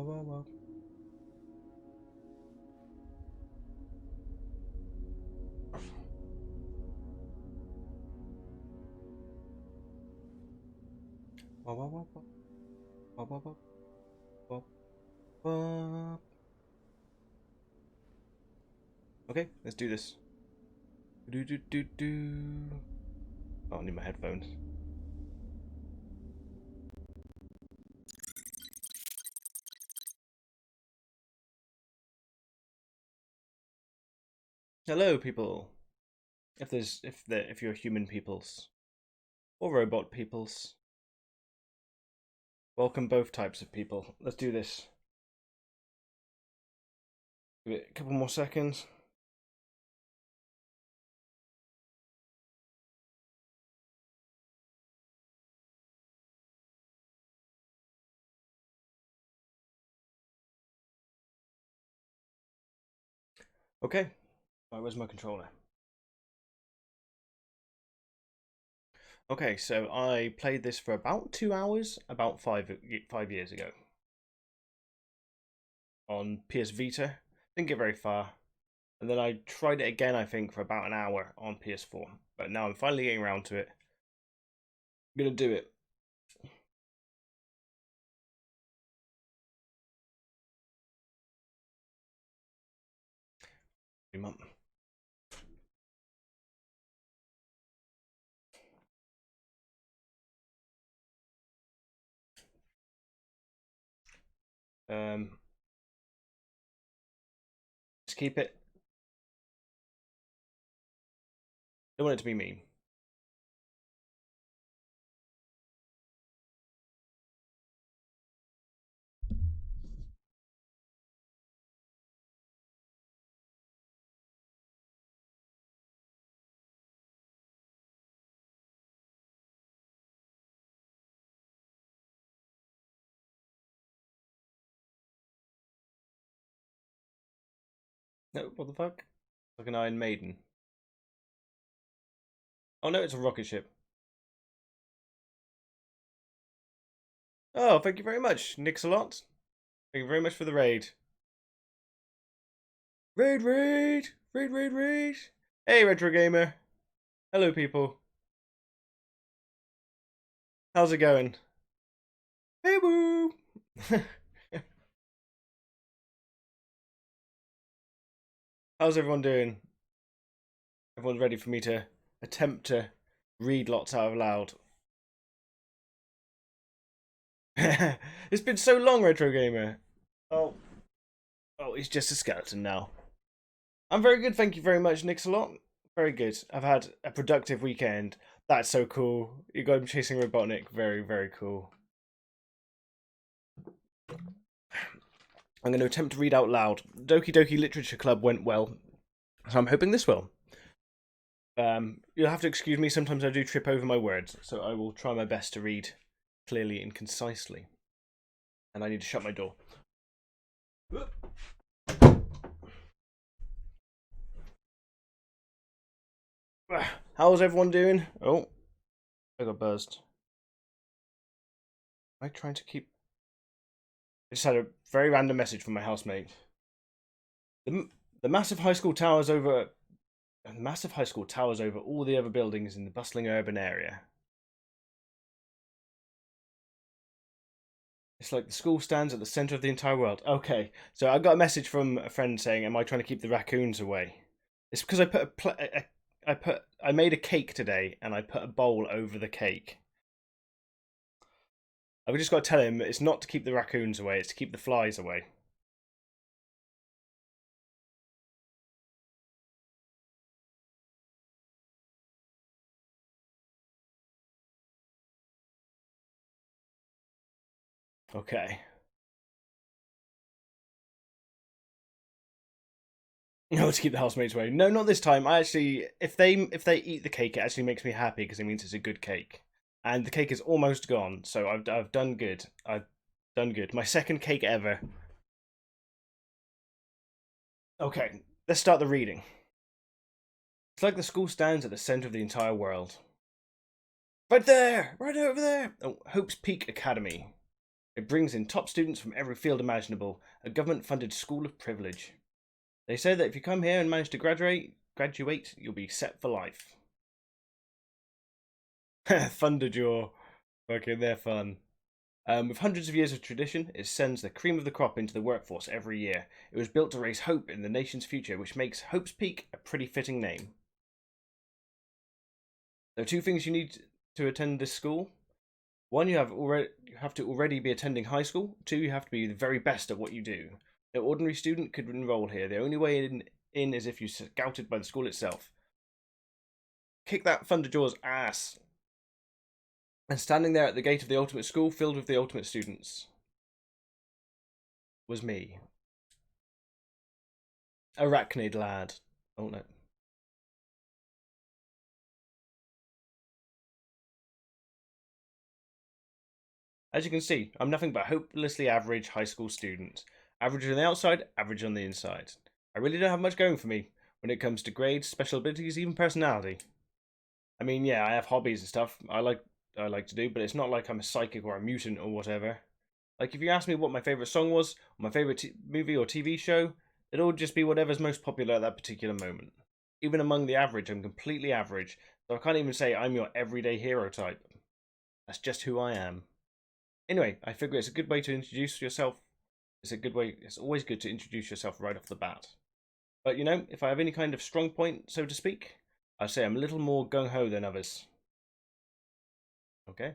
Whoa, whoa, whoa. Whoa, whoa, whoa, whoa. Whoa, whoa, whoa. Whoa, whoa. Okay, let's do this. Do do do do. Oh, I need my headphones. Hello, people. If you're human peoples or robot peoples, welcome both types of people. Let's do this. Give it a couple more seconds. Okay. Right, where's my controller? Okay, so I played this for about 2 hours, about five years ago, on PS Vita. Didn't get very far, and then I tried it again. I think for about an hour on PS4, but now I'm finally getting around to it. I'm gonna do it. Um, just keep it. Don't want it to be mean. No, what the fuck? Like an Iron Maiden. Oh no, it's a rocket ship. Oh, thank you very much, Nix a lot. Thank you very much for the raid. Raid, raid, raid, raid, raid. Hey, Retro Gamer. Hello, people. How's it going? Hey, woo. How's everyone doing? Everyone's ready for me to attempt to read lots out loud. It's been so long, Retro Gamer. Oh, oh, he's just a skeleton now. I'm very good, thank you very much, Nix a lot. Very good. I've had a productive weekend. That's so cool. You got him chasing Robotnik. Very, very cool. I'm going to attempt to read out loud. Doki Doki Literature Club went well, so I'm hoping this will. You'll have to excuse me. Sometimes I do trip over my words, so I will try my best to read clearly and concisely. And I need to shut my door. How's everyone doing? Oh, I got buzzed. Am I trying to keep... I just had a very random message from my housemate. The massive high school towers over... The massive high school towers over all the other buildings in the bustling urban area. It's like the school stands at the center of the entire world. Okay, so I got a message from a friend saying, "Am I trying to keep the raccoons away?" It's because I made a cake today and I put a bowl over the cake. I've just got to tell him it's not to keep the raccoons away; it's to keep the flies away. Okay. No, to keep the housemates away. No, not this time. I actually, if they eat the cake, it actually makes me happy because it means it's a good cake. And the cake is almost gone, so I've done good. I've done good. My second cake ever. Okay, let's start the reading. It's like the school stands at the center of the entire world. Right there! Right over there! Oh, Hope's Peak Academy. It brings in top students from every field imaginable, a government-funded school of privilege. They say that if you come here and manage to graduate, you'll be set for life. Thunderjaw. Fucking, they're fun. With hundreds of years of tradition, it sends the cream of the crop into the workforce every year. It was built to raise hope in the nation's future, which makes Hope's Peak a pretty fitting name. There are two things you need to attend this school. One, you have to already be attending high school. Two, you have to be the very best at what you do. No ordinary student could enroll here. The only way in is if you're scouted by the school itself. Kick that Thunderjaw's ass. And standing there at the gate of the ultimate school, filled with the ultimate students, was me. Arachnid lad. Oh no. As you can see, I'm nothing but a hopelessly average high school student. Average on the outside, average on the inside. I really don't have much going for me when it comes to grades, special abilities, even personality. I mean, yeah, I have hobbies and stuff I like to do, but it's not like I'm a psychic or a mutant or whatever. Like, if you ask me what my favourite song was, or my favourite movie or TV show, it'll all just be whatever's most popular at that particular moment. Even among the average, I'm completely average, so I can't even say I'm your everyday hero type. That's just who I am. Anyway, I figure it's a good way to introduce yourself. It's always good to introduce yourself right off the bat. But you know, if I have any kind of strong point, so to speak, I'd say I'm a little more gung-ho than others. Okay?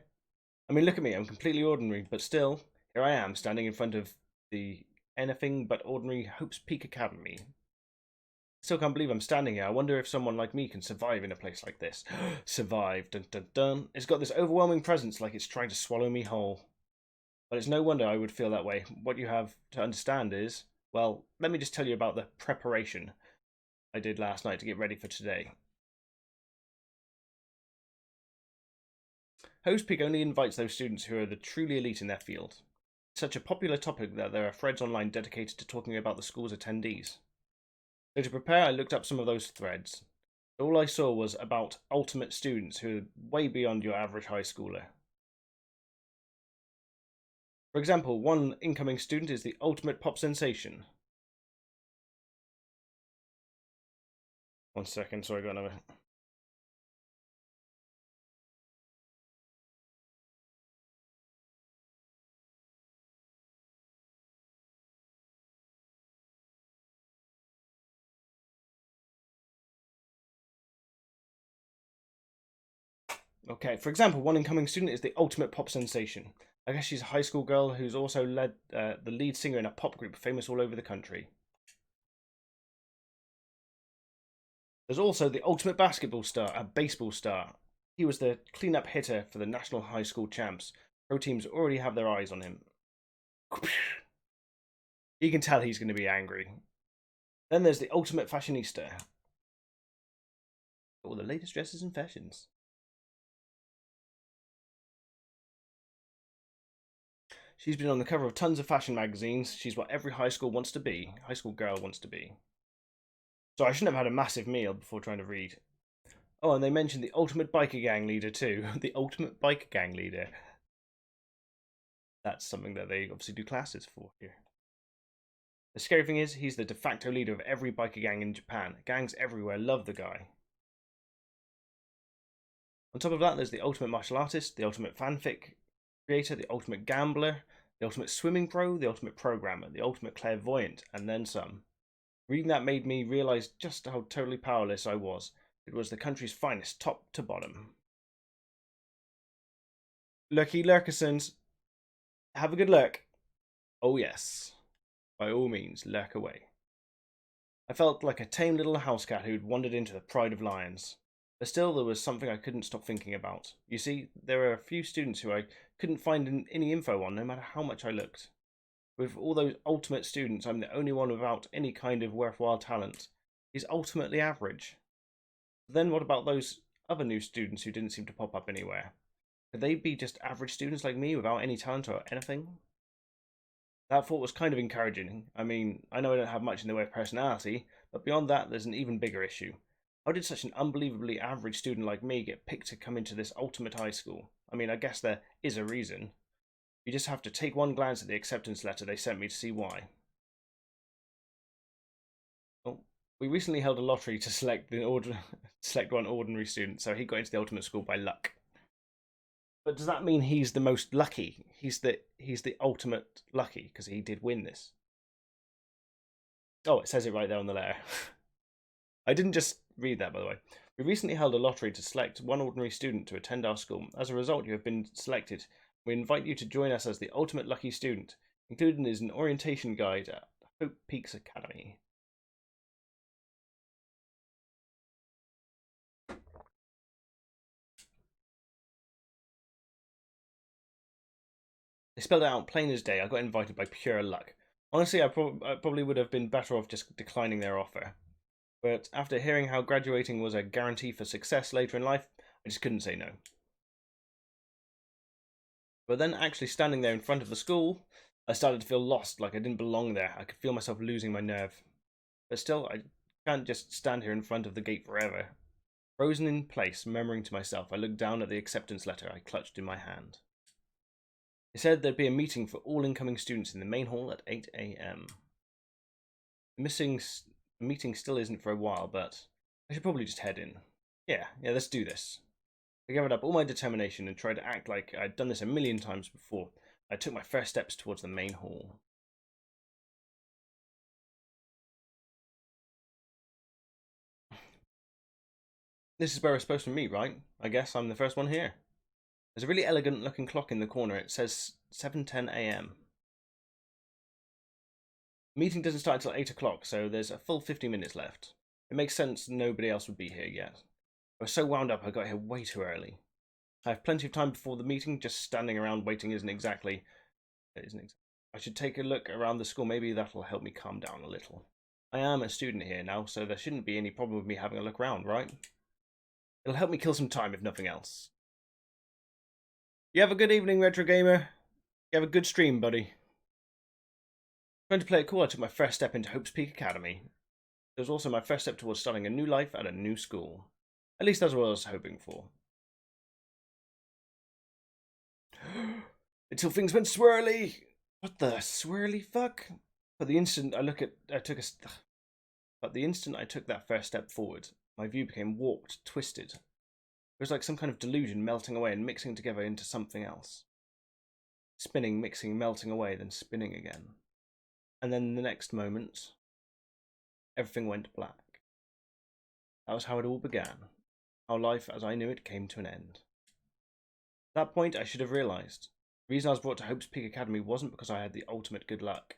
I mean, look at me, I'm completely ordinary, but still, here I am, standing in front of the anything but ordinary Hope's Peak Academy. Still can't believe I'm standing here. I wonder if someone like me can survive in a place like this. Survive, dun dun dun. It's got this overwhelming presence like it's trying to swallow me whole. But it's no wonder I would feel that way. What you have to understand is, well, let me just tell you about the preparation I did last night to get ready for today. Hope's Peak only invites those students who are the truly elite in their field. It's such a popular topic that there are threads online dedicated to talking about the school's attendees. So to prepare, I looked up some of those threads. All I saw was about ultimate students who are way beyond your average high schooler. For example, one incoming student is the ultimate pop sensation. 1 second, sorry, I got another. Okay, for example, one incoming student is the ultimate pop sensation. I guess she's a high school girl who's also led the lead singer in a pop group famous all over the country. There's also the ultimate basketball star, a baseball star. He was the cleanup hitter for the national high school champs. Pro teams already have their eyes on him. You can tell he's going to be angry. Then there's the ultimate fashionista. All the latest dresses and fashions. She's been on the cover of tons of fashion magazines. She's what every high school girl wants to be. So I shouldn't have had a massive meal before trying to read. Oh, and they mentioned the ultimate biker gang leader too. The ultimate biker gang leader. That's something that they obviously do classes for here. The scary thing is, he's the de facto leader of every biker gang in Japan. Gangs everywhere love the guy. On top of that, there's the ultimate martial artist, the ultimate fanfic creator, the ultimate gambler, the ultimate swimming pro, the ultimate programmer, the ultimate clairvoyant, and then some. Reading that made me realise just how totally powerless I was. It was the country's finest, top to bottom. Lurky Lurkersons, have a good lurk. Oh yes, by all means, lurk away. I felt like a tame little house cat who'd wandered into the pride of lions. But still, there was something I couldn't stop thinking about. You see, there are a few students who I couldn't find any info on, no matter how much I looked. With all those ultimate students, I'm the only one without any kind of worthwhile talent. He's ultimately average. Then what about those other new students who didn't seem to pop up anywhere? Could they be just average students like me without any talent or anything? That thought was kind of encouraging. I mean, I know I don't have much in the way of personality, but beyond that, there's an even bigger issue. How did such an unbelievably average student like me get picked to come into this ultimate high school? I mean, I guess there is a reason. You just have to take one glance at the acceptance letter they sent me to see why. Oh, we recently held a lottery to select one ordinary student, so he got into the ultimate school by luck. But does that mean he's the most lucky? He's the ultimate lucky because he did win this. Oh, it says it right there on the letter. I didn't just read that, by the way. We recently held a lottery to select one ordinary student to attend our school. As a result, you have been selected. We invite you to join us as the ultimate lucky student. Included is an orientation guide at Hope Peaks Academy. They spelled it out plain as day. I got invited by pure luck. Honestly, I probably would have been better off just declining their offer. But after hearing how graduating was a guarantee for success later in life, I just couldn't say no. But then actually standing there in front of the school, I started to feel lost, like I didn't belong there. I could feel myself losing my nerve. But still, I can't just stand here in front of the gate forever. Frozen in place, murmuring to myself, I looked down at the acceptance letter I clutched in my hand. It said there'd be a meeting for all incoming students in the main hall at 8 a.m. The meeting still isn't for a while, but I should probably just head in. Yeah, let's do this. I gathered up all my determination and tried to act like I'd done this a million times before. I took my first steps towards the main hall. This is where we're supposed to meet, right? I guess I'm the first one here. There's a really elegant looking clock in the corner. It says 7:10 a.m. The meeting doesn't start until 8 o'clock, so there's a full 50 minutes left. It makes sense nobody else would be here yet. I was so wound up I got here way too early. I have plenty of time before the meeting. Just standing around waiting isn't exactly. I should take a look around the school. Maybe that'll help me calm down a little. I am a student here now, so there shouldn't be any problem with me having a look around, right? It'll help me kill some time if nothing else. You have a good evening, Retro Gamer. You have a good stream, buddy. Trying to play it cool, I took my first step into Hope's Peak Academy. It was also my first step towards starting a new life at a new school. At least that's what I was hoping for. Until things went swirly. What the swirly fuck? But the instant I took that first step forward, my view became warped, twisted. It was like some kind of delusion melting away and mixing together into something else. Spinning, mixing, melting away, then spinning again. And then the next moment, everything went black. That was how it all began. How life as I knew it came to an end. At that point, I should have realised. The reason I was brought to Hope's Peak Academy wasn't because I had the ultimate good luck.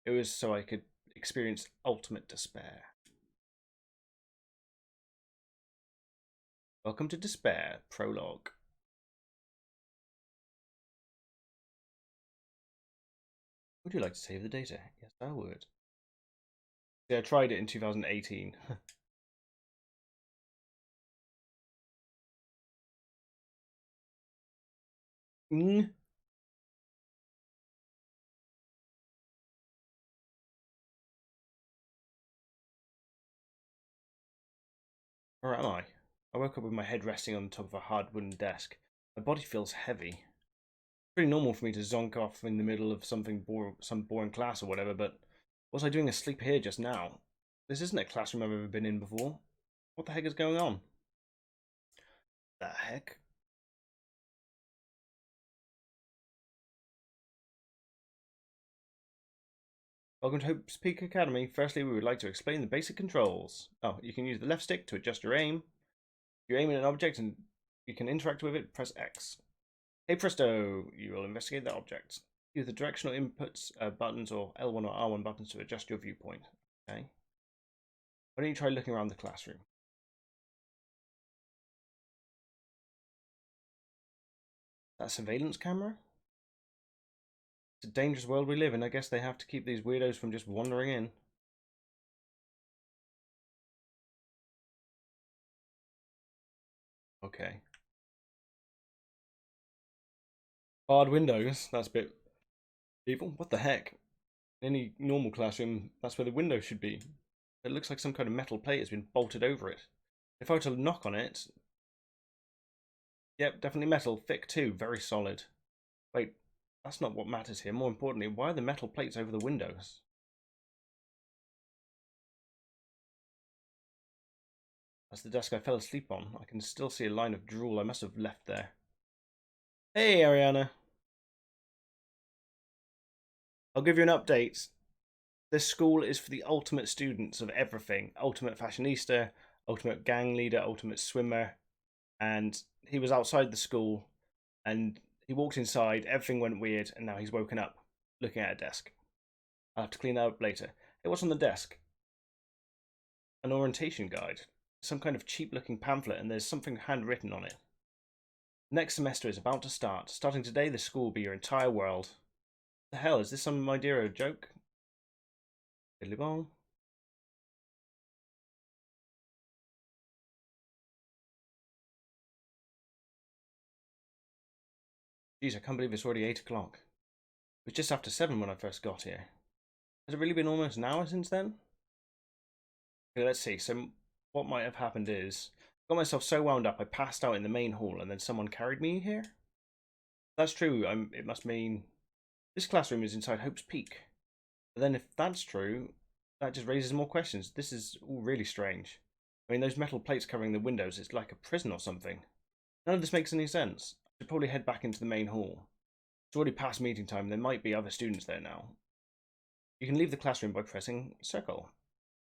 It was so I could experience ultimate despair. Welcome to Despair, Prologue. Would you like to save the data? Yes, I would. See, I tried it in 2018. Where am I? I woke up with my head resting on the top of a hard wooden desk. My body feels heavy. It's pretty normal for me to zonk off in the middle of some boring class or whatever, but what was I doing asleep here just now? This isn't a classroom I've ever been in before. What the heck is going on? The heck? Welcome to Hope's Peak Academy. Firstly, we would like to explain the basic controls. Oh, you can use the left stick to adjust your aim. If you aim at an object and you can interact with it, press X. Hey presto, you will investigate the object. Use the directional inputs buttons or L1 or R1 buttons to adjust your viewpoint. Okay. Why don't you try looking around the classroom? That surveillance camera? It's a dangerous world we live in. I guess they have to keep these weirdos from just wandering in. Okay. Barred windows. That's a bit evil. What the heck? In any normal classroom, that's where the window should be. It looks like some kind of metal plate has been bolted over it. If I were to knock on it... Yep, definitely metal. Thick too. Very solid. Wait, That's not what matters here. More importantly, why are the metal plates over the windows? That's the desk I fell asleep on. I can still see a line of drool I must have left there. Hey, Ariana. I'll give you an update. This school is for the ultimate students of everything. Ultimate fashionista, ultimate gang leader, ultimate swimmer. And he was outside the school and he walked inside, everything went weird, and now he's woken up, looking at a desk. I'll have to clean that up later. Hey, what's on the desk? An orientation guide. Some kind of cheap-looking pamphlet, and there's something handwritten on it. Next semester is about to start. Starting today, the school will be your entire world. What the hell, is this some idea of a joke? Fiddly bong. Jeez, I can't believe it's already 8 o'clock. It was just after 7 when I first got here. Has it really been almost an hour since then? Okay, let's see. So what might have happened is I got myself so wound up I passed out in the main hall and then someone carried me here. That's true. It must mean this classroom is inside Hope's Peak. But then if that's true, that just raises more questions. This is all really strange. I mean, those metal plates covering the windows, it's like a prison or something. None of this makes any sense. I should probably head back into the main hall. It's already past meeting time. There might be other students there now. You can leave the classroom by pressing circle.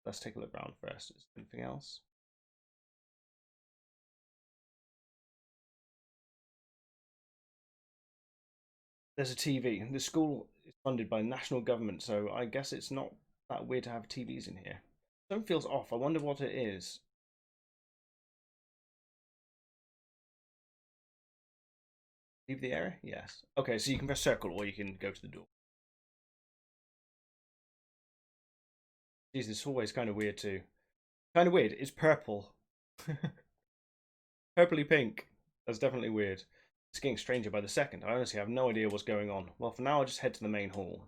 Let's take a look around first. Is there anything else? There's a TV. The school is funded by the national government, so I guess it's not that weird to have TVs in here. Something feels off. I wonder what it is. Leave the area? Yes. Okay, so you can press circle or you can go to the door. Jeez, this hallway is kind of weird too. Kind of weird. It's purple. Purpley pink. That's definitely weird. It's getting stranger by the second. I honestly have no idea what's going on. Well, for now, I'll just head to the main hall.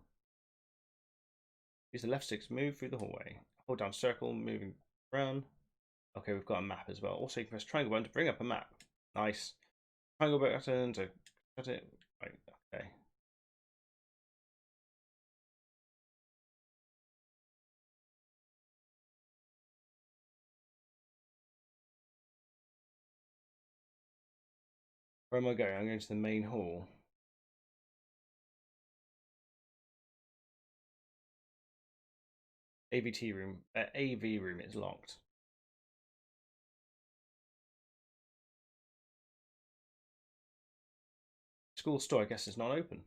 Use the left stick to move through the hallway. Hold down circle, moving around. Okay, we've got a map as well. Also, you can press triangle button to bring up a map. Nice. Triangle button to cut it. Right, okay. Where am I going? I'm going to the main hall. AVT room. AV room is locked. School store, I guess, is not open.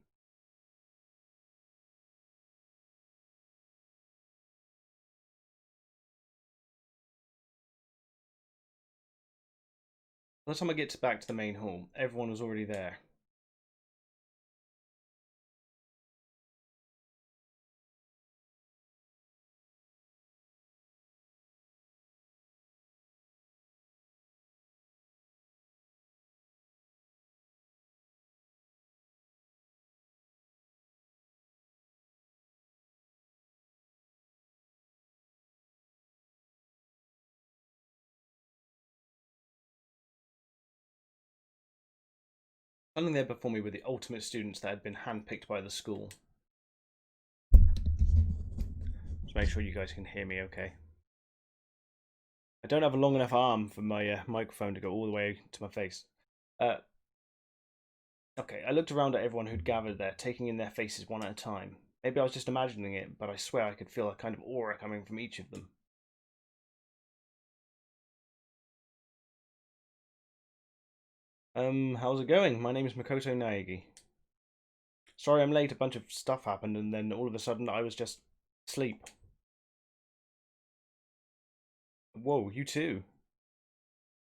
By the time I get back to the main hall, everyone was already there. Standing there before me were the ultimate students that had been handpicked by the school. Just make sure you guys can hear me okay. I don't have a long enough arm for my microphone to go all the way to my face. Okay, I looked around at everyone who'd gathered there, taking in their faces one at a time. Maybe I was just imagining it, but I swear I could feel a kind of aura coming from each of them. How's it going? My name is Makoto Naegi. Sorry I'm late, a bunch of stuff happened and then all of a sudden I was just asleep. Whoa, you too.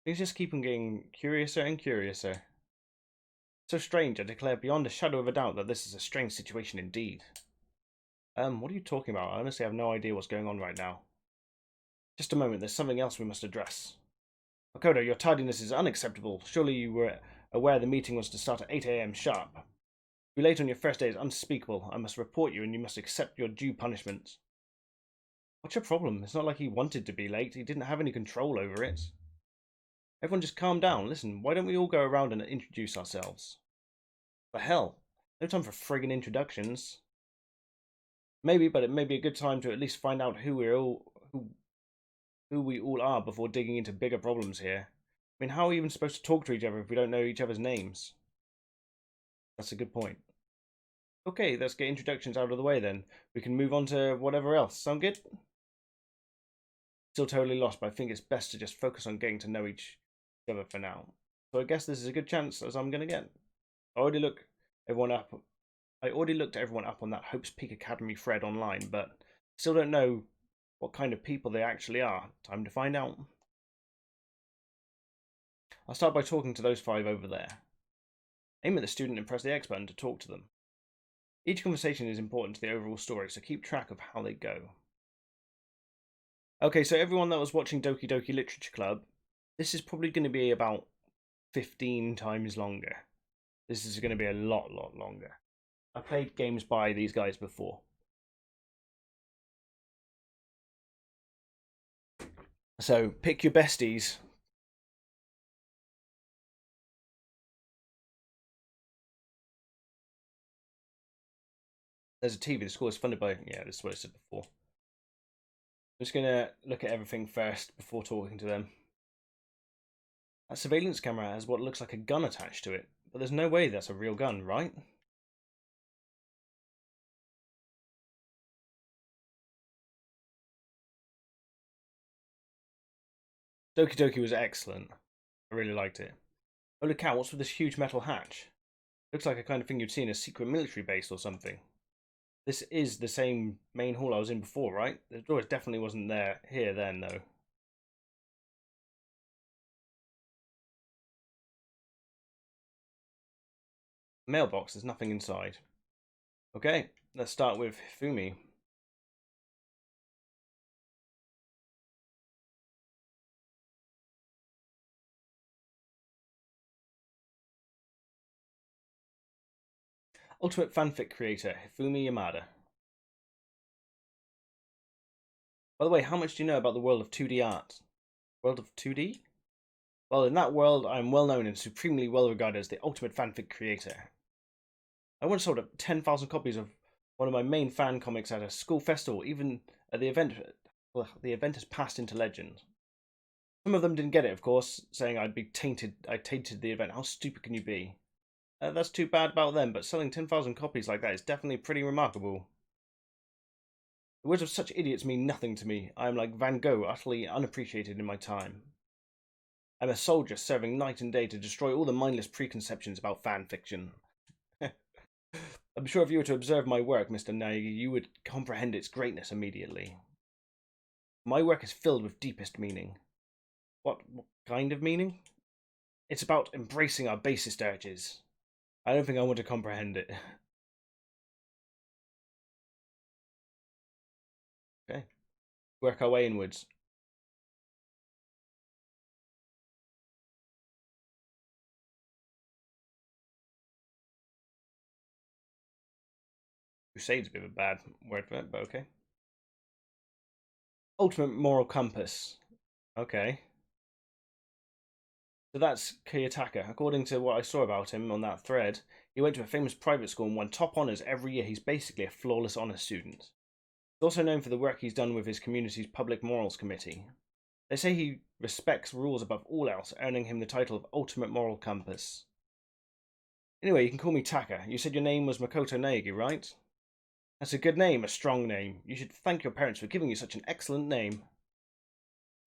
Things just keep on getting curiouser and curiouser. So strange, I declare beyond a shadow of a doubt that this is a strange situation indeed. What are you talking about? I honestly have no idea what's going on right now. Just a moment, there's something else we must address. Makoto, your tardiness is unacceptable. Surely you were aware the meeting was to start at 8 AM sharp. To be late on your first day is unspeakable. I must report you and you must accept your due punishment. What's your problem? It's not like he wanted to be late. He didn't have any control over it. Everyone just calm down. Listen, why don't we all go around and introduce ourselves? The hell? No time for friggin' introductions. Maybe, but it may be a good time to at least find out who we all are before digging into bigger problems here. I mean, how are we even supposed to talk to each other if we don't know each other's names? That's a good point. Okay, let's get introductions out of the way then. We can move on to whatever else. Sound good? Still totally lost, but I think it's best to just focus on getting to know each other for now. So I guess this is a good chance as I'm going to get. I already looked everyone up. I already looked everyone up on that Hope's Peak Academy thread online, but still don't know what kind of people they actually are. Time to find out. I'll start by talking to those 5 over there. Aim at the student and press the X button to talk to them. Each conversation is important to the overall story, so keep track of how they go. Okay, so everyone that was watching Doki Doki Literature Club, this is probably going to be about 15 times longer. This is going to be a lot longer. I've played games by these guys before. So pick your besties. There's a TV. The school is funded by... Yeah, this is what I said before. I'm just going to look at everything first before talking to them. That surveillance camera has what looks like a gun attached to it, but there's no way that's a real gun, right? Doki Doki was excellent. I really liked it. Oh, look out, what's with this huge metal hatch? Looks like a kind of thing you'd see in a secret military base or something. This is the same main hall I was in before, right? The door definitely wasn't there here then, though. Mailbox, there's nothing inside. Okay, let's start with Hifumi. Ultimate fanfic creator, Hifumi Yamada. By the way, how much do you know about the world of 2D art? World of 2D? Well, in that world, I am well known and supremely well regarded as the ultimate fanfic creator. I once sold 10,000 copies of one of my main fan comics at a school festival, even at the event. Well, the event has passed into legend. Some of them didn't get it, of course, saying I tainted the event. How stupid can you be? That's too bad about them, but selling 10,000 copies like that is definitely pretty remarkable. The words of such idiots mean nothing to me. I am like Van Gogh, utterly unappreciated in my time. I'm a soldier serving night and day to destroy all the mindless preconceptions about fan fiction. I'm sure if you were to observe my work, Mr. Naegi, you would comprehend its greatness immediately. My work is filled with deepest meaning. What kind of meaning? It's about embracing our basest urges. I don't think I want to comprehend it. Okay. Work our way inwards. Crusade's a bit of a bad word for it, but okay. Ultimate moral compass. Okay. So that's Kiyotaka. According to what I saw about him on that thread, he went to a famous private school and won top honours every year. He's basically a flawless honour student. He's also known for the work he's done with his community's Public Morals Committee. They say he respects rules above all else, earning him the title of Ultimate Moral Compass. Anyway, you can call me Taka. You said your name was Makoto Naegi, right? That's a good name, a strong name. You should thank your parents for giving you such an excellent name.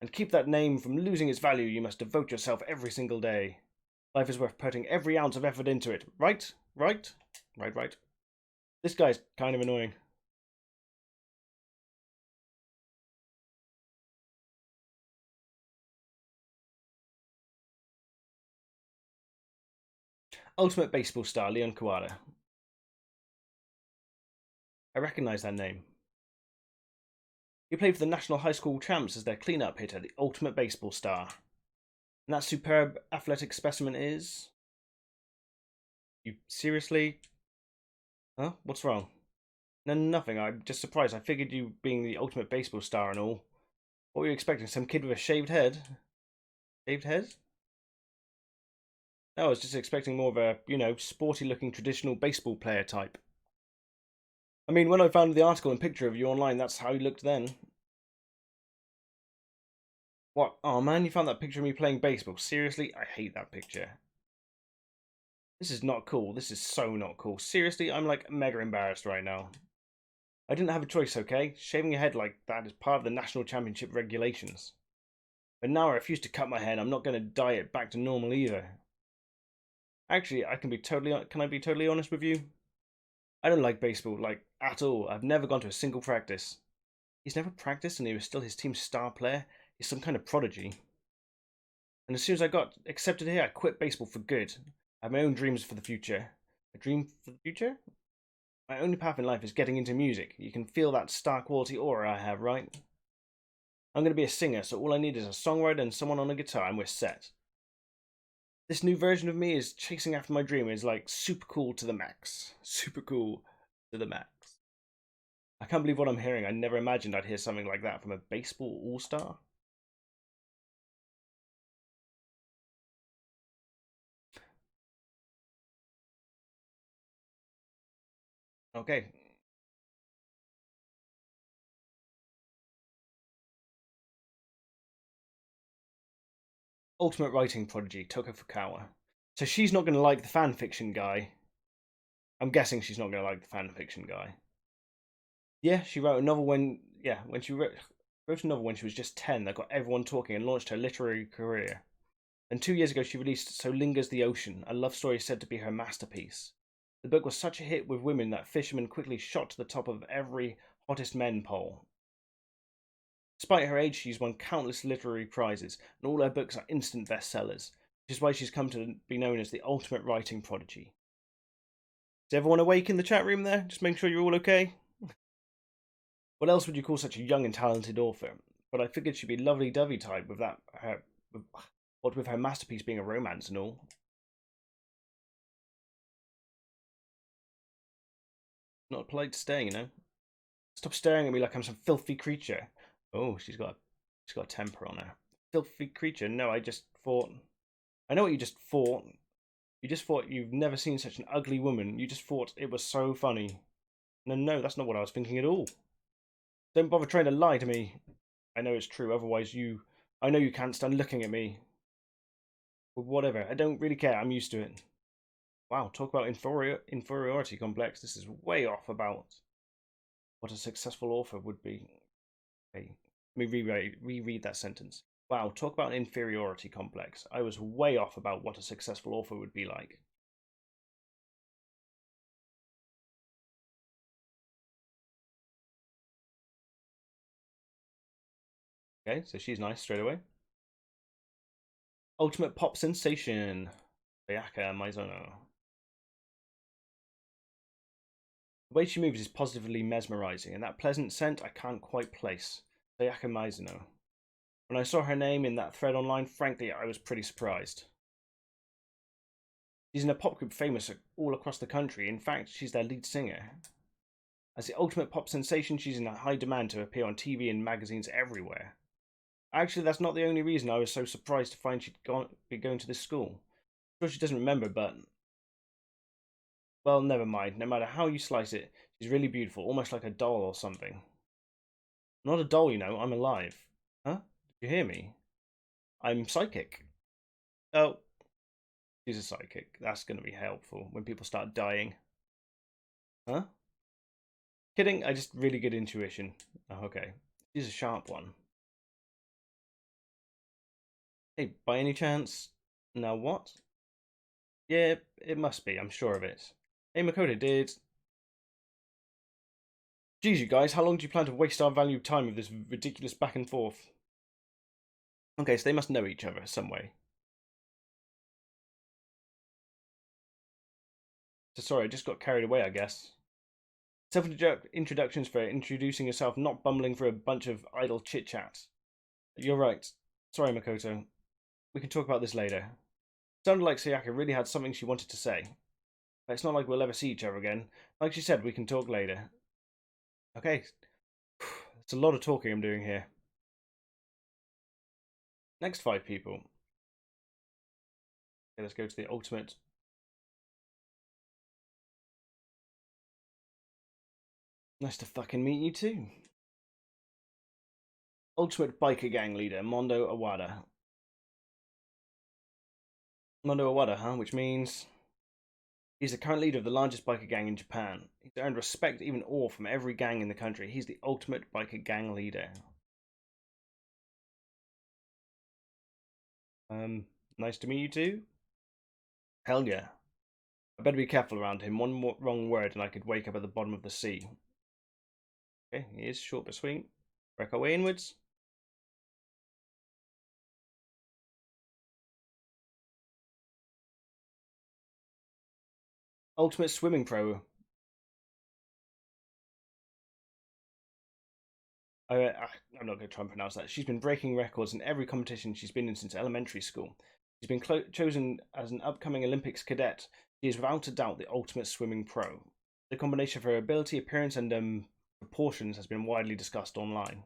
And keep that name from losing its value, you must devote yourself every single day. Life is worth putting every ounce of effort into it. Right? Right? Right. This guy's kind of annoying. Ultimate baseball star, Leon Kawada. I recognize that name. He played for the National High School Champs as their cleanup hitter, the ultimate baseball star. And that superb athletic specimen is... You seriously? Huh? What's wrong? No, nothing. I'm just surprised. I figured you being the ultimate baseball star and all. What were you expecting? Some kid with a shaved head? Shaved head? No, I was just expecting more of a, sporty looking traditional baseball player type. I mean, when I found the article and picture of you online, that's how you looked then. What? Oh man, you found that picture of me playing baseball? Seriously? I hate that picture. This is not cool. This is so not cool. Seriously, I'm like mega embarrassed right now. I didn't have a choice, okay? Shaving your head like that is part of the national championship regulations. But now I refuse to cut my hair and I'm not going to dye it back to normal either. Actually, can I be totally honest with you? I don't like baseball, like, at all. I've never gone to a single practice. He's never practiced and he was still his team's star player. He's some kind of prodigy. And as soon as I got accepted here, I quit baseball for good. I have my own dreams for the future. A dream for the future? My only path in life is getting into music. You can feel that star quality aura I have, right? I'm going to be a singer, so all I need is a songwriter and someone on a guitar, and we're set. This new version of me is chasing after my dream is like super cool to the max. Super cool to the max. I can't believe what I'm hearing. I never imagined I'd hear something like that from a baseball all-star. Okay. Ultimate writing prodigy, Toko Fukawa. So she's not going to like the fan fiction guy. I'm guessing she's not going to like the fan fiction guy. Yeah, she wrote a novel when she wrote a novel when she was just 10 that got everyone talking and launched her literary career. And 2 years ago, she released So Lingers the Ocean, a love story said to be her masterpiece. The book was such a hit with women that Fisherman quickly shot to the top of every hottest men poll. Despite her age, she's won countless literary prizes, and all her books are instant bestsellers, which is why she's come to be known as the ultimate writing prodigy. Is everyone awake in the chat room there? Just making sure you're all okay? What else would you call such a young and talented author? But I figured she'd be lovely-dovey type with with her masterpiece being a romance and all. Not polite to stare, you know. Stop staring at me like I'm some filthy creature. Oh, she's got a temper on her. Filthy creature. No, I just thought. I know what you just thought. You just thought you've never seen such an ugly woman. You just thought it was so funny. No, that's not what I was thinking at all. Don't bother trying to lie to me. I know it's true. Otherwise, I know you can't stand looking at me. But whatever. I don't really care. I'm used to it. Wow, talk about inferiority complex. This is way off about what a successful author would be. Okay, let me reread that sentence. Wow, talk about an inferiority complex. I was way off about what a successful author would be like. Okay, so she's nice straight away. Ultimate pop sensation. Sayaka Maizono. The way she moves is positively mesmerizing, and that pleasant scent I can't quite place. Sayaka Maizono. When I saw her name in that thread online, frankly, I was pretty surprised. She's in a pop group famous all across the country. In fact, she's their lead singer. As the ultimate pop sensation, she's in a high demand to appear on TV and magazines everywhere. Actually, that's not the only reason I was so surprised to find she'd be going to this school. I'm sure she doesn't remember, but... Well, never mind. No matter how you slice it, she's really beautiful, almost like a doll or something. I'm not a doll, you know. I'm alive. Huh? Did you hear me? I'm psychic. Oh, she's a psychic. That's going to be helpful when people start dying. Huh? Kidding, I just really good intuition. Oh, okay. She's a sharp one. Hey, by any chance? Now what? Yeah, it must be, I'm sure of it. Hey, Makoto, did... Geez, you guys, how long do you plan to waste our valuable time with this ridiculous back and forth? Okay, so they must know each other some way. So sorry, I just got carried away, I guess. Self-introductions for introducing yourself, not bumbling for a bunch of idle chit-chat. You're right. Sorry, Makoto. We can talk about this later. Sounded like Sayaka really had something she wanted to say. But it's not like we'll ever see each other again. Like she said, we can talk later. Okay. It's a lot of talking I'm doing here. Next 5 people. Okay, let's go to the ultimate. Nice to fucking meet you too. Ultimate biker gang leader, Mondo Awada. Mondo Awada, huh? Which means he's the current leader of the largest biker gang in Japan. He's earned respect, even awe, from every gang in the country. He's the ultimate biker gang leader. Nice to meet you too. Hell yeah. I better be careful around him. One more wrong word and I could wake up at the bottom of the sea. Okay, he is short but sweet. Work our way inwards. Ultimate swimming pro. I'm not going to try and pronounce that. She's been breaking records in every competition she's been in since elementary school. She's been chosen as an upcoming Olympics cadet. She is without a doubt the ultimate swimming pro. The combination of her ability, appearance, and proportions has been widely discussed online.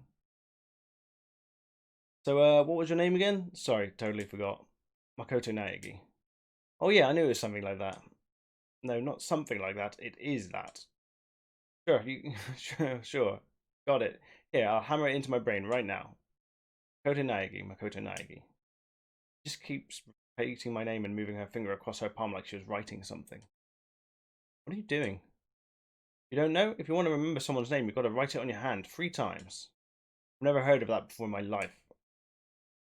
So, what was your name again? Sorry, totally forgot. Makoto Naegi. Oh yeah, I knew it was something like that. No, not something like that. It is that. Sure, sure. Got it. Here, I'll hammer it into my brain right now. Makoto Naegi, Makoto Naegi. Just keeps repeating my name and moving her finger across her palm like she was writing something. What are you doing? You don't know? If you want to remember someone's name, you've got to write it on your hand 3 times. I've never heard of that before in my life.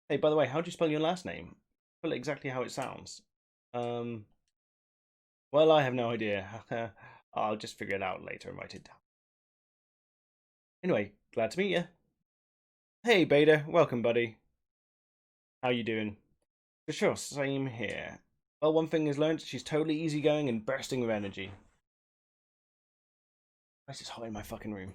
Hey, by the way, how do you spell your last name? Spell it exactly how it sounds. Well, I have no idea. I'll just figure it out later and write it down. Anyway, glad to meet you. Hey, Beta. Welcome, buddy. How you doing? For sure, same here. Well, one thing is learned, she's totally easygoing and bursting with energy. Why is this hot in my fucking room?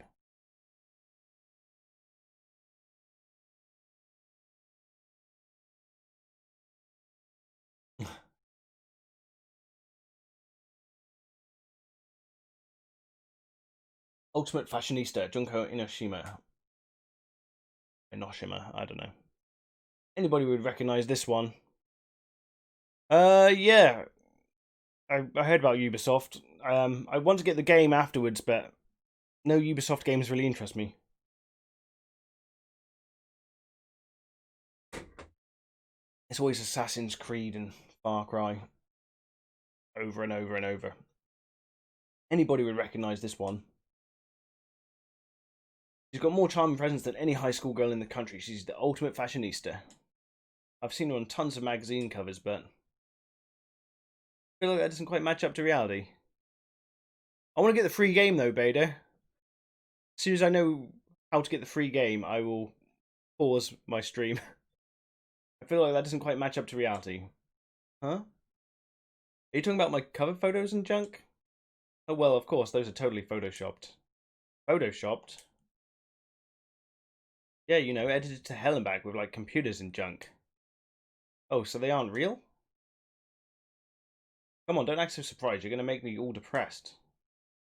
Ultimate fashionista, Junko Inoshima. I don't know. Anybody would recognize this one. Yeah. I heard about Ubisoft. I want to get the game afterwards, but no Ubisoft games really interest me. It's always Assassin's Creed and Far Cry. Over and over and over. Anybody would recognize this one. She's got more charm and presence than any high school girl in the country. She's the ultimate fashionista. I've seen her on tons of magazine covers, but I feel like that doesn't quite match up to reality. I want to get the free game though, Beta. As soon as I know how to get the free game, I will pause my stream. I feel like that doesn't quite match up to reality. Huh? Are you talking about my cover photos and junk? Oh well, of course, those are totally photoshopped. Photoshopped? Yeah, you know, edited to hell and back with like computers and junk. Oh, so they aren't real? Come on, don't act so surprised. You're going to make me all depressed.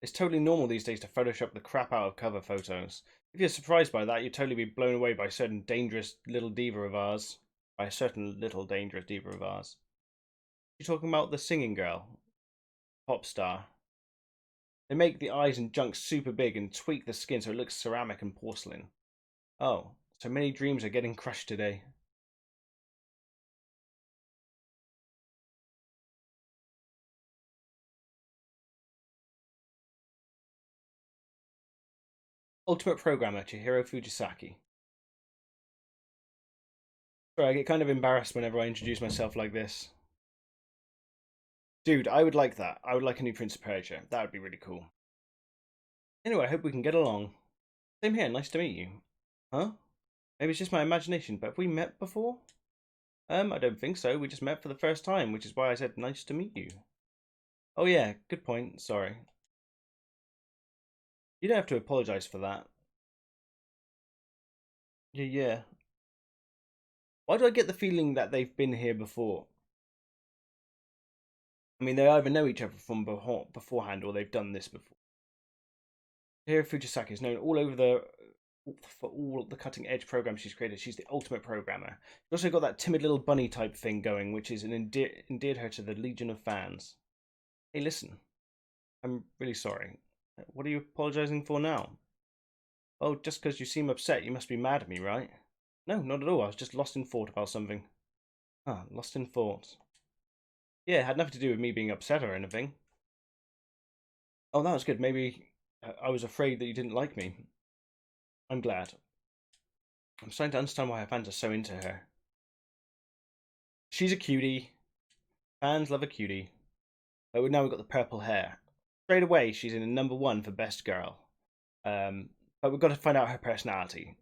It's totally normal these days to Photoshop the crap out of cover photos. If you're surprised by that, you'd totally be blown away by a certain dangerous little diva of ours. By a certain little dangerous diva of ours. You're talking about the singing girl? Pop star. They make the eyes and junk super big and tweak the skin so it looks ceramic and porcelain. Oh, so many dreams are getting crushed today. Ultimate Programmer, Chihiro Fujisaki. Sorry, I get kind of embarrassed whenever I introduce myself like this. Dude, I would like that. I would like a new Prince of Persia. That would be really cool. Anyway, I hope we can get along. Same here, nice to meet you. Huh? Maybe it's just my imagination, but have we met before? I don't think so. We just met for the first time, which is why I said nice to meet you. Oh yeah, good point. Sorry. You don't have to apologize for that. Yeah. Why do I get the feeling that they've been here before? I mean, they either know each other from beforehand or they've done this before. Hiro Fujisaki is known all over the for all the cutting edge programs she's created. She's the ultimate programmer. She's also got that timid little bunny type thing going, which is endeared her to the legion of fans. Hey, listen, I'm really sorry. What are you apologizing for now? Oh, just because you seem upset, you must be mad at me, right? No, not at all. I was just lost in thought about something. Ah, lost in thought. Yeah, it had nothing to do with me being upset or anything. Oh, that was good. Maybe I was afraid that you didn't like me. I'm glad. I'm starting to understand why her fans are so into her. She's a cutie. Fans love a cutie. But now we've got the purple hair. Straight away, she's in #1 for best girl. But we've got to find out her personality.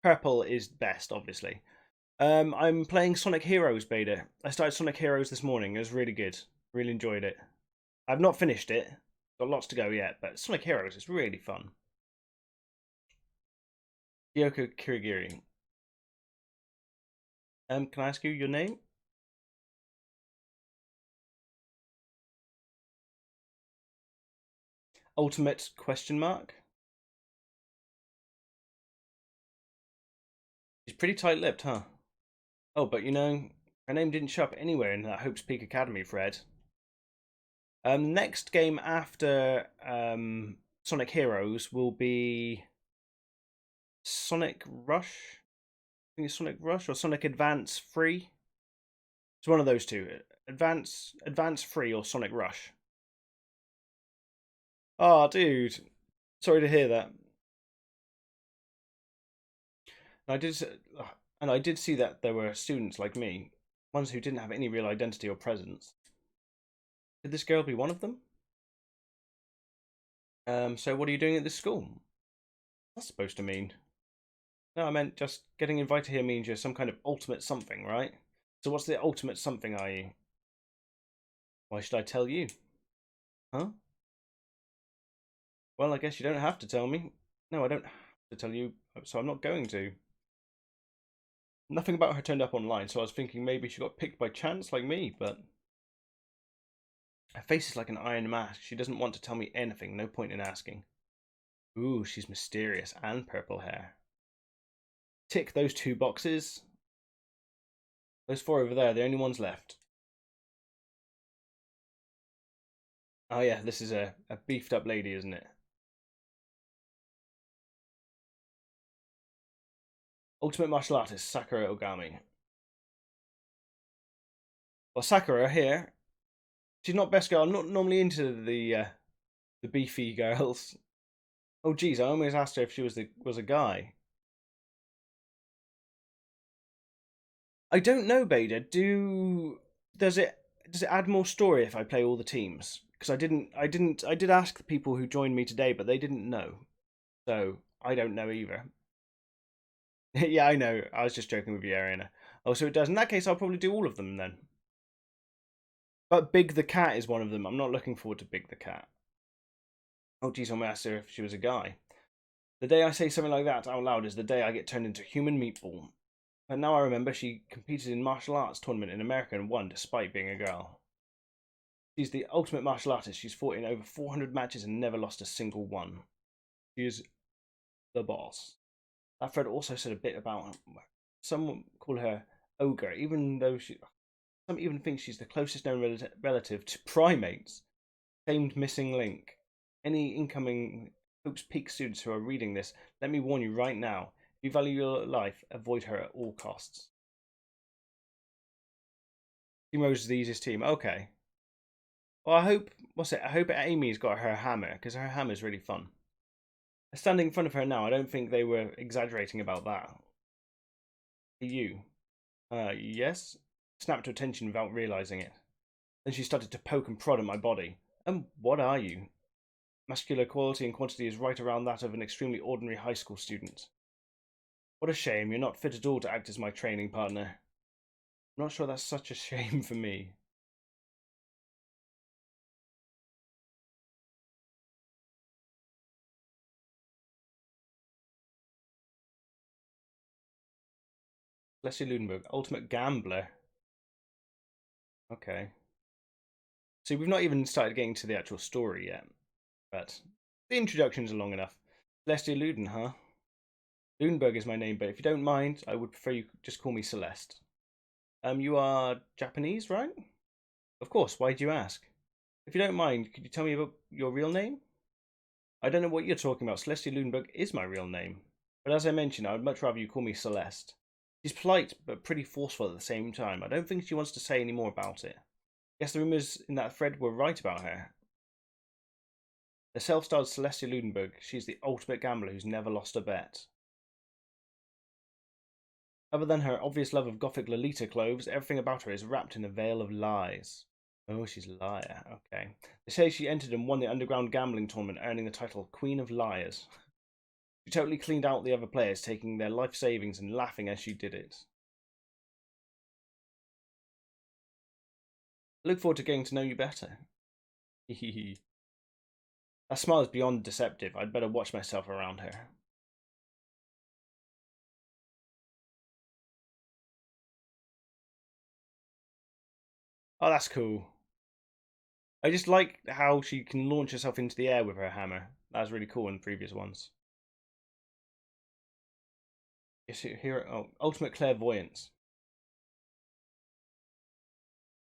Purple is best, obviously. I'm playing Sonic Heroes beta. I started Sonic Heroes this morning. It was really good. Really enjoyed it. I've not finished it. Got lots to go yet, but Sonic Heroes is really fun. Yoko Kirigiri. Can I ask you your name? Ultimate question mark? She's pretty tight-lipped, huh? Oh, but you know, her name didn't show up anywhere in that Hope's Peak Academy thread. Next game after Sonic Heroes will be Sonic Rush. I think it's Sonic Rush or Sonic Advance 3. It's one of those two. Advance 3 or Sonic Rush. Oh, dude. Sorry to hear that. And I did see that there were students like me, ones who didn't have any real identity or presence. Could this girl be one of them? So what are you doing at this school? What's that supposed to mean? No, I meant just getting invited here means you're some kind of ultimate something, right? So what's the ultimate something, are you? Why should I tell you? Huh? Well, I guess you don't have to tell me. No, I don't have to tell you, so I'm not going to. Nothing about her turned up online, so I was thinking maybe she got picked by chance like me, but her face is like an iron mask. She doesn't want to tell me anything, no point in asking. Ooh, she's mysterious and purple hair. Tick those 2 boxes. Those 4 over there, the only ones left. Oh yeah, this is a beefed up lady, isn't it? Ultimate martial artist, Sakura Ogami. Well, Sakura here, she's not best girl. I'm not normally into the beefy girls. Oh geez, I almost asked her if she was a guy. I don't know, Beta. Does it add more story if I play all the teams? Because I did ask the people who joined me today, but they didn't know. So I don't know either. Yeah, I know. I was just joking with you, Ariana. Oh, so it does. In that case, I'll probably do all of them then. But Big the Cat is one of them. I'm not looking forward to Big the Cat. Oh, geez, I asked her if she was a guy. The day I say something like that out loud is the day I get turned into human meatball. But now I remember she competed in martial arts tournament in America and won despite being a girl. She's the ultimate martial artist. She's fought in over 400 matches and never lost a single one. She is the boss. That thread also said a bit about some call her ogre, even though some even think she's the closest known relative to primates. Famed missing link. Any incoming Hope's Peak students who are reading this, let me warn you right now. If you value your life, avoid her at all costs. Team Rose is the easiest team. Okay. Well, I hope Amy's got her hammer, because her hammer's really fun. Standing in front of her now, I don't think they were exaggerating about that. You? Yes? Snapped to attention without realizing it. Then she started to poke and prod at my body. What are you? Muscular quality and quantity is right around that of an extremely ordinary high school student. What a shame, you're not fit at all to act as my training partner. I'm not sure that's such a shame for me. Leslie Ludenberg, ultimate gambler. Okay. See, we've not even started getting to the actual story yet, but the introductions are long enough. Leslie Luden, huh? Lundberg is my name, but if you don't mind, I would prefer you just call me Celeste. You are Japanese, right? Of course, why do you ask? If you don't mind, could you tell me about your real name? I don't know what you're talking about. Celestia Lundberg is my real name. But as I mentioned, I would much rather you call me Celeste. She's polite, but pretty forceful at the same time. I don't think she wants to say any more about it. Guess the rumours in that thread were right about her. The self-styled Celestia Ludenberg, she's the ultimate gambler who's never lost a bet. Other than her obvious love of gothic Lolita clothes, everything about her is wrapped in a veil of lies. Oh, she's a liar. Okay. They say she entered and won the underground gambling tournament, earning the title Queen of Liars. She totally cleaned out the other players, taking their life savings and laughing as she did it. I look forward to getting to know you better. Hehehe. That smile is beyond deceptive. I'd better watch myself around her. Oh, that's cool. I just like how she can launch herself into the air with her hammer. That was really cool in previous ones. Yes, here, oh, ultimate clairvoyance.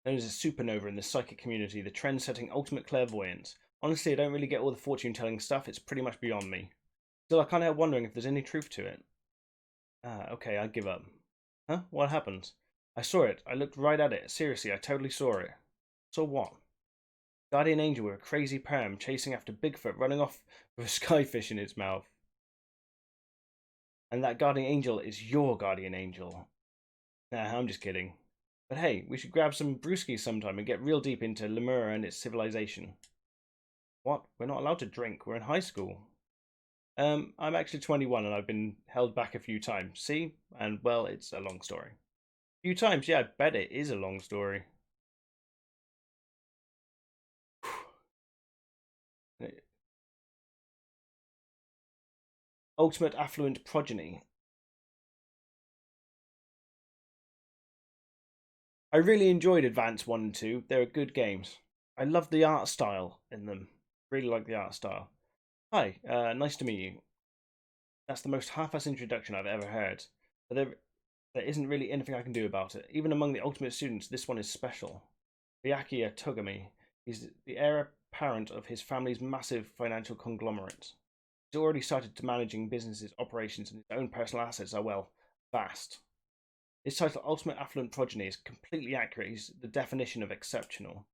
Known as a supernova in the psychic community, the trend-setting ultimate clairvoyance. Honestly, I don't really get all the fortune-telling stuff. It's pretty much beyond me. Still, I can't help wondering if there's any truth to it. Ah, okay, I give up. Huh? What happened? I saw it. I looked right at it. Seriously, I totally saw it. Saw what? Guardian angel with a crazy perm chasing after Bigfoot running off with a skyfish in its mouth. And that guardian angel is your guardian angel. Nah, I'm just kidding. But hey, we should grab some brewskis sometime and get real deep into Lemur and its civilization. What? We're not allowed to drink. We're in high school. I'm actually 21 and I've been held back a few times. See? And well, it's a long story. A few times, yeah, I bet it is a long story. Ultimate affluent progeny. I really enjoyed Advance 1 and 2. They were good games. I love the art style in them. Really like the art style. Hi, nice to meet you. That's the most half-ass introduction I've ever heard. But there isn't really anything I can do about it. Even among the ultimate students, this one is special. Byakuya Togami. He's the heir apparent of his family's massive financial conglomerate. He's already started to managing businesses, operations, and his own personal assets are, well, vast. His title, Ultimate Affluent Progeny, is completely accurate. He's the definition of exceptional.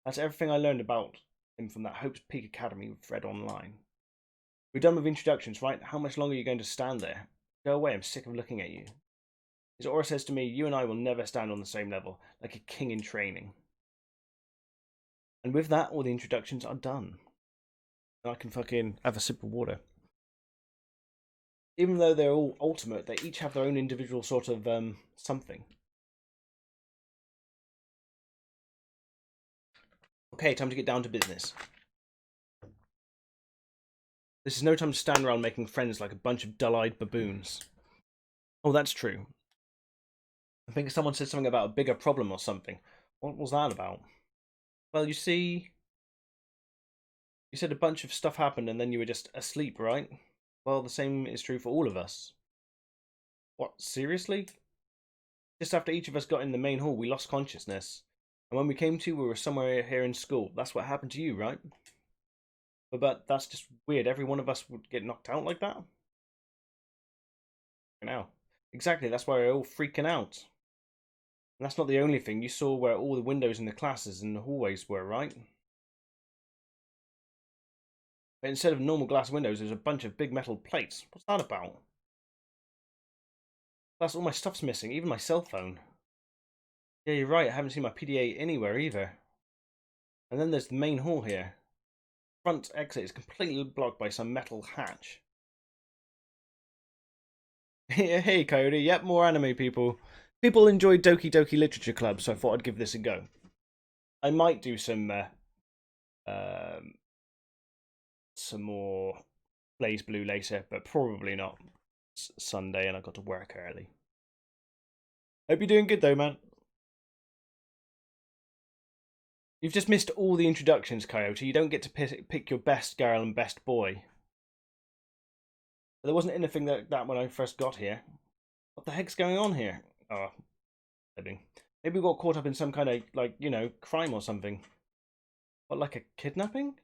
That's everything I learned about him from that Hope's Peak Academy we've read online. We're done with introductions, right? How much longer are you going to stand there? Go away, I'm sick of looking at you. His aura says to me, you and I will never stand on the same level, like a king in training. And with that, all the introductions are done. And I can fucking have a sip of water. Even though they're all ultimate, they each have their own individual sort of something. Okay, time to get down to business. This is no time to stand around making friends like a bunch of dull-eyed baboons. Oh, that's true. I think someone said something about a bigger problem or something. What was that about? Well, you see, you said a bunch of stuff happened and then you were just asleep, right? Well, the same is true for all of us. What, seriously? Just after each of us got in the main hall, we lost consciousness. And when we came to, we were somewhere here in school. That's what happened to you, right? But that's just weird. Every one of us would get knocked out like that? Now. Exactly, that's why we're all freaking out. And that's not the only thing. You saw where all the windows in the classes and the hallways were, right? But instead of normal glass windows, there's a bunch of big metal plates. What's that about? Plus, all my stuff's missing, even my cell phone. Yeah, you're right, I haven't seen my PDA anywhere either. And then there's the main hall here. Front exit is completely blocked by some metal hatch. Hey, Coyote. Yep, more anime people. People enjoy Doki Doki Literature Club, so I thought I'd give this a go. I might do some more Blaze Blue later, but probably not. It's Sunday and I got to work early. Hope you're doing good though, man. You've just missed all the introductions, Coyote. You don't get to pick your best girl and best boy. There wasn't anything like that when I first got here. What the heck's going on here? Oh, maybe we got caught up in some kind of, like, crime or something. What, like a kidnapping?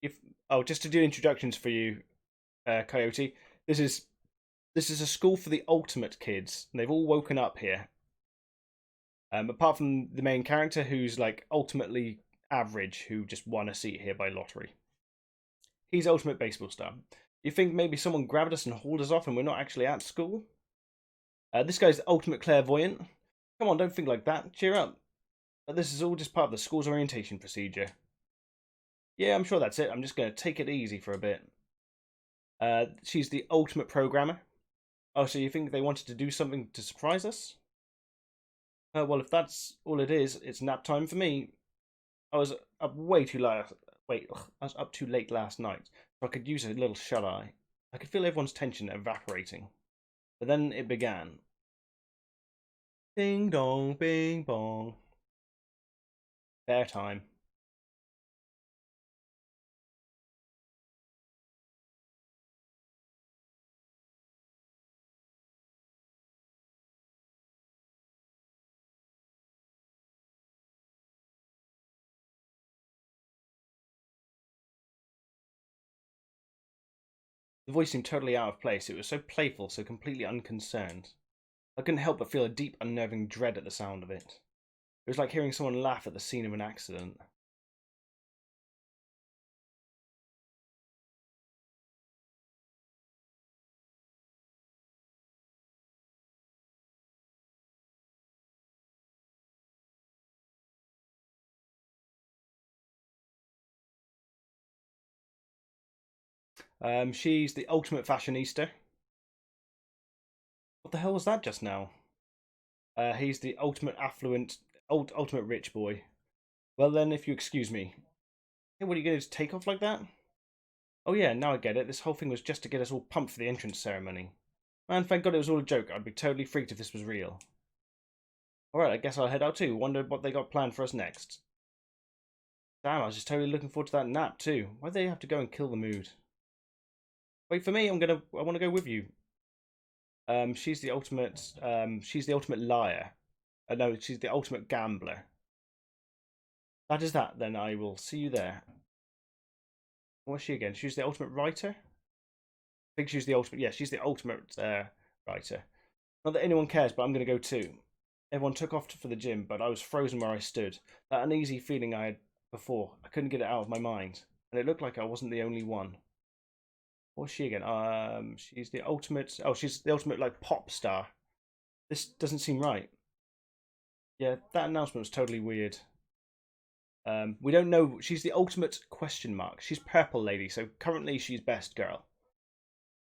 If Oh, just to do introductions for you, Coyote. This is a school for the ultimate kids, and they've all woken up here. Apart from the main character, who's like ultimately average, who just won a seat here by lottery. He's ultimate baseball star. You think maybe someone grabbed us and hauled us off, and we're not actually at school? This guy's the ultimate clairvoyant. Come on, don't think like that. Cheer up. This is all just part of the school's orientation procedure. Yeah, I'm sure that's it. I'm just going to take it easy for a bit. She's the ultimate programmer. Oh, so you think they wanted to do something to surprise us? Well, if that's all it is, it's nap time for me. I was up way too late. Wait, I was up too late last night, so I could use a little shut-eye. I could feel everyone's tension evaporating. But then it began. Ding dong, bing bong. Fair time. The voice seemed totally out of place. It was so playful, so completely unconcerned. I couldn't help but feel a deep, unnerving dread at the sound of it. It was like hearing someone laugh at the scene of an accident. She's the ultimate fashionista. What the hell was that just now? He's the ultimate affluent, ultimate rich boy. Well then, if you excuse me. Hey, what are you going to take off like that? Oh yeah, now I get it. This whole thing was just to get us all pumped for the entrance ceremony. Man, thank God it was all a joke. I'd be totally freaked if this was real. Alright, I guess I'll head out too. Wonder what they got planned for us next. Damn, I was just totally looking forward to that nap too. Why'd they have to go and kill the mood? Wait for me, I want to go with you. She's the ultimate, she's the ultimate liar. No, she's the ultimate gambler. That is that, then I will see you there. What's she again? She's the ultimate writer? I think she's the ultimate, yeah, she's the ultimate writer. Not that anyone cares, but I'm going to go too. Everyone took off for the gym, but I was frozen where I stood. That uneasy feeling I had before, I couldn't get it out of my mind. And it looked like I wasn't the only one. What's she again? She's the ultimate, oh, she's the ultimate, like, pop star. This doesn't seem right. Yeah, that announcement was totally weird. We don't know. She's the ultimate question mark. She's purple lady, so currently she's best girl.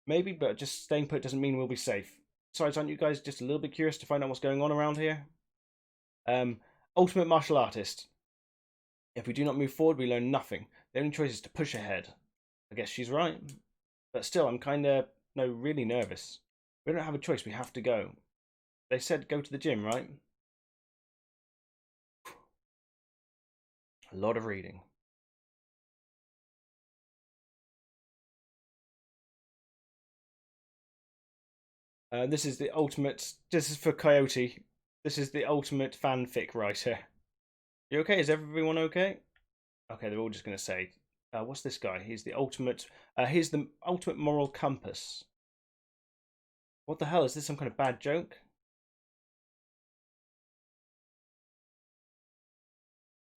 Maybe, but just staying put doesn't mean we'll be safe. Besides, aren't you guys just a little bit curious to find out what's going on around here? Ultimate martial artist. If we do not move forward, we learn nothing. The only choice is to push ahead. I guess she's right. But still, I'm kind of, no, really nervous. We don't have a choice. We have to go. They said go to the gym, right? A lot of reading. This is the ultimate. This is for Coyote. This is the ultimate fanfic writer. You okay? Is everyone okay? Okay, they're all just going to say, what's this guy? He's the ultimate. He's the ultimate moral compass. What the hell? Is this some kind of bad joke?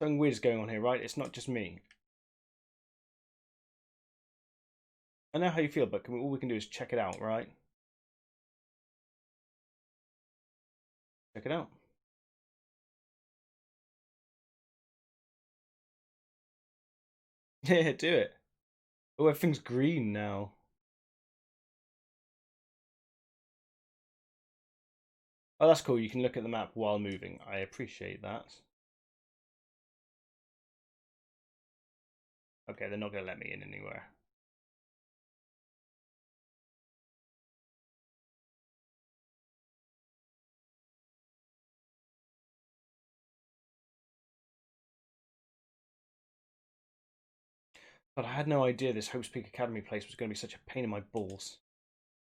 Something weird is going on here, right? It's not just me. I know how you feel, but all we can do is check it out, right? Check it out. Yeah, do it. Oh, everything's green now. Oh, that's cool. You can look at the map while moving. I appreciate that. Okay, they're not going to let me in anywhere. But I had no idea this Hope's Peak Academy place was going to be such a pain in my balls.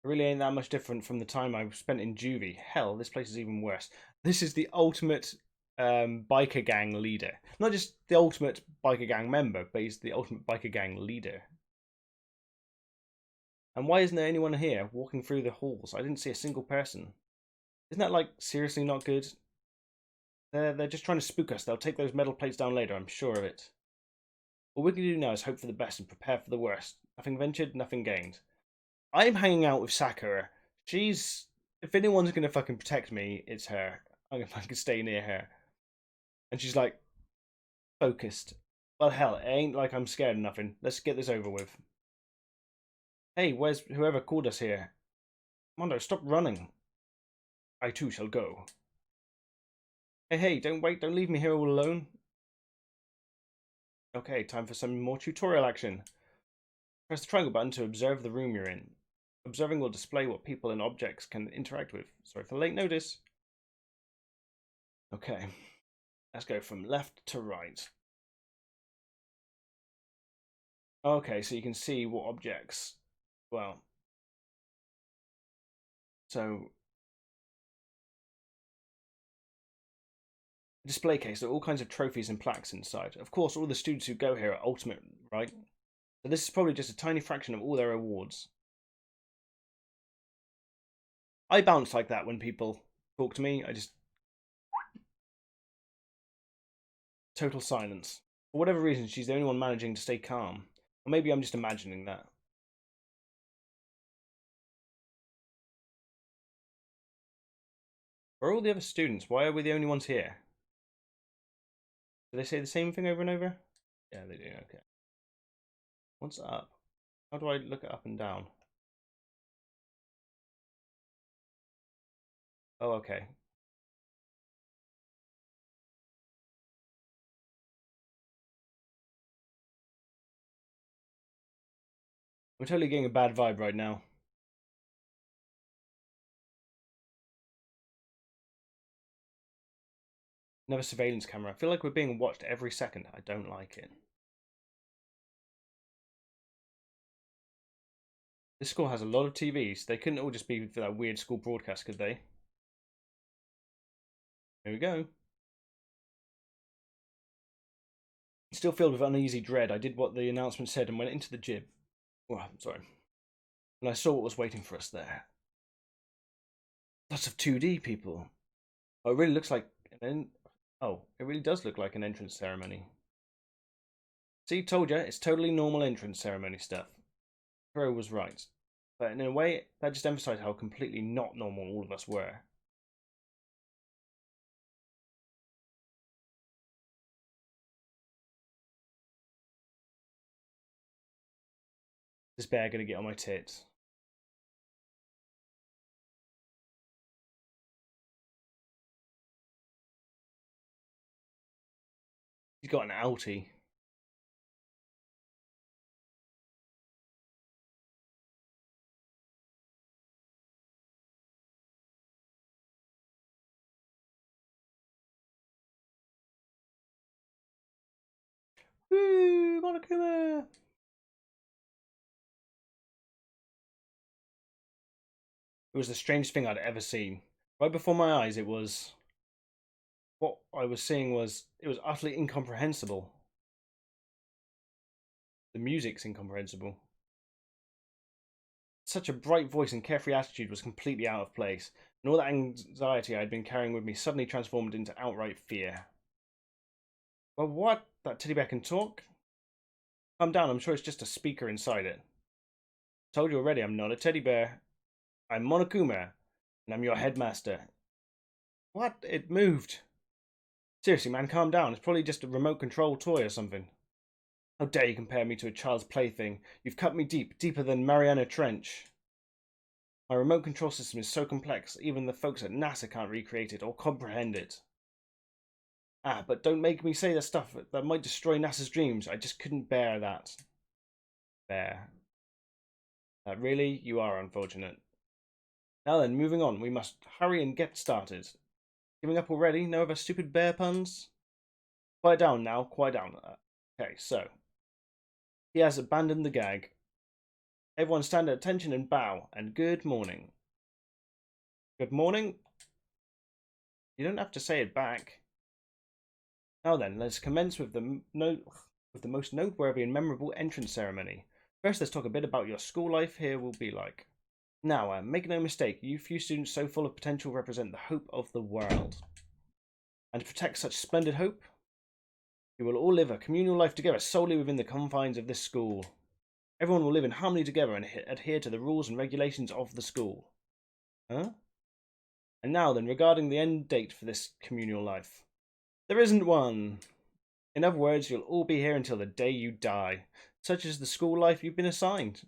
It really ain't that much different from the time I spent in juvie. Hell, this place is even worse. This is the ultimate biker gang leader. Not just the ultimate biker gang member, but he's the ultimate biker gang leader. And why isn't there anyone here walking through the halls? I didn't see a single person. Isn't that, like, seriously not good? They're just trying to spook us. They'll take those metal plates down later, I'm sure of it. All we can do now is hope for the best and prepare for the worst. Nothing ventured, nothing gained. I'm hanging out with Sakura. She's... If anyone's gonna fucking protect me, it's her. I'm gonna fucking stay near her. And she's like, focused. Well, hell, it ain't like I'm scared of nothing. Let's get this over with. Hey, where's whoever called us here? Mondo, stop running. I too shall go. Hey, don't wait, don't leave me here all alone. Okay, time for some more tutorial action. Press the triangle button to observe the room you're in. Observing will display what people and objects can interact with. Sorry for the late notice. Okay, let's go from left to right. Okay, so you can see what objects. Well, so display case, there are all kinds of trophies and plaques inside. Of course, all the students who go here are ultimate, right? So this is probably just a tiny fraction of all their awards. I bounce like that when people talk to me. I just... Total silence. For whatever reason, she's the only one managing to stay calm. Or maybe I'm just imagining that. Where are all the other students? Why are we the only ones here? Do they say the same thing over and over? Yeah, they do, okay. What's up? How do I look it up and down? Oh, okay. I'm totally getting a bad vibe right now. Another surveillance camera. I feel like we're being watched every second. I don't like it. This school has a lot of TVs. They couldn't all just be for that weird school broadcast, could they? Here we go. Still filled with uneasy dread, I did what the announcement said and went into the gym. Oh, I'm sorry. And I saw what was waiting for us there. Lots of 2D people. Oh, it really looks like oh, it really does look like an entrance ceremony. See, told you, it's totally normal entrance ceremony stuff. Crow was right. But in a way, that just emphasized how completely not normal all of us were. This bear gonna get on my tits. He's got an outie. Woo! Monokuma! It was the strangest thing I'd ever seen. Right before my eyes, it was... What I was seeing was... It was utterly incomprehensible. The music's incomprehensible. Such a bright voice and carefree attitude was completely out of place, and all that anxiety I had been carrying with me suddenly transformed into outright fear. Well, what? That teddy bear can talk? Calm down, I'm sure it's just a speaker inside it. Told you already, I'm not a teddy bear. I'm Monokuma, and I'm your headmaster. What? It moved. Seriously, man, calm down. It's probably just a remote control toy or something. How dare you compare me to a child's plaything? You've cut me deep, deeper than Mariana Trench. My remote control system is so complex, even the folks at NASA can't recreate it or comprehend it. Ah, but don't make me say the stuff that might destroy NASA's dreams. I just couldn't bear that. Bear. Really, you are unfortunate. Now then, moving on. We must hurry and get started. Giving up already? No other stupid bear puns? Quiet down now, quiet down. Okay, so. He has abandoned the gag. Everyone stand at attention and bow, and good morning. Good morning? You don't have to say it back. Now then, let's commence with the most noteworthy and memorable entrance ceremony. First, let's talk a bit about your school life here will be like. Now, make no mistake, you few students so full of potential represent the hope of the world. And to protect such splendid hope, you will all live a communal life together solely within the confines of this school. Everyone will live in harmony together and adhere to the rules and regulations of the school. Huh? And now then, regarding the end date for this communal life. There isn't one. In other words, you'll all be here until the day you die. Such is the school life you've been assigned.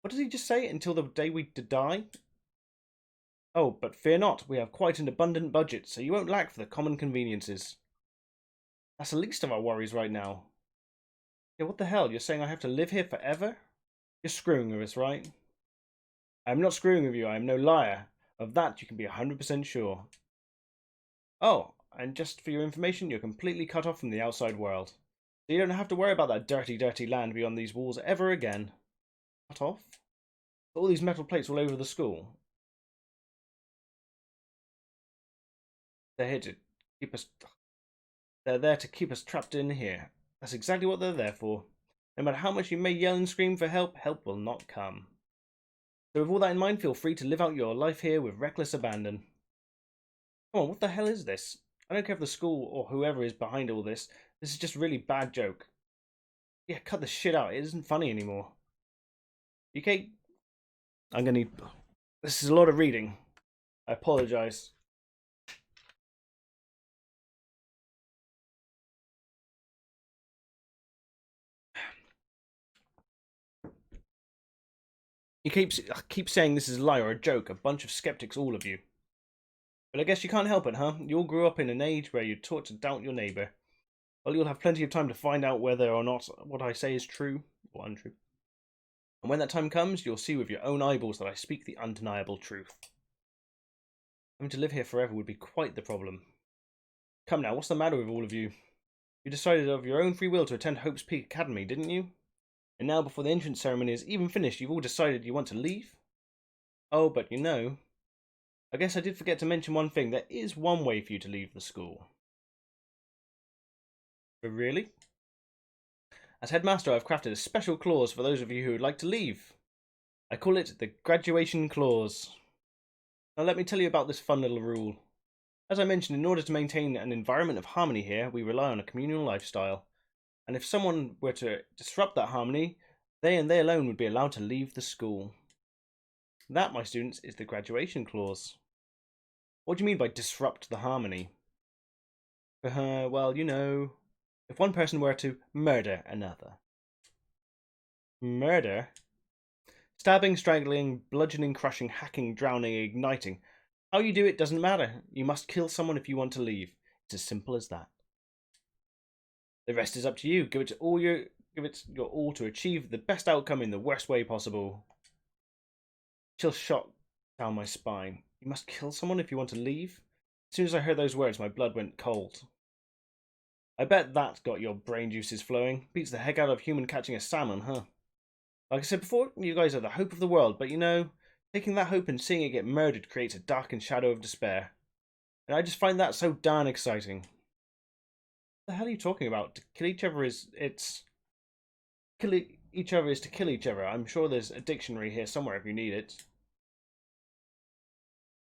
What did he just say? Until the day we die? Oh, but fear not, we have quite an abundant budget, so you won't lack for the common conveniences. That's the least of our worries right now. Yeah, what the hell? You're saying I have to live here forever? You're screwing with us, right? I'm not screwing with you, I am no liar. Of that you can be 100% sure. Oh, and just for your information, you're completely cut off from the outside world. So you don't have to worry about that dirty, dirty land beyond these walls ever again. Cut off? All these metal plates all over the school. They're here to keep us... They're there to keep us trapped in here. That's exactly what they're there for. No matter how much you may yell and scream for help, help will not come. So with all that in mind, feel free to live out your life here with reckless abandon. Come on, what the hell is this? I don't care if the school or whoever is behind all this. This is just a really bad joke. Yeah, cut the shit out. It isn't funny anymore. Okay? I'm gonna need... This is a lot of reading. I apologize. You keep saying this is a lie or a joke. A bunch of skeptics, all of you. But I guess you can't help it, huh? You all grew up in an age where you're taught to doubt your neighbour. Well, you'll have plenty of time to find out whether or not what I say is true or untrue. And when that time comes, you'll see with your own eyeballs that I speak the undeniable truth. Having to live here forever would be quite the problem. Come now, what's the matter with all of you? You decided of your own free will to attend Hope's Peak Academy, didn't you? And now, before the entrance ceremony is even finished, you've all decided you want to leave? Oh, but you know... I guess I did forget to mention one thing. There is one way for you to leave the school. But really? As headmaster, I've crafted a special clause for those of you who would like to leave. I call it the graduation clause. Now let me tell you about this fun little rule. As I mentioned, in order to maintain an environment of harmony here, we rely on a communal lifestyle. And if someone were to disrupt that harmony, they and they alone would be allowed to leave the school. That, my students, is the graduation clause. What do you mean by disrupt the harmony? Well, you know, if one person were to murder another. Murder? Stabbing, strangling, bludgeoning, crushing, hacking, drowning, igniting. How you do it doesn't matter. You must kill someone if you want to leave. It's as simple as that. The rest is up to you. Give it your all to achieve the best outcome in the worst way possible. Chill shot down my spine. You must kill someone if you want to leave? As soon as I heard those words, my blood went cold. I bet that got your brain juices flowing. Beats the heck out of human catching a salmon, huh? Like I said before, you guys are the hope of the world, but you know, taking that hope and seeing it get murdered creates a darkened shadow of despair. And I just find that so darn exciting. What the hell are you talking about? To kill each other is... Kill each other is to kill each other. I'm sure there's a dictionary here somewhere if you need it.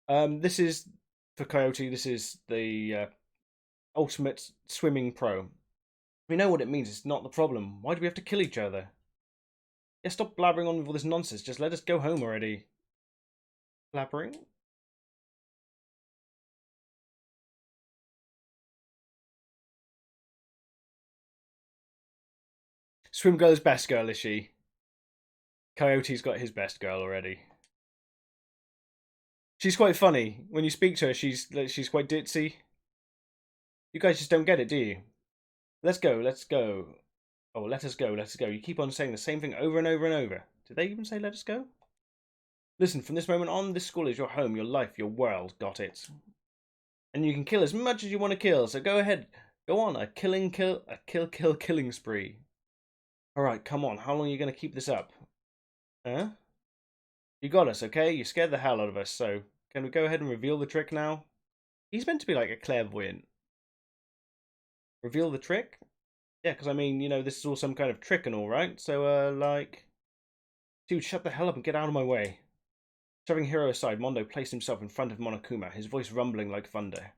This is, for Coyote, this is the ultimate swimming pro. We know what it means, it's not the problem. Why do we have to kill each other? Yeah, stop blabbering on with all this nonsense, just let us go home already. Blabbering? Swim girl is best girl, is she? Coyote's got his best girl already. She's quite funny. When you speak to her, she's quite ditzy. You guys just don't get it, do you? Let's go, let's go. Oh, let us go, let us go. You keep on saying the same thing over and over and over. Did they even say let us go? Listen, from this moment on, this school is your home, your life, your world. Got it? And you can kill as much as you want to kill, so go ahead. Go on, a killing spree. Alright, come on, how long are you going to keep this up? Huh? You got us, okay? You scared the hell out of us, so can we go ahead and reveal the trick now? He's meant to be like a clairvoyant. Reveal the trick? Yeah, because I mean, you know, this is all some kind of trick and all, right? So, like... Dude, shut the hell up and get out of my way. Shoving Hero aside, Mondo placed himself in front of Monokuma, his voice rumbling like thunder.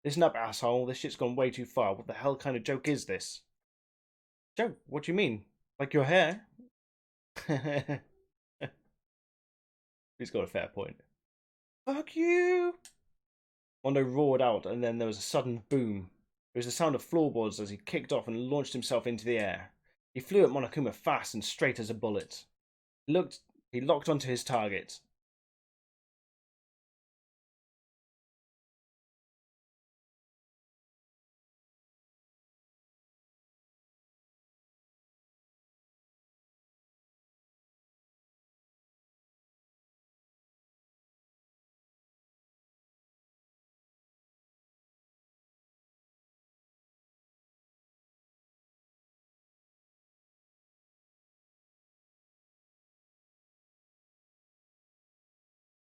Listen up, asshole. This shit's gone way too far. What the hell kind of joke is this? Joke? What do you mean? Like your hair? He's got a fair point. Fuck you! Mondo roared out, and then there was a sudden boom. It was the sound of floorboards as he kicked off and launched himself into the air. He flew at Monokuma fast and straight as a bullet. He locked onto his target.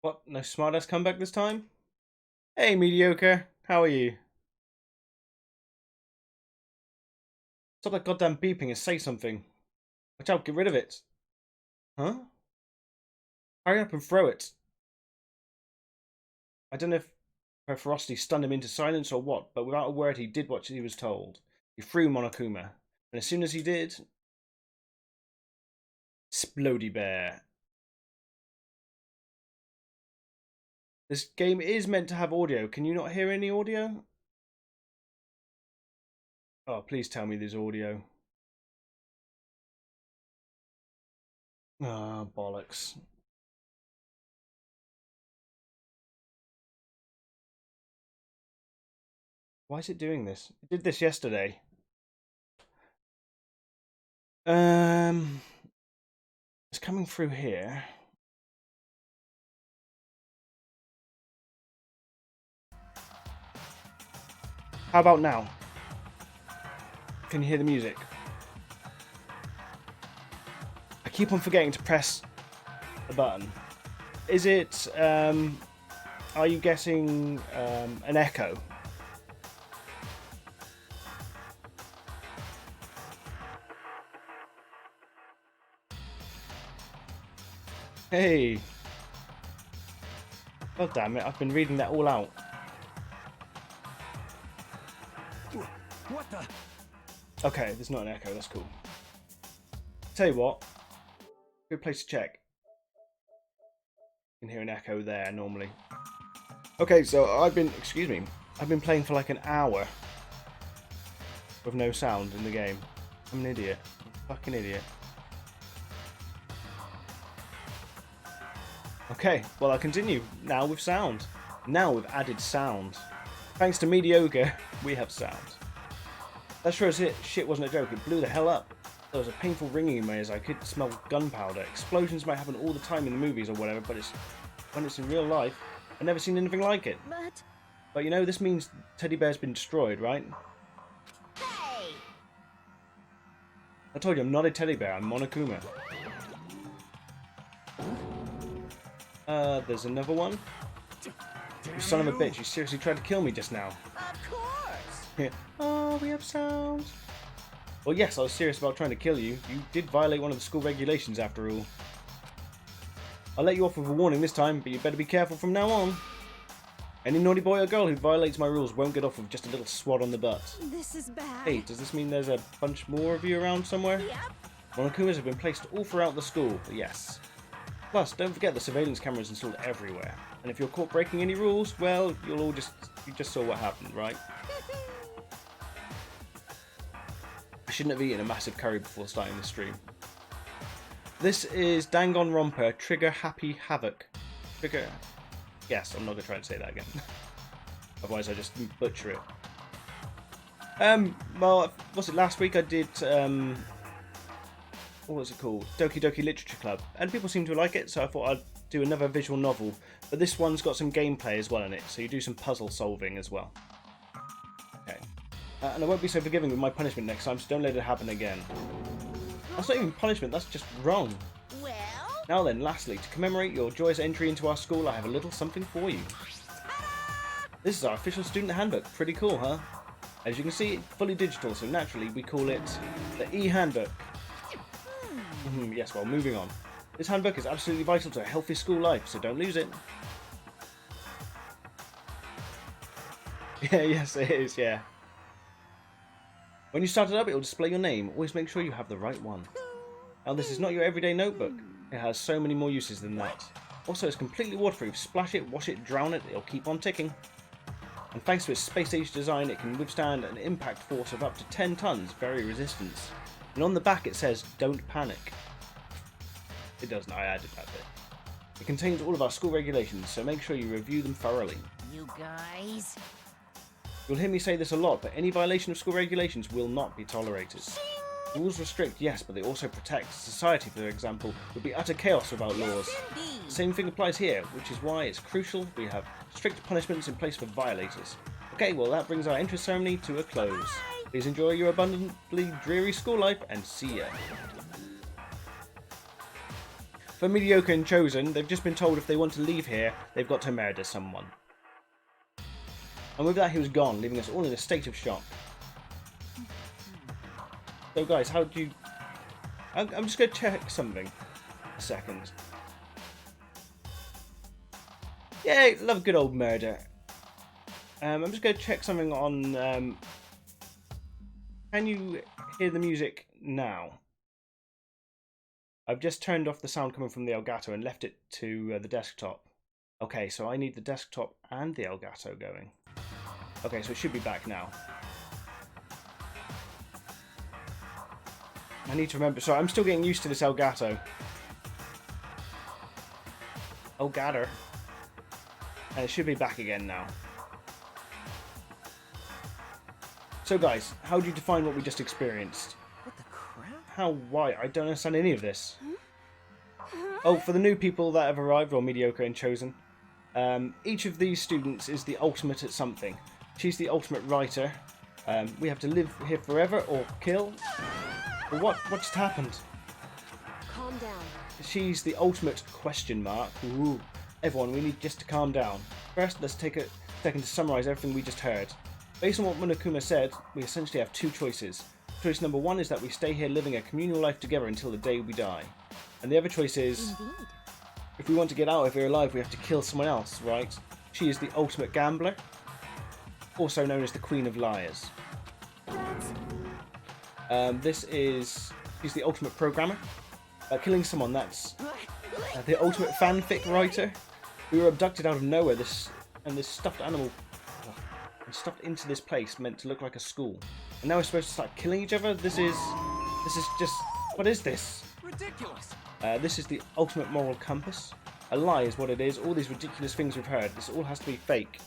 What? No smartass comeback this time? Hey, mediocre. How are you? Stop that goddamn beeping and say something. Watch out, get rid of it. Huh? Hurry up and throw it. I don't know if her ferocity stunned him into silence or what, but without a word he did what he was told. He threw Monokuma, and as soon as he did... Splody Bear. This game is meant to have audio. Can you not hear any audio? Oh, please tell me there's audio. Ah, oh, bollocks. Why is it doing this? It did this yesterday. It's coming through here. How about now? Can you hear the music? I keep on forgetting to press the button. Is it, are you getting an echo? Hey. God damn it, I've been reading that all out. What the? Okay, there's not an echo, that's cool. Tell you what, good place to check. You can hear an echo there normally. Okay, so I've been playing for like an hour with no sound in the game. I'm an idiot. I'm a fucking idiot. Okay, well I'll continue now with sound. Now with added sound. Thanks to mediocre, we have sound. That sure as shit wasn't a joke, it blew the hell up. There was a painful ringing in my ears, I could smell gunpowder. Explosions might happen all the time in the movies or whatever, but when it's in real life, I've never seen anything like it. But you know, this means Teddy Bear's been destroyed, right? Hey! I told you, I'm not a teddy bear, I'm Monokuma. There's another one. You son of a bitch, you seriously tried to kill me just now. Of course! Yeah. Oh, we have sound. Well, yes, I was serious about trying to kill you. You did violate one of the school regulations, after all. I'll let you off with a warning this time, but you better be careful from now on. Any naughty boy or girl who violates my rules won't get off with just a little swat on the butt. This is bad. Hey, does this mean there's a bunch more of you around somewhere? Yep. Monokumas have been placed all throughout the school, yes. Plus, don't forget the surveillance cameras installed everywhere. And if you're caught breaking any rules, well, you just saw what happened, right? I shouldn't have eaten a massive curry before starting the stream. This is Danganronpa Trigger Happy Havoc. Trigger... Yes, I'm not going to try and say that again. Otherwise I just butcher it. Well, was it last week I did, what was it called? Doki Doki Literature Club. And people seem to like it, so I thought I'd do another visual novel. But this one's got some gameplay as well in it, so you do some puzzle solving as well. Okay. And I won't be so forgiving with my punishment next time, so don't let it happen again. That's not even punishment, that's just wrong. Well, Now then, lastly, to commemorate your joyous entry into our school, I have a little something for you. This is our official student handbook. Pretty cool, huh? As you can see, it's fully digital, so naturally we call it the e-handbook. Yes, well, moving on. This handbook is absolutely vital to a healthy school life, so don't lose it. Yeah, yes, it is, yeah. When you start it up, it will display your name. Always make sure you have the right one. Now, this is not your everyday notebook. It has so many more uses than that. Also, it's completely waterproof. Splash it, wash it, drown it, it'll keep on ticking. And thanks to its space-age design, it can withstand an impact force of up to 10 tons, very resistance. And on the back it says, don't panic. It doesn't, I added that bit. It contains all of our school regulations, so make sure you review them thoroughly. You guys. You'll hear me say this a lot, but any violation of school regulations will not be tolerated. Rules restrict, yes, but they also protect. Society, for example, would be utter chaos without laws. The same thing applies here, which is why it's crucial we have strict punishments in place for violators. Okay, well that brings our entrance ceremony to a close. Please enjoy your abundantly dreary school life, and see ya. For Mediocre and Chosen, they've just been told if they want to leave here, they've got to murder someone. And with that he was gone, leaving us all in a state of shock. So guys, how do you... I'm just going to check something. A second. Yay, love good old murder. I'm just going to check something on... Can you hear the music now? I've just turned off the sound coming from the Elgato and left it to the desktop. Okay, so I need the desktop and the Elgato going. Okay, so it should be back now. I need to remember. Sorry, I'm still getting used to this Elgato. Elgato. And it should be back again now. So guys, how do you define what we just experienced? What the crap? How? Why? I don't understand any of this. Oh, for the new people that have arrived, or Mediocre and Chosen, each of these students is the ultimate at something. She's the ultimate writer. We have to live here forever or kill. But what just happened? Calm down. She's the ultimate question mark. Ooh. Everyone, we need just to calm down. First, let's take a second to summarise everything we just heard. Based on what Monokuma said, we essentially have two choices. Choice number one is that we stay here living a communal life together until the day we die. And the other choice is, Indeed. if we want to get out of here alive, we have to kill someone else, right? She is the ultimate gambler, also known as the Queen of Liars. She's the ultimate programmer. Killing someone, that's the ultimate fanfic writer. We were abducted out of nowhere, this stuffed animal stuffed into this place meant to look like a school. And now we're supposed to start killing each other? This is just... What is this? Ridiculous. This is the ultimate moral compass. A lie is what it is. All these ridiculous things we've heard, this all has to be fake.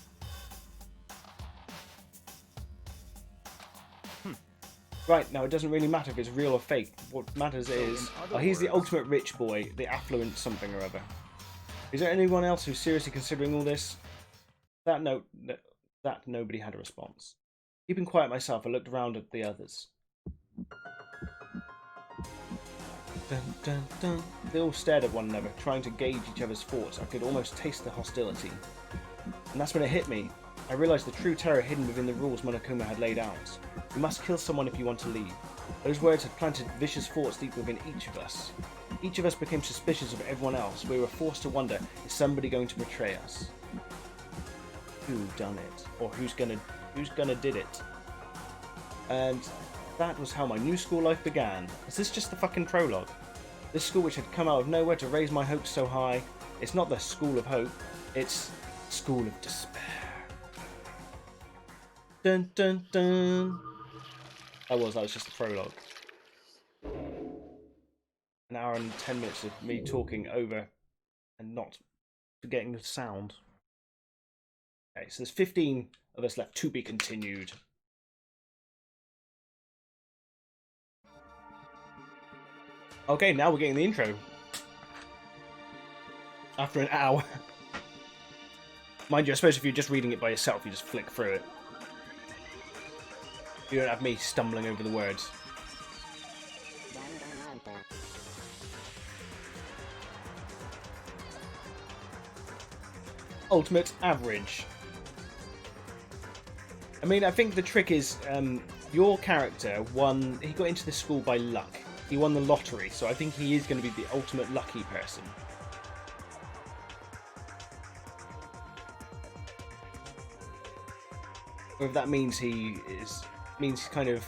Right, now it doesn't really matter if it's real or fake. What matters is... he's the ultimate rich boy, the affluent something or other. Is there anyone else who's seriously considering all this? That nobody had a response. Keeping quiet myself, I looked around at the others. Dun, dun, dun. They all stared at one another, trying to gauge each other's thoughts. I could almost taste the hostility. And that's when it hit me. I realised the true terror hidden within the rules Monokuma had laid out. You must kill someone if you want to leave. Those words had planted vicious thoughts deep within each of us. Each of us became suspicious of everyone else. We were forced to wonder, is somebody going to betray us? Who done it? Or who's gonna did it? And that was how my new school life began. Is this just the fucking prologue? This school which had come out of nowhere to raise my hopes so high. It's not the school of hope. It's school of despair. Dun dun dun. That was just the prologue. An hour and 10 minutes of me talking over and not forgetting the sound. Okay, so there's 15 of us left to be continued. Okay, now we're getting the intro. After an hour. Mind you, I suppose if you're just reading it by yourself, you just flick through it. You don't have me stumbling over the words. ultimate average. I mean, I think the trick is your character won. He got into this school by luck. He won the lottery, so I think he is going to be the ultimate lucky person. Or if that means he's kind of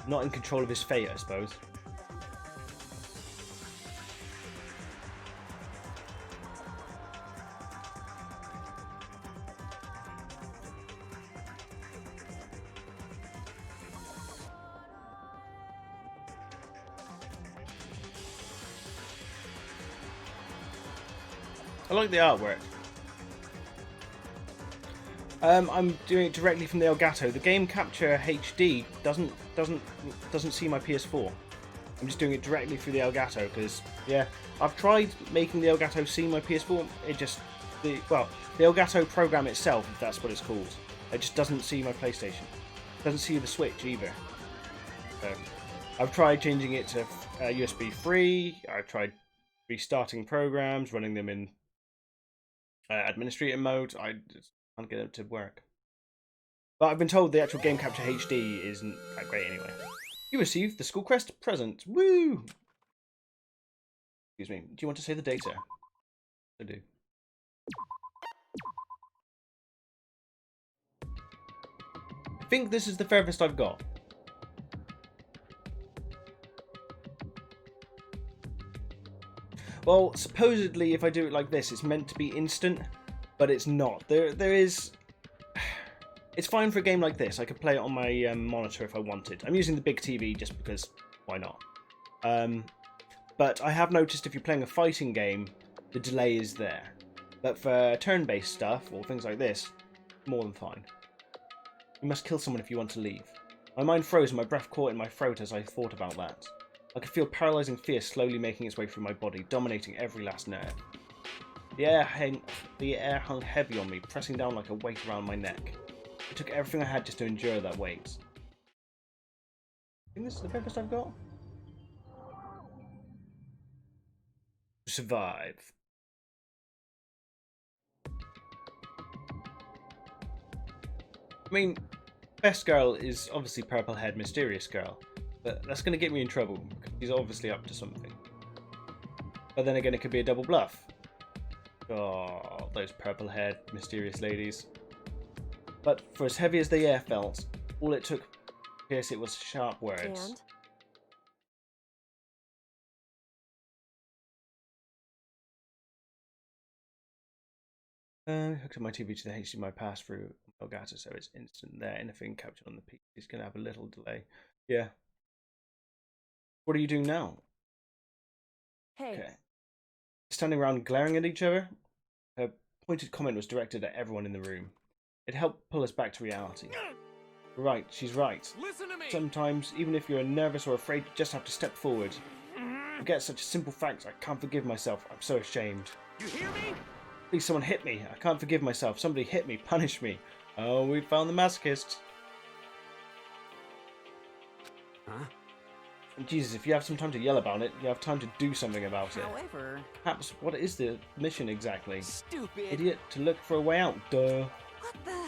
not in control of his fate, I suppose. I like the artwork. I'm doing it directly from the Elgato. The Game Capture HD doesn't see my PS4. I'm just doing it directly through the Elgato because, yeah, I've tried making the Elgato see my PS4. It just the Elgato program itself, if that's what it's called, it just doesn't see my PlayStation. It doesn't see the Switch either. So, I've tried changing it to USB 3. I've tried restarting programs, running them in administrator mode. I just can't get it to work. But I've been told the actual Game Capture HD isn't that great anyway. You received the School Crest present. Woo! Excuse me. Do you want to say the data? I do. I think this is the furthest I've got. Well, supposedly if I do it like this, it's meant to be instant, but it's not. There is... It's fine for a game like this. I could play it on my monitor if I wanted. I'm using the big TV just because, why not? But I have noticed if you're playing a fighting game, the delay is there. But for turn-based stuff, or things like this, more than fine. You must kill someone if you want to leave. My mind froze and my breath caught in my throat as I thought about that. I could feel paralysing fear slowly making its way through my body, dominating every last nerve. The air hung heavy on me, pressing down like a weight around my neck. It took everything I had just to endure that weight. I think this is the furthest I've got. To survive. I mean, best girl is obviously purple-haired mysterious girl. But that's going to get me in trouble, because he's obviously up to something. But then again, it could be a double bluff. Oh, those purple-haired, mysterious ladies. But for as heavy as the air felt, all it took to pierce it was sharp words. Hooked up my TV to the HDMI pass-through Elgato, so it's instant there. Anything captured on the PC is going to have a little delay. Yeah. What are you doing now? Hey. Okay. Standing around glaring at each other? Her pointed comment was directed at everyone in the room. It helped pull us back to reality. Right, she's right. Listen to me. Sometimes, even if you're nervous or afraid, you just have to step forward. Forget such a simple fact, I can't forgive myself. I'm so ashamed. You hear me? Please, someone hit me. I can't forgive myself. Somebody hit me. Punish me. Oh, we found the masochist. Huh? Jesus, if you have some time to yell about it, you have time to do something about it. However... Perhaps, what is the mission exactly? Stupid. Idiot, to look for a way out, duh. What the...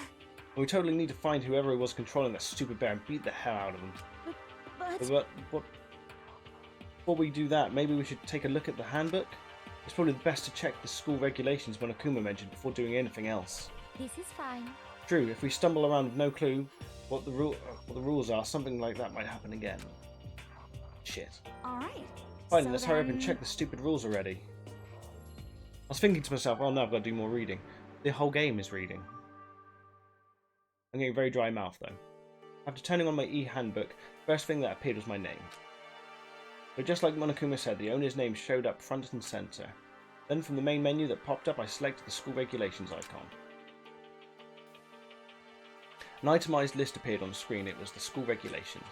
We totally need to find whoever was controlling that stupid bear and beat the hell out of him. But... Before we do that, maybe we should take a look at the handbook? It's probably best to check the school regulations Monokuma mentioned before doing anything else. This is fine. True, if we stumble around with no clue what the rules are, something like that might happen again. Shit. Alright. Fine, let's hurry up and check the stupid rules already. I was thinking to myself, oh no, I've got to do more reading. The whole game is reading. I'm getting very dry mouth though. After turning on my e-handbook, first thing that appeared was my name. But just like Monokuma said, the owner's name showed up front and centre. Then from the main menu that popped up, I selected the school regulations icon. An itemised list appeared on the screen. It was the school regulations.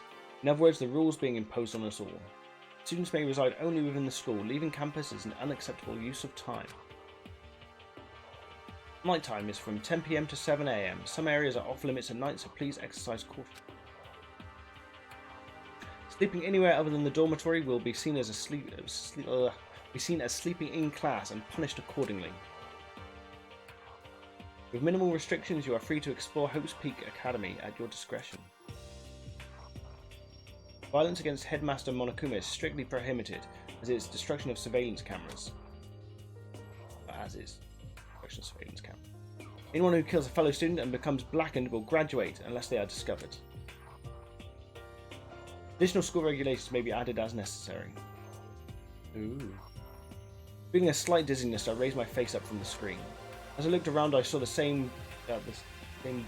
In other words, the rules being imposed on us all. Students may reside only within the school. Leaving campus is an unacceptable use of time. Night time is from 10 PM to 7 AM. Some areas are off limits at night, so please exercise caution. Sleeping anywhere other than the dormitory will be seen as sleeping in class and punished accordingly. With minimal restrictions, you are free to explore Hope's Peak Academy at your discretion. Violence against Headmaster Monokuma is strictly prohibited, as is destruction of surveillance cameras. Anyone who kills a fellow student and becomes blackened will graduate unless they are discovered. Additional school regulations may be added as necessary. Ooh. Feeling a slight dizziness, I raised my face up from the screen. As I looked around, I saw the same... Well,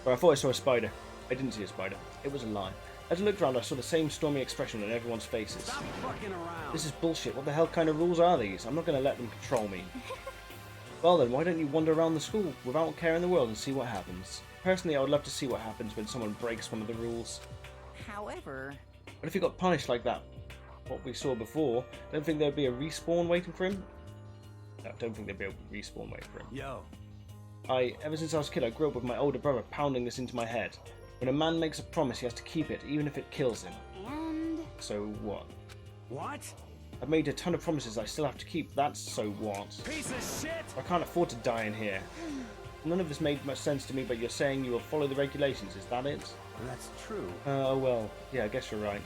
I thought I saw a spider. I didn't see a spider. It was a lie. As I looked around, I saw the same stormy expression on everyone's faces. Stop fucking around. This is bullshit. What the hell kind of rules are these? I'm not going to let them control me. Well then, why don't you wander around the school without care in the world and see what happens? Personally, I would love to see what happens when someone breaks one of the rules. However... But if he got punished like that, what we saw before, don't think there'd be a respawn waiting for him? No, don't think there'd be a respawn waiting for him. Yo. Ever since I was a kid, I grew up with my older brother pounding this into my head. When a man makes a promise, he has to keep it, even if it kills him. And... So what? What? I've made a ton of promises I still have to keep. That's so what? Piece of shit! I can't afford to die in here. None of this made much sense to me, but you're saying you will follow the regulations, is that it? That's true. Oh well, yeah, I guess you're right.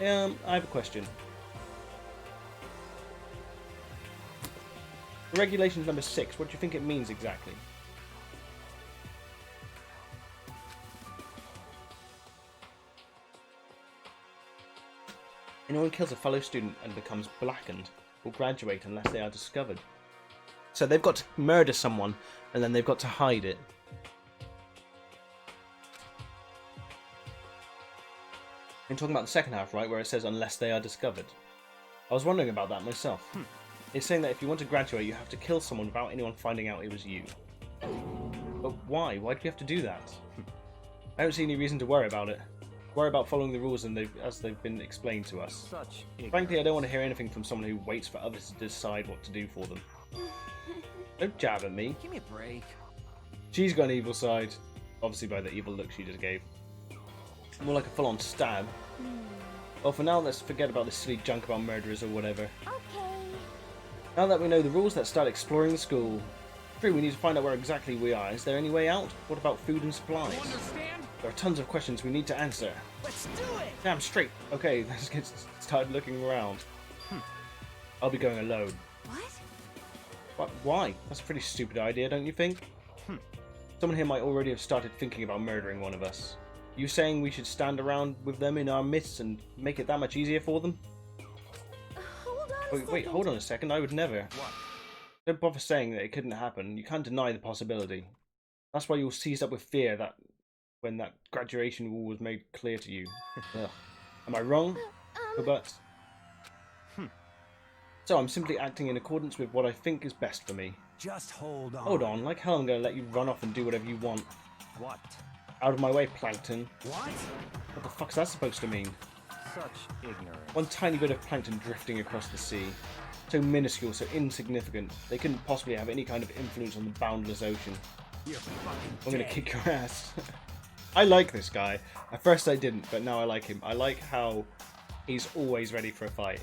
I have a question. Regulations number 6, what do you think it means exactly? Anyone who kills a fellow student and becomes blackened will graduate unless they are discovered. So they've got to murder someone and then they've got to hide it. I'm talking about the second half, right, where it says unless they are discovered. I was wondering about that myself. It's saying that if you want to graduate, you have to kill someone without anyone finding out it was you. But why? Why do we have to do that? I don't see any reason to worry about it. Worry about following the rules as they've been explained to us. Frankly, I don't want to hear anything from someone who waits for others to decide what to do for them. Don't jab at me. Give me a break. She's got an evil side. Obviously by the evil look she just gave. More like a full-on stab. Well, for now, let's forget about this silly junk about murderers or whatever. Okay. Now that we know the rules, let's start exploring the school. True, we need to find out where exactly we are. Is there any way out? What about food and supplies? You understand? There are tons of questions we need to answer. Let's do it! Damn straight. Okay, let's get started looking around. I'll be going alone. What? What? Why? That's a pretty stupid idea, don't you think? Someone here might already have started thinking about murdering one of us. You saying we should stand around with them in our midst and make it that much easier for them? Hold on a second. Wait, hold on a second. I would never. What? Don't bother saying that it couldn't happen. You can't deny the possibility. That's why you're seized up with fear that when that graduation rule was made clear to you. Ugh. Am I wrong? But so I'm simply acting in accordance with what I think is best for me. Just hold on. Hold on, like hell I'm going to let you run off and do whatever you want. What? Out of my way, Plankton. What? What the fuck's that supposed to mean? Such ignorance. One tiny bit of plankton drifting across the sea. So minuscule, so insignificant. They couldn't possibly have any kind of influence on the boundless ocean. You're fucking I'm gonna dead. kick your ass. I like this guy. At first I didn't, but now I like him. I like how he's always ready for a fight.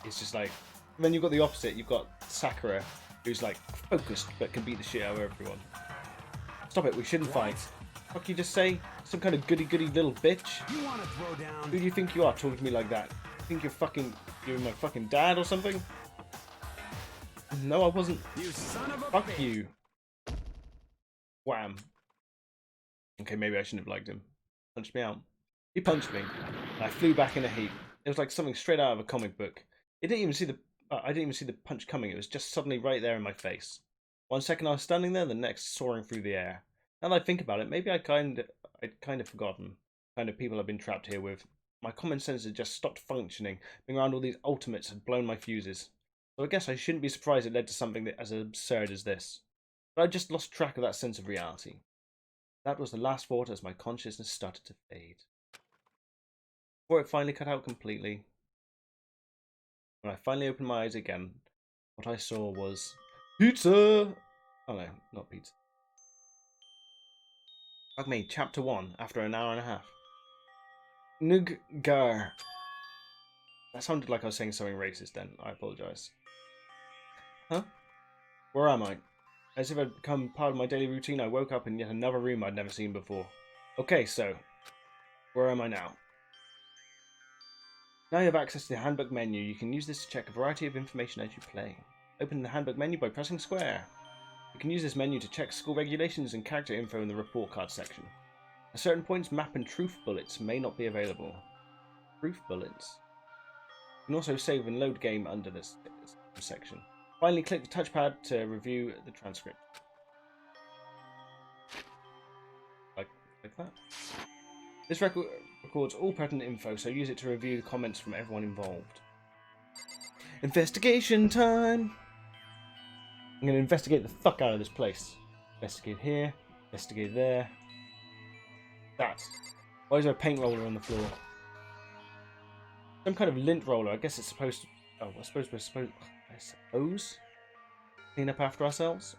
It's just like... Then you've got the opposite. You've got Sakura, who's like focused, but can beat the shit out of everyone. Stop it, we shouldn't fight. What can you just say? Some kind of goody-goody little bitch? You want to throw down? Who do you think you are talking to me like that? You think you're my fucking dad or something? No, I wasn't. You son of a Fuck bitch. you. Wham. Okay, maybe I shouldn't have liked him. Punched me out. He punched me, and I flew back in a heap. It was like something straight out of a comic book. I didn't even see the punch coming. It was just suddenly right there in my face. 1 second I was standing there, the next soaring through the air. Now that I think about it, maybe I'd kind of forgotten the kind of people I've been trapped here with. My common sense had just stopped functioning. Being around all these ultimates had blown my fuses. So I guess I shouldn't be surprised it led to something as absurd as this. But I just lost track of that sense of reality. That was the last thought as my consciousness started to fade. Before it finally cut out completely, when I finally opened my eyes again, what I saw was pizza! Oh no, not pizza. Fuck me, chapter 1, after an hour and a half. Nuggar. That sounded like I was saying something racist then. I apologise. Huh? Where am I? As if it had become part of my daily routine, I woke up in yet another room I'd never seen before. Okay, so, where am I now? Now you have access to the handbook menu. You can use this to check a variety of information as you play. Open the handbook menu by pressing square. You can use this menu to check school regulations and character info in the report card section. At certain points, map and truth bullets may not be available. Truth bullets. You can also save and load game under this section. Finally, click the touchpad to review the transcript. Like that. This records all pertinent info, so use it to review the comments from everyone involved. Investigation time! I'm going to investigate the fuck out of this place. Investigate here, investigate there. That. Why is there a paint roller on the floor? Some kind of lint roller. I guess it's supposed to... Oh, I suppose we're supposed... I suppose? Clean up after ourselves?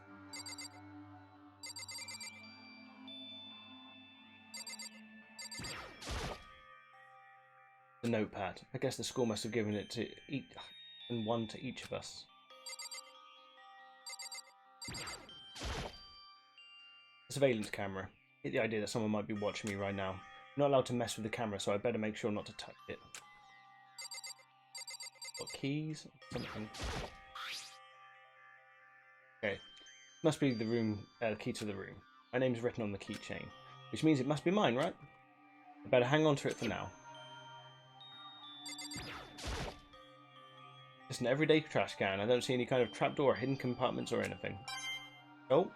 The notepad. I guess the school must have given it to each... and one to each of us. A surveillance camera. I get the idea that someone might be watching me right now. I'm not allowed to mess with the camera, so I better make sure not to touch it. Got keys? Something. Okay. Must be the room, key to the room. My name's written on the keychain, which means it must be mine, right? I better hang on to it for now. Just an everyday trash can. I don't see any kind of trapdoor, hidden compartments, or anything. Oh.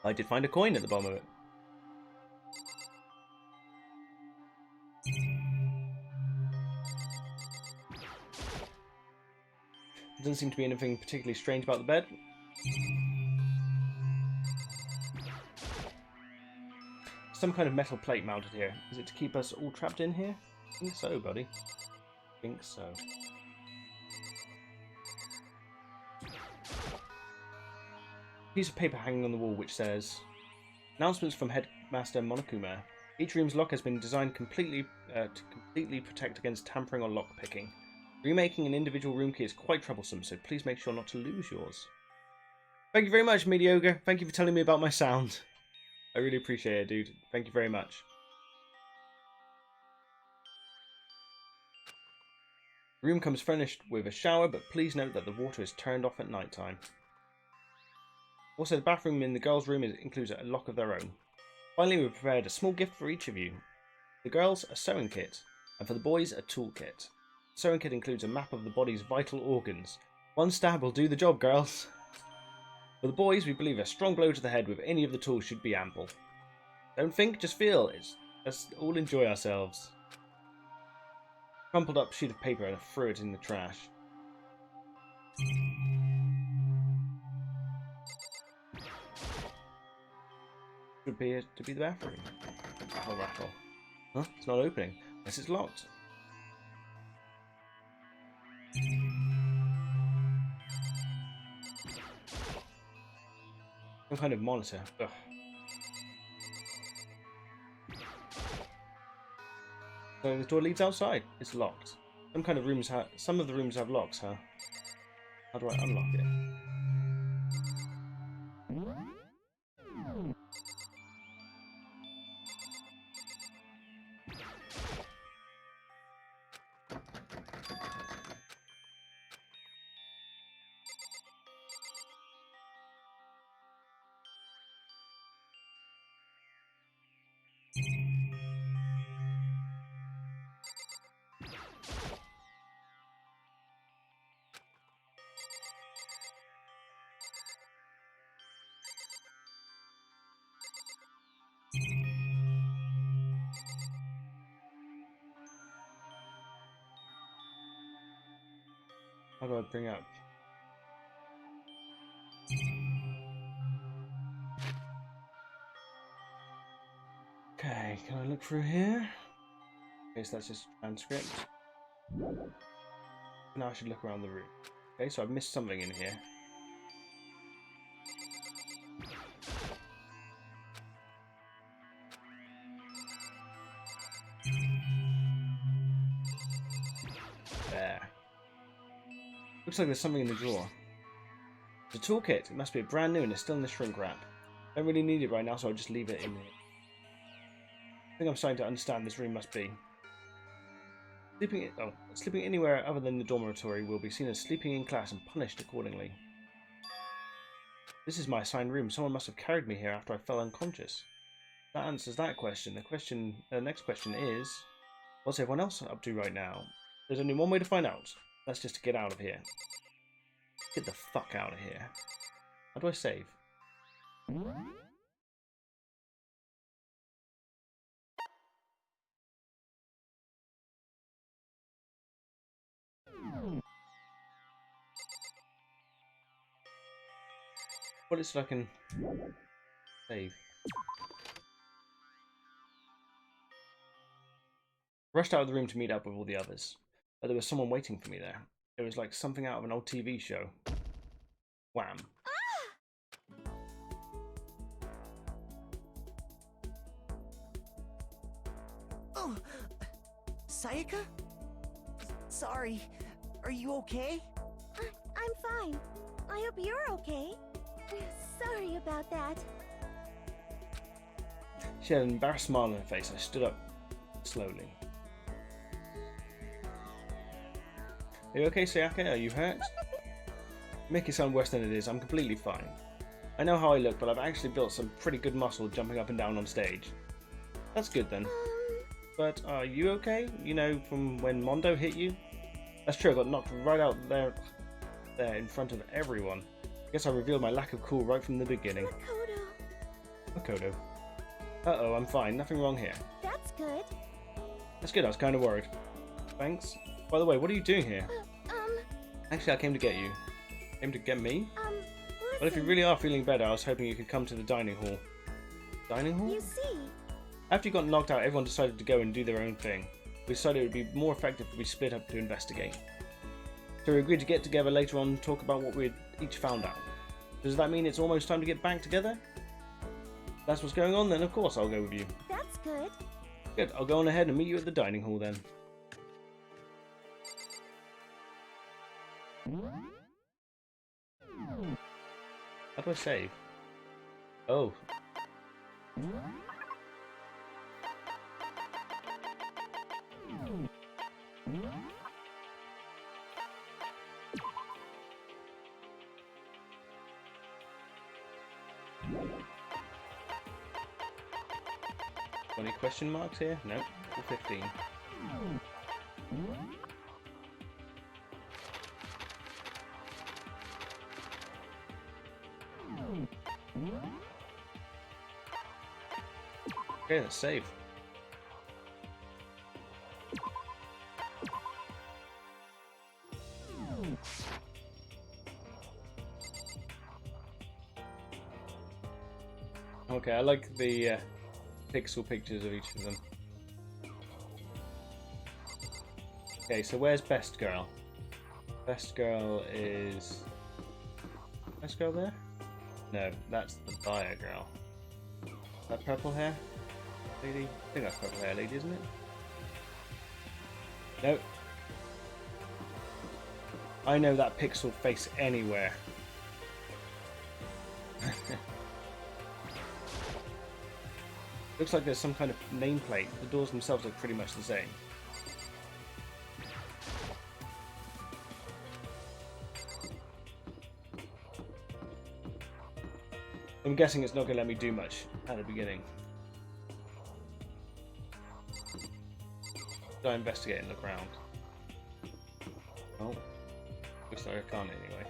I did find a coin at the bottom of it. There doesn't seem to be anything particularly strange about the bed. Some kind of metal plate mounted here. Is it to keep us all trapped in here? I think so, buddy. I think so. Piece of paper hanging on the wall which says, announcements from Headmaster Monokuma. Each room's lock has been designed to completely protect against tampering or lockpicking. Remaking an individual room key is quite troublesome, so please make sure not to lose yours. Thank you very much, Mediocre. Thank you for telling me about my sound. I really appreciate it, dude. Thank you very much. The room comes furnished with a shower, but please note that the water is turned off at night time. Also, the bathroom in the girls' room includes a lock of their own. Finally, we prepared a small gift for each of you. For the girls, a sewing kit, and for the boys, a toolkit. The sewing kit includes a map of the body's vital organs. One stab will do the job, girls. For the boys, we believe a strong blow to the head with any of the tools should be ample. Don't think, just feel. Let's all enjoy ourselves. Crumpled up sheet of paper and threw it in the trash. Should be to be the bathroom. Rattle, rattle. Huh? It's not opening. Yes, it's locked. Some kind of monitor. Ugh. So the door leads outside. It's locked. Some of the rooms have locks, huh? How do I unlock it? How do I bring up? Okay, can I look through here? Okay, so that's just transcript. Now I should look around the room. Okay, so I've missed something in here. There. Looks like there's something in the drawer. The toolkit. It must be brand new and it's still in the shrink wrap. Don't really need it right now, so I'll just leave it in here. I think I'm starting to understand this room must be. Sleeping anywhere other than the dormitory will be seen as sleeping in class and punished accordingly. This is my assigned room. Someone must have carried me here after I fell unconscious. That answers that question. The next question is, what's everyone else up to right now? There's only one way to find out. That's just to get out of here. Get the fuck out of here. How do I save? What is it I can save? Rushed out of the room to meet up with all the others. But there was someone waiting for me there. It was like something out of an old TV show. Wham. Oh, Sayaka? Sorry, are you okay? I'm fine. I hope you're okay. Sorry about that. She had an embarrassed smile on her face. I stood up slowly. Are you okay, Sayaka? Are you hurt? Make it sound worse than it is. I'm completely fine. I know how I look, but I've actually built some pretty good muscle jumping up and down on stage. That's good then. But are you okay? You know, from when Mondo hit you? That's true, I got knocked right out there in front of everyone. I guess I revealed my lack of cool right from the beginning. Makoto. Uh-oh, I'm fine. Nothing wrong here. That's good. That's good, I was kind of worried. Thanks. By the way, what are you doing here? Actually, I came to get you. Came to get me? Well, if you really are feeling better, I was hoping you could come to the dining hall. Dining hall? You see. After you got knocked out, everyone decided to go and do their own thing. We decided it would be more effective if we split up to investigate. So we agreed to get together later on and talk about what we had each found out. Does that mean it's almost time to get back together? If that's what's going on, then of course I'll go with you. That's good. Good, I'll go on ahead and meet you at the dining hall then. How do I save? Oh. Any question marks here? No, 15. Okay, let's save. Okay, I like the pixel pictures of each of them. Okay, so where's Best Girl? Best Girl is... Best Girl there? No, that's the buyer girl. That purple hair lady? I think that's purple hair lady, isn't it? No. I know that pixel face anywhere. Looks like there's some kind of nameplate. The doors themselves look pretty much the same. I'm guessing it's not going to let me do much at the beginning. So I investigate and look around. Oh, looks like I can't anyway.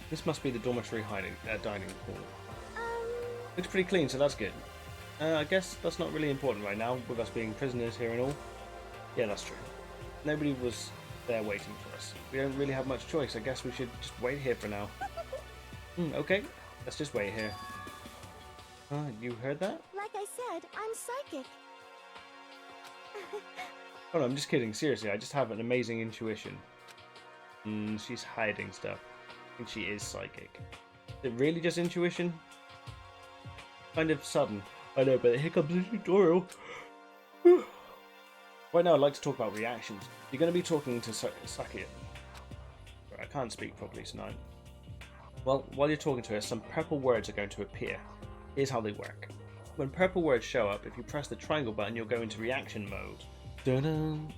This must be the dormitory dining hall. Looks pretty clean, so that's good. I guess that's not really important right now, with us being prisoners here and all. Yeah, that's true. Nobody was there waiting for us. We don't really have much choice. I guess we should just wait here for now. Okay, let's just wait here. You heard that? Like I said, I'm psychic. Oh no, I'm just kidding. Seriously, I just have an amazing intuition. She's hiding stuff. I think she is psychic. Is it really just intuition? Kind of sudden. I know, but here comes the tutorial. Right now, I'd like to talk about reactions. You're going to be talking to Sakia. I can't speak properly tonight. Well, while you're talking to her, some purple words are going to appear. Here's how they work. When purple words show up, if you press the triangle button, you'll go into reaction mode. Dun-dun.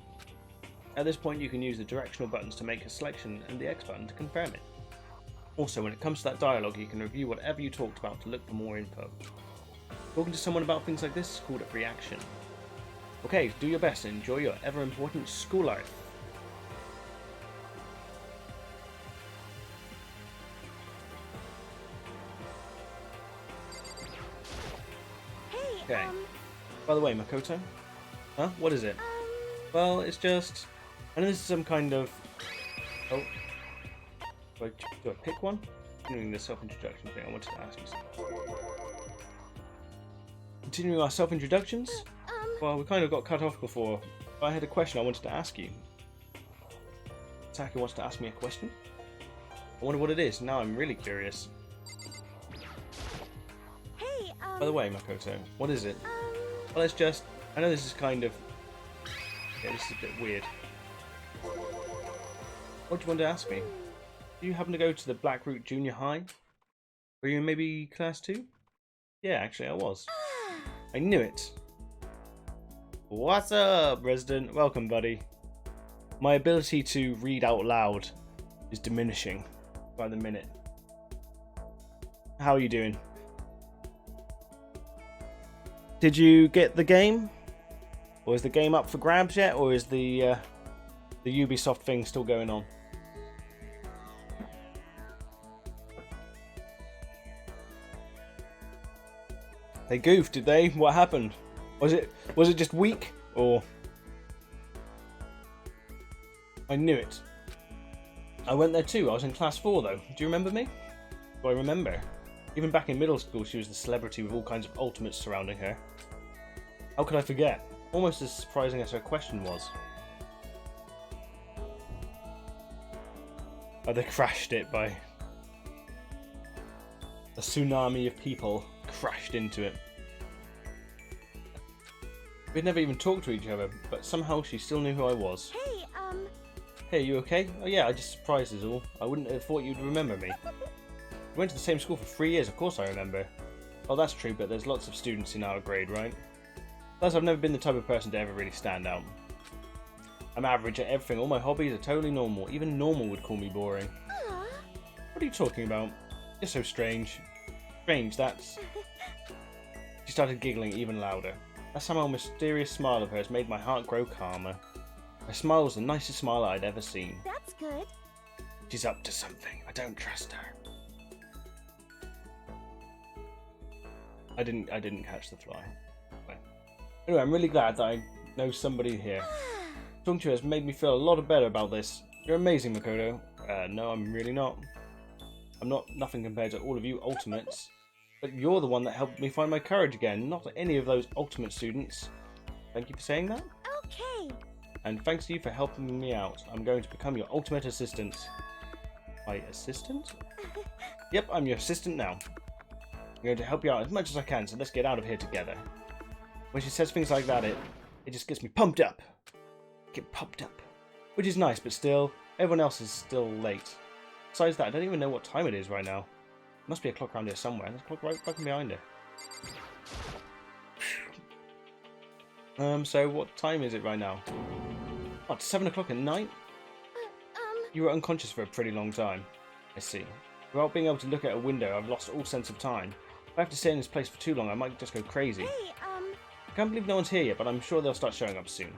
At this point, you can use the directional buttons to make a selection and the X button to confirm it. Also, when it comes to that dialogue, you can review whatever you talked about to look for more info. Talking to someone about things like this is called a reaction. Okay, do your best and enjoy your ever-important school life. Hey, Okay. By the way, Makoto? Huh? What is it? Well, it's just... I know this is some kind of... Oh. Do I pick one? Continuing the self-introduction thing, I wanted to ask you something. Continuing our self-introductions? Well, we kind of got cut off before. But I had a question I wanted to ask you. Taka wants to ask me a question? I wonder what it is. Now I'm really curious. Hey, By the way, Makoto, what is it? Well, it's just... I know this is kind of... Yeah, this is a bit weird. What do you want to ask me? Do you happen to go to the Blackroot Junior High? Were you in maybe class 2? Yeah, actually I was. I knew it. What's up, resident? Welcome, buddy. My ability to read out loud is diminishing by the minute. How are you doing? Did you get the game? Or is the game up for grabs yet? Or is the Ubisoft thing still going on? They goofed, did they? What happened? Was it just weak, or? I knew it. I went there too. I was in class 4 though. Do you remember me? Do I remember? Even back in middle school, she was the celebrity with all kinds of ultimates surrounding her. How could I forget? Almost as surprising as her question was. Oh, they crashed it by... A tsunami of people crashed into it. We'd never even talked to each other, but somehow she still knew who I was. Hey, Hey, you okay? Oh yeah, I just surprised is all. I wouldn't have thought you'd remember me. We went to the same school for 3 years, of course I remember. Oh, that's true, but there's lots of students in our grade, right? Plus, I've never been the type of person to ever really stand out. I'm average at everything. All my hobbies are totally normal. Even normal would call me boring. What are you talking about? You're so strange. Strange, that's... She started giggling even louder. That somehow mysterious smile of hers made my heart grow calmer. Her smile was the nicest smile I'd ever seen. that's good. She's up to something. I don't trust her. I didn't catch the fly. Anyway, I'm really glad that I know somebody here. Talking to you has made me feel a lot better about this. You're amazing, Makoto. No, I'm really not. I'm not nothing compared to all of you ultimates. But you're the one that helped me find my courage again, not any of those ultimate students. Thank you for saying that. Okay. And thanks to you for helping me out. I'm going to become your ultimate assistant. My assistant? Yep, I'm your assistant now. I'm going to help you out as much as I can, so let's get out of here together. When she says things like that, it just gets me pumped up. Get pumped up. Which is nice, but still, everyone else is still late. Besides that, I don't even know what time it is right now. There must be a clock around here somewhere. There's a clock right fucking behind her. So what time is it right now? Oh, it's 7 o'clock at night? You were unconscious for a pretty long time. I see. Without being able to look out a window, I've lost all sense of time. If I have to stay in this place for too long, I might just go crazy. Hey, I can't believe no one's here yet, but I'm sure they'll start showing up soon.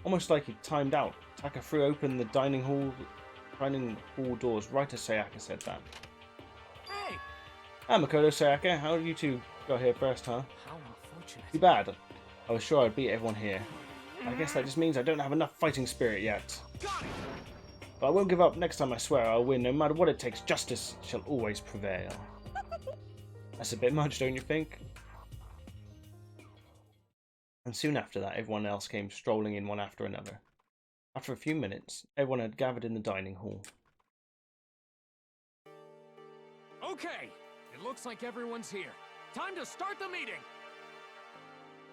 Almost like he timed out. Taka threw open the dining hall doors right as Sayaka said that. Hey! Ah, Makoto, Sayaka, how did you two got here first, huh? How unfortunate. Too bad. I was sure I'd beat everyone here. I guess that just means I don't have enough fighting spirit yet. Got it! But I won't give up. Next time I swear I'll win. No matter what it takes, justice shall always prevail. That's a bit much, don't you think? And soon after that, everyone else came strolling in one after another. After a few minutes, everyone had gathered in the dining hall. Okay, it looks like everyone's here. Time to start the meeting!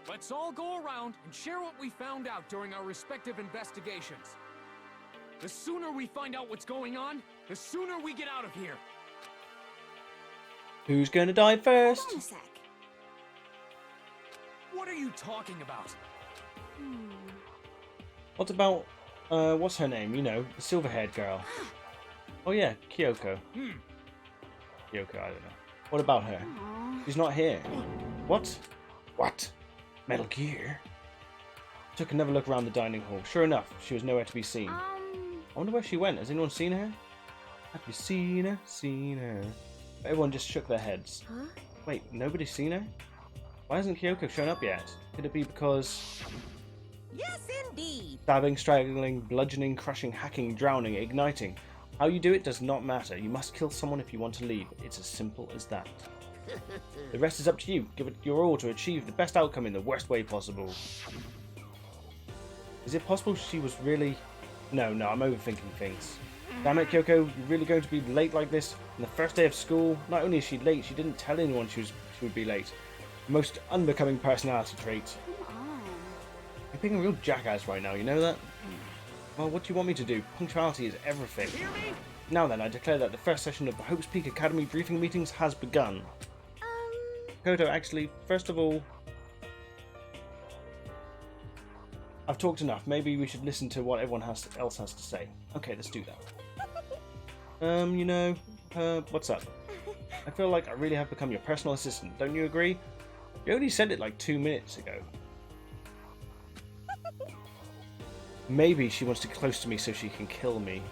Let's all go around and share what we found out during our respective investigations. The sooner we find out what's going on, the sooner we get out of here. Who's gonna die first? Hold on a sec. What are you talking about? What about, what's her name? You know, the silver-haired girl. Oh yeah, Kyoko. Kyoko, I don't know. What about her? She's not here. What? What? Metal Gear? Took another look around the dining hall. Sure enough, she was nowhere to be seen. I wonder where she went. Has anyone seen her? Have you seen her? Seen her? Everyone just shook their heads. Huh? Wait, nobody's seen her? Why hasn't Kyoko shown up yet? Could it be because... Yes, indeed. Stabbing, strangling, bludgeoning, crushing, hacking, drowning, igniting. How you do it does not matter. You must kill someone if you want to leave. It's as simple as that. The rest is up to you. Give it your all to achieve the best outcome in the worst way possible. Is it possible she was really... No, I'm overthinking things. Damn it, Kyoko, you're really going to be late like this on the first day of school? Not only is she late, she didn't tell anyone she would be late. Most unbecoming personality trait. You're being a real jackass right now, you know that? Well, what do you want me to do? Punctuality is everything. Hear me? Now then, I declare that the first session of the Hope's Peak Academy briefing meetings has begun. Koto, actually, first of all... I've talked enough. Maybe we should listen to what everyone else has to say. Okay, let's do that. You know, what's up? I feel like I really have become your personal assistant. Don't you agree? You only said it like 2 minutes ago. Maybe she wants to get close to me so she can kill me.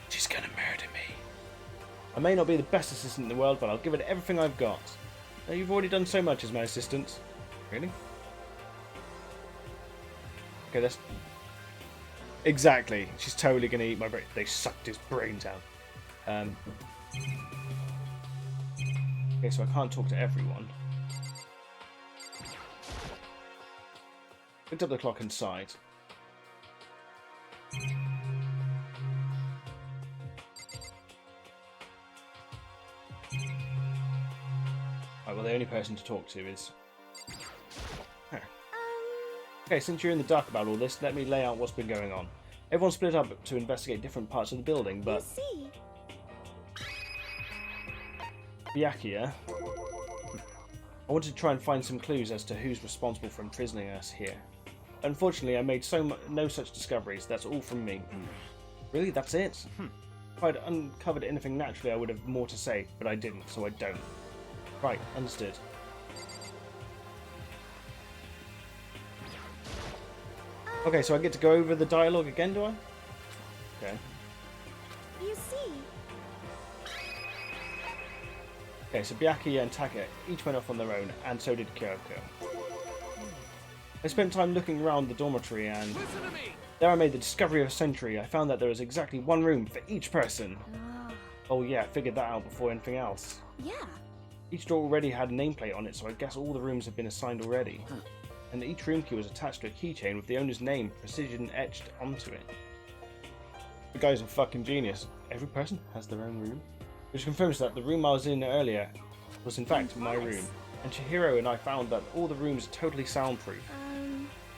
She's gonna murder me. I may not be the best assistant in the world, but I'll give it everything I've got. Now, you've already done so much as my assistant. Really? Okay, that's... Exactly. She's totally gonna eat my brain. They sucked his brains out. Okay, so I can't talk to everyone. Picked up the clock inside. Right, well, the only person to talk to is her. Okay, since you're in the dark about all this, let me lay out what's been going on. Everyone split up to investigate different parts of the building, but... You see? Byakuya, I wanted to try and find some clues as to who's responsible for imprisoning us here. Unfortunately, I made no such discoveries. That's all from me. Really? That's it? If I'd uncovered anything naturally, I would have more to say, but I didn't, so I don't. Right, understood. Okay, so I get to go over the dialogue again, do I? Okay. You see? Okay, so Byakuya and Taka each went off on their own, and so did Kyoko. I spent time looking around the dormitory, and Listen to me. there I made the discovery of a century. I found that there was exactly one room for each person. Oh yeah, I figured that out before anything else. Yeah. Each door already had a nameplate on it, so I guess all the rooms have been assigned already. And each room key was attached to a keychain with the owner's name precision etched onto it. The guy's a fucking genius. Every person has their own room. Which confirms that the room I was in earlier was in fact my room. And Chihiro and I found that all the rooms are totally soundproof.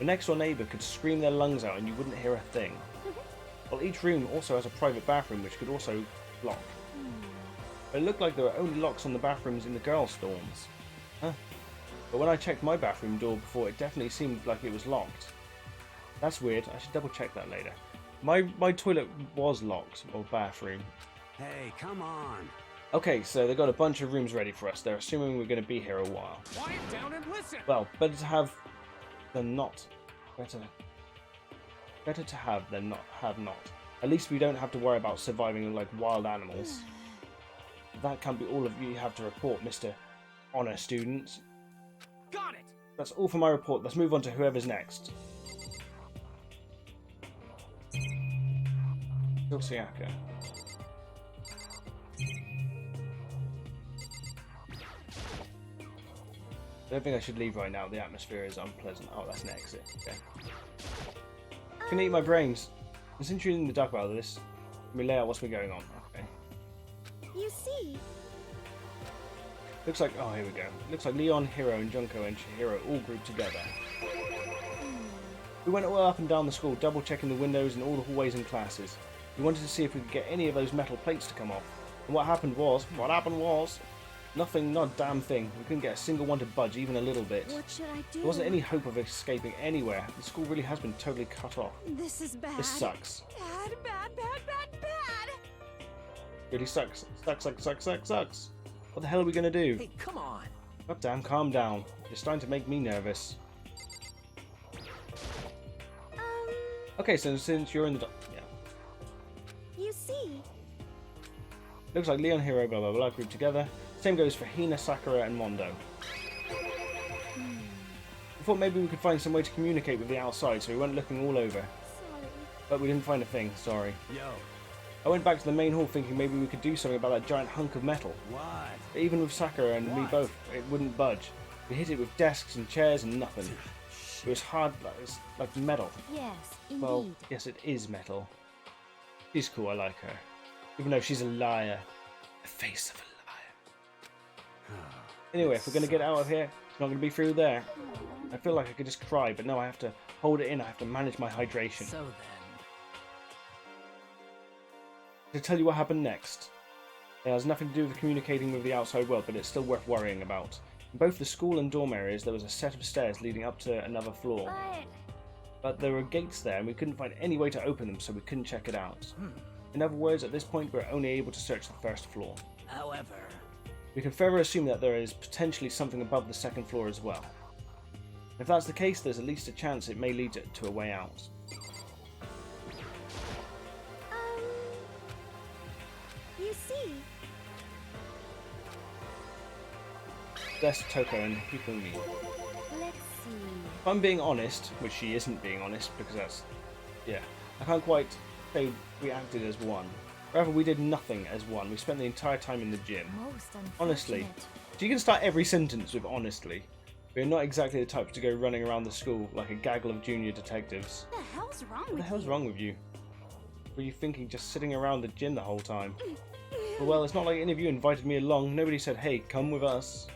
The next door neighbour could scream their lungs out and you wouldn't hear a thing. Well, each room also has a private bathroom which could also lock. But it looked like there were only locks on the bathrooms in the girls' dorms. Huh. But when I checked my bathroom door before, it definitely seemed like it was locked. That's weird. I should double check that later. My toilet was locked, or bathroom. Hey, come on. Okay, so they got a bunch of rooms ready for us. They're assuming we're going to be here a while. Quiet down and listen. Well, better to have than not. Better to have than not have not. At least we don't have to worry about surviving like wild animals. That can't be all of you have to report, Mr. Honor Students. Got it. That's all for my report. Let's move on to whoever's next. Yosiaka. I don't think I should leave right now. The atmosphere is unpleasant. Oh, that's an exit. Okay. Can eat my brains. And since you're in the dark about this, let me lay out what's been going on. Okay. You see? Looks like, oh, here we go. Looks like Leon, Hiro, and Junko and Chihiro all grouped together. We went all up and down the school, double checking the windows and all the hallways and classes. We wanted to see if we could get any of those metal plates to come off. And what happened was, nothing, not a damn thing. We couldn't get a single one to budge, even a little bit. What should I do? There wasn't any hope of escaping anywhere. The school really has been totally cut off. This is bad. This sucks. Bad, bad, bad, bad, bad. Really sucks. Sucks. What the hell are we gonna do? Hey, come on. God damn, calm down. You're starting to make me nervous. Okay, so since you're in the... yeah. You see. Looks like Leon, Hiro, blah blah blah, grouped together. Same goes for Hina, Sakura, and Mondo. We thought maybe we could find some way to communicate with the outside, so we went looking all over. Sorry. But we didn't find a thing, sorry. Yo, I went back to the main hall thinking maybe we could do something about that giant hunk of metal. what? But even with Sakura and me What? both, it wouldn't budge. We hit it with desks and chairs and nothing. It was hard, like metal. Yes, indeed. Well, yes, it is metal. She's cool, I like her. Even though she's a liar. The face of a liar. Anyway, if we're going to get out of here, it's not going to be through there. I feel like I could just cry, but no, I have to hold it in. I have to manage my hydration. So then. To tell you what happened next. It has nothing to do with communicating with the outside world, but it's still worth worrying about. In both the school and dorm areas, there was a set of stairs leading up to another floor. But there were gates there, and we couldn't find any way to open them, so we couldn't check it out. In other words, at this point, we're only able to search the first floor. However. We can further assume that there is potentially something above the second floor as well. If that's the case, there's at least a chance it may lead to a way out. You see. There's Toko and Hifumi. Let's see. If I'm being honest, which she isn't being honest, because that's... yeah. I can't quite say we acted as one. Rather, we did nothing as one. We spent the entire time in the gym. Most unfortunate. Honestly. So you can start every sentence with honestly. We're not exactly the types to go running around the school like a gaggle of junior detectives. What the hell's wrong What with the hell's you? wrong with you? Were you thinking just sitting around the gym the whole time? Well, it's not like any of you invited me along. Nobody said, hey, come with us.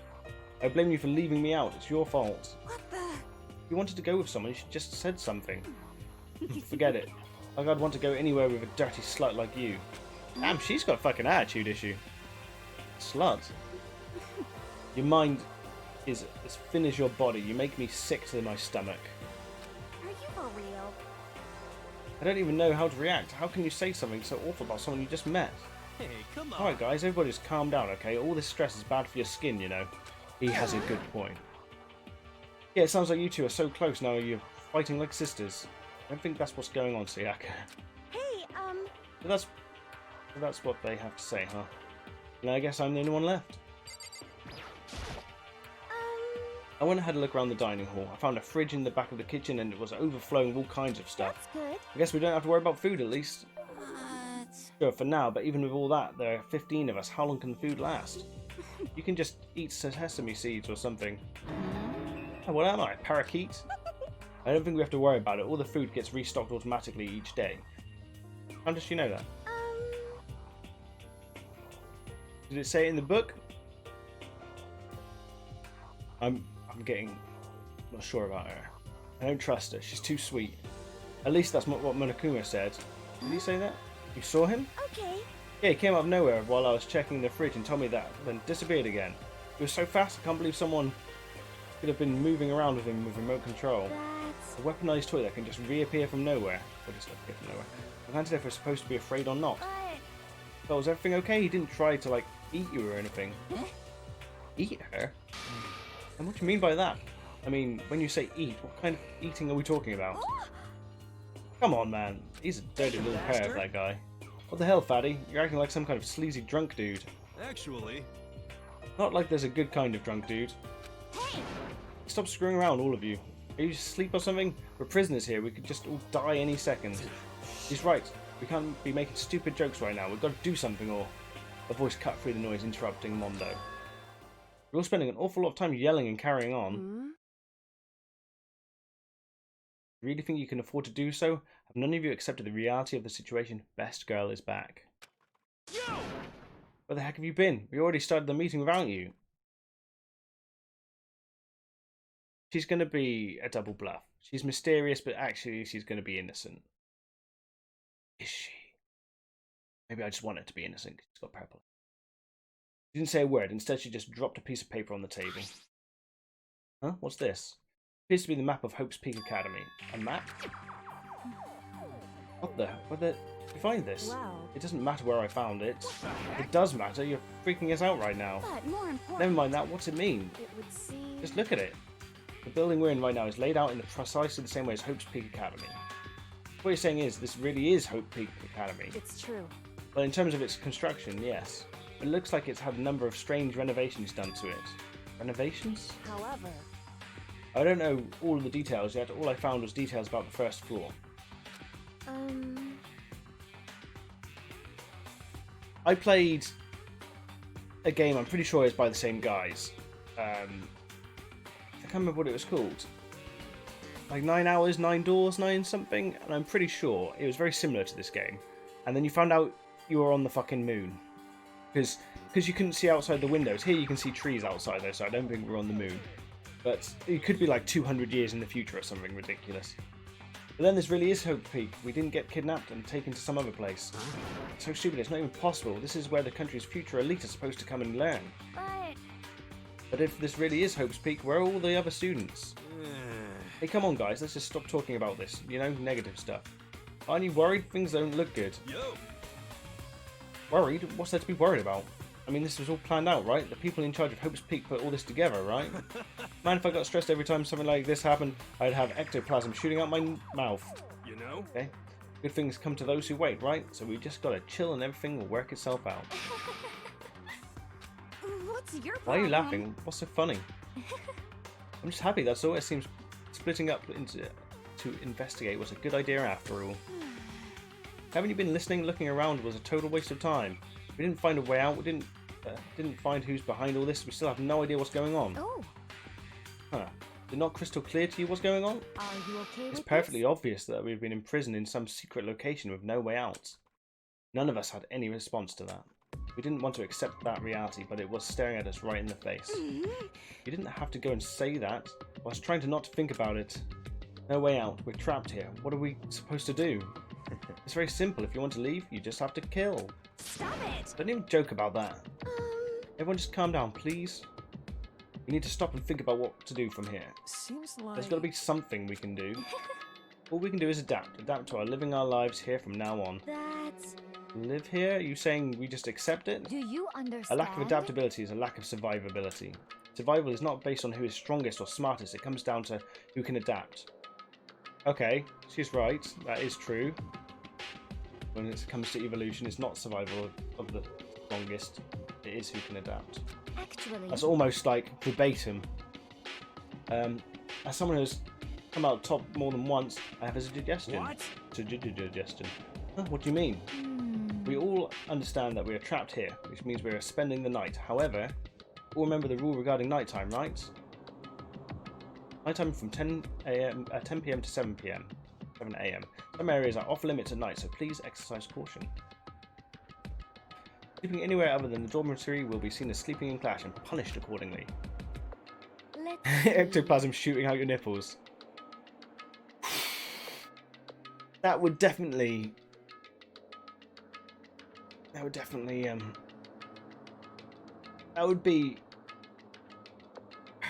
I blame you for leaving me out. It's your fault. What the? If you wanted to go with someone, you should just said something. Forget it. Like I'd want to go anywhere with a dirty slut like you. Damn, she's got a fucking attitude issue. Slut. Your mind is as thin as your body. You make me sick to my stomach. Are you for real? I don't even know how to react. How can you say something so awful about someone you just met? Hey, come on. Alright guys, everybody just calm down, okay? All this stress is bad for your skin, you know. He has a good point. Yeah, it sounds like you two are so close now you're fighting like sisters. I don't think that's what's going on, Sayaka. Hey, But that's what they have to say, huh? And I guess I'm the only one left. I went and had a look around the dining hall. I found a fridge in the back of the kitchen and it was overflowing with all kinds of stuff. that's good. I guess we don't have to worry about food at least. But Sure, for now, but even with all that, there are 15 of us. How long can the food last? You can just eat sesame seeds or something. Oh, what am I, a parakeet? I don't think we have to worry about it. All the food gets restocked automatically each day. How does she know that? Did it say it in the book? I'm getting not sure about her. I don't trust her. She's too sweet. At least that's what Monokuma said. Did he say that? You saw him? okay. Yeah, he came out of nowhere while I was checking the fridge and told me that, then disappeared again. He was so fast, I can't believe someone could have been moving around with him with remote control. That's A weaponized toy that can just reappear from nowhere. Or just appear from nowhere. I can't tell if we're supposed to be afraid or not. but But was everything okay? He didn't try to, like, eat you or anything. Eat her? And what do you mean by that? I mean, when you say eat, what kind of eating are we talking about? Come on, man. He's a dirty little perv, that guy. What the hell, fatty? You're acting like some kind of sleazy drunk dude. Actually, Not like there's a good kind of drunk dude. hey, Stop screwing around, all of you. Are you asleep or something? We're prisoners here. We could just all die any second. He's right. We can't be making stupid jokes right now. We've got to do something, or... A voice cut through the noise, interrupting Mondo. We're all spending an awful lot of time yelling and carrying on. You really think you can afford to do so? Have none of you accepted the reality of the situation? Best girl is back. Yo! Where the heck have you been? We already started the meeting without you. she's going to be a double bluff. She's mysterious, but actually she's going to be innocent. Is she? Maybe I just want her to be innocent because she's got purple. She didn't say a word. Instead, she just dropped a piece of paper on the table. Huh? What's this? Appears to be the map of Hope's Peak Academy. A map? What the? Where did you find this? Wow. It doesn't matter where I found it. It does matter. You're freaking us out right now. But more important, Never mind that. What's it mean? it would seem... Just look at it. The building we're in right now is laid out in precisely the same way as Hope's Peak Academy. What you're saying is, this really is Hope Peak Academy. It's true. Well, in terms of its construction, yes. It looks like it's had a number of strange renovations done to it. Renovations? However... I don't know all of the details yet. All I found was details about the first floor. I played a game, I'm pretty sure it's by the same guys. I can't remember what it was called. Like 9 Hours, 9 Doors, 9 something, and I'm pretty sure it was very similar to this game. And then you found out you were on the fucking moon. Because you couldn't see outside the windows. Here you can see trees outside though, so I don't think we're on the moon. But it could be like 200 years in the future or something ridiculous. But then this really is Hope Peak. We didn't get kidnapped and taken to some other place. It's so stupid, it's not even possible. This is where the country's future elite are supposed to come and learn. But if this really is Hope's Peak, where are all the other students? Hey, come on guys, let's just stop talking about this, you know, negative stuff. Aren't you worried? Things don't look good. Yo. Worried? What's there to be worried about? I mean, this was all planned out, right? The people in charge of Hope's Peak put all this together, right? Man, if I got stressed every time something like this happened, I'd have ectoplasm shooting out my mouth. You know? Okay? Good things come to those who wait, right? So we just gotta chill and everything will work itself out. What's your problem? Why are you laughing? What's so funny? I'm just happy that's all. It seems splitting up to investigate was a good idea after all. Haven't you been listening? Looking around was a total waste of time. We didn't find a way out. We didn't find who's behind all this. We still have no idea what's going on. Oh. Huh. Is it not crystal clear to you what's going on? Are you okay It's with perfectly this? obvious that we've been imprisoned in some secret location with no way out. None of us had any response to that. We didn't want to accept that reality, but it was staring at us right in the face. You didn't have to go and say that. I was trying to not think about it. No way out. We're trapped here. What are we supposed to do? It's very simple. If you want to leave, you just have to kill. Stop it! Don't even joke about that. Everyone just calm down, please. We need to stop and think about what to do from here. Seems like... There's got to be something we can do. All we can do is adapt. Adapt to our living our lives here from now on. That's... Live here? Are you saying we just accept it? Do you A understand? lack of adaptability is a lack of survivability. Survival is not based on who is strongest or smartest. It comes down to who can adapt. Okay, she's right. That is true. When it comes to evolution, it's not survival of the strongest. It is who can adapt. Actually... That's almost like verbatim. As someone who's come out top more than once, I have a suggestion. What? Suggestion. Huh, what do you mean? We all understand that we are trapped here, which means we are spending the night. However, all remember the rule regarding nighttime, right? Nighttime from 10 p.m. to 7 p.m. 7 a.m. Some areas are off limits at night, so please exercise caution. Sleeping anywhere other than the dormitory will be seen as sleeping in class and punished accordingly. Let's Ectoplasm shooting out your nipples. That would definitely... That would be... I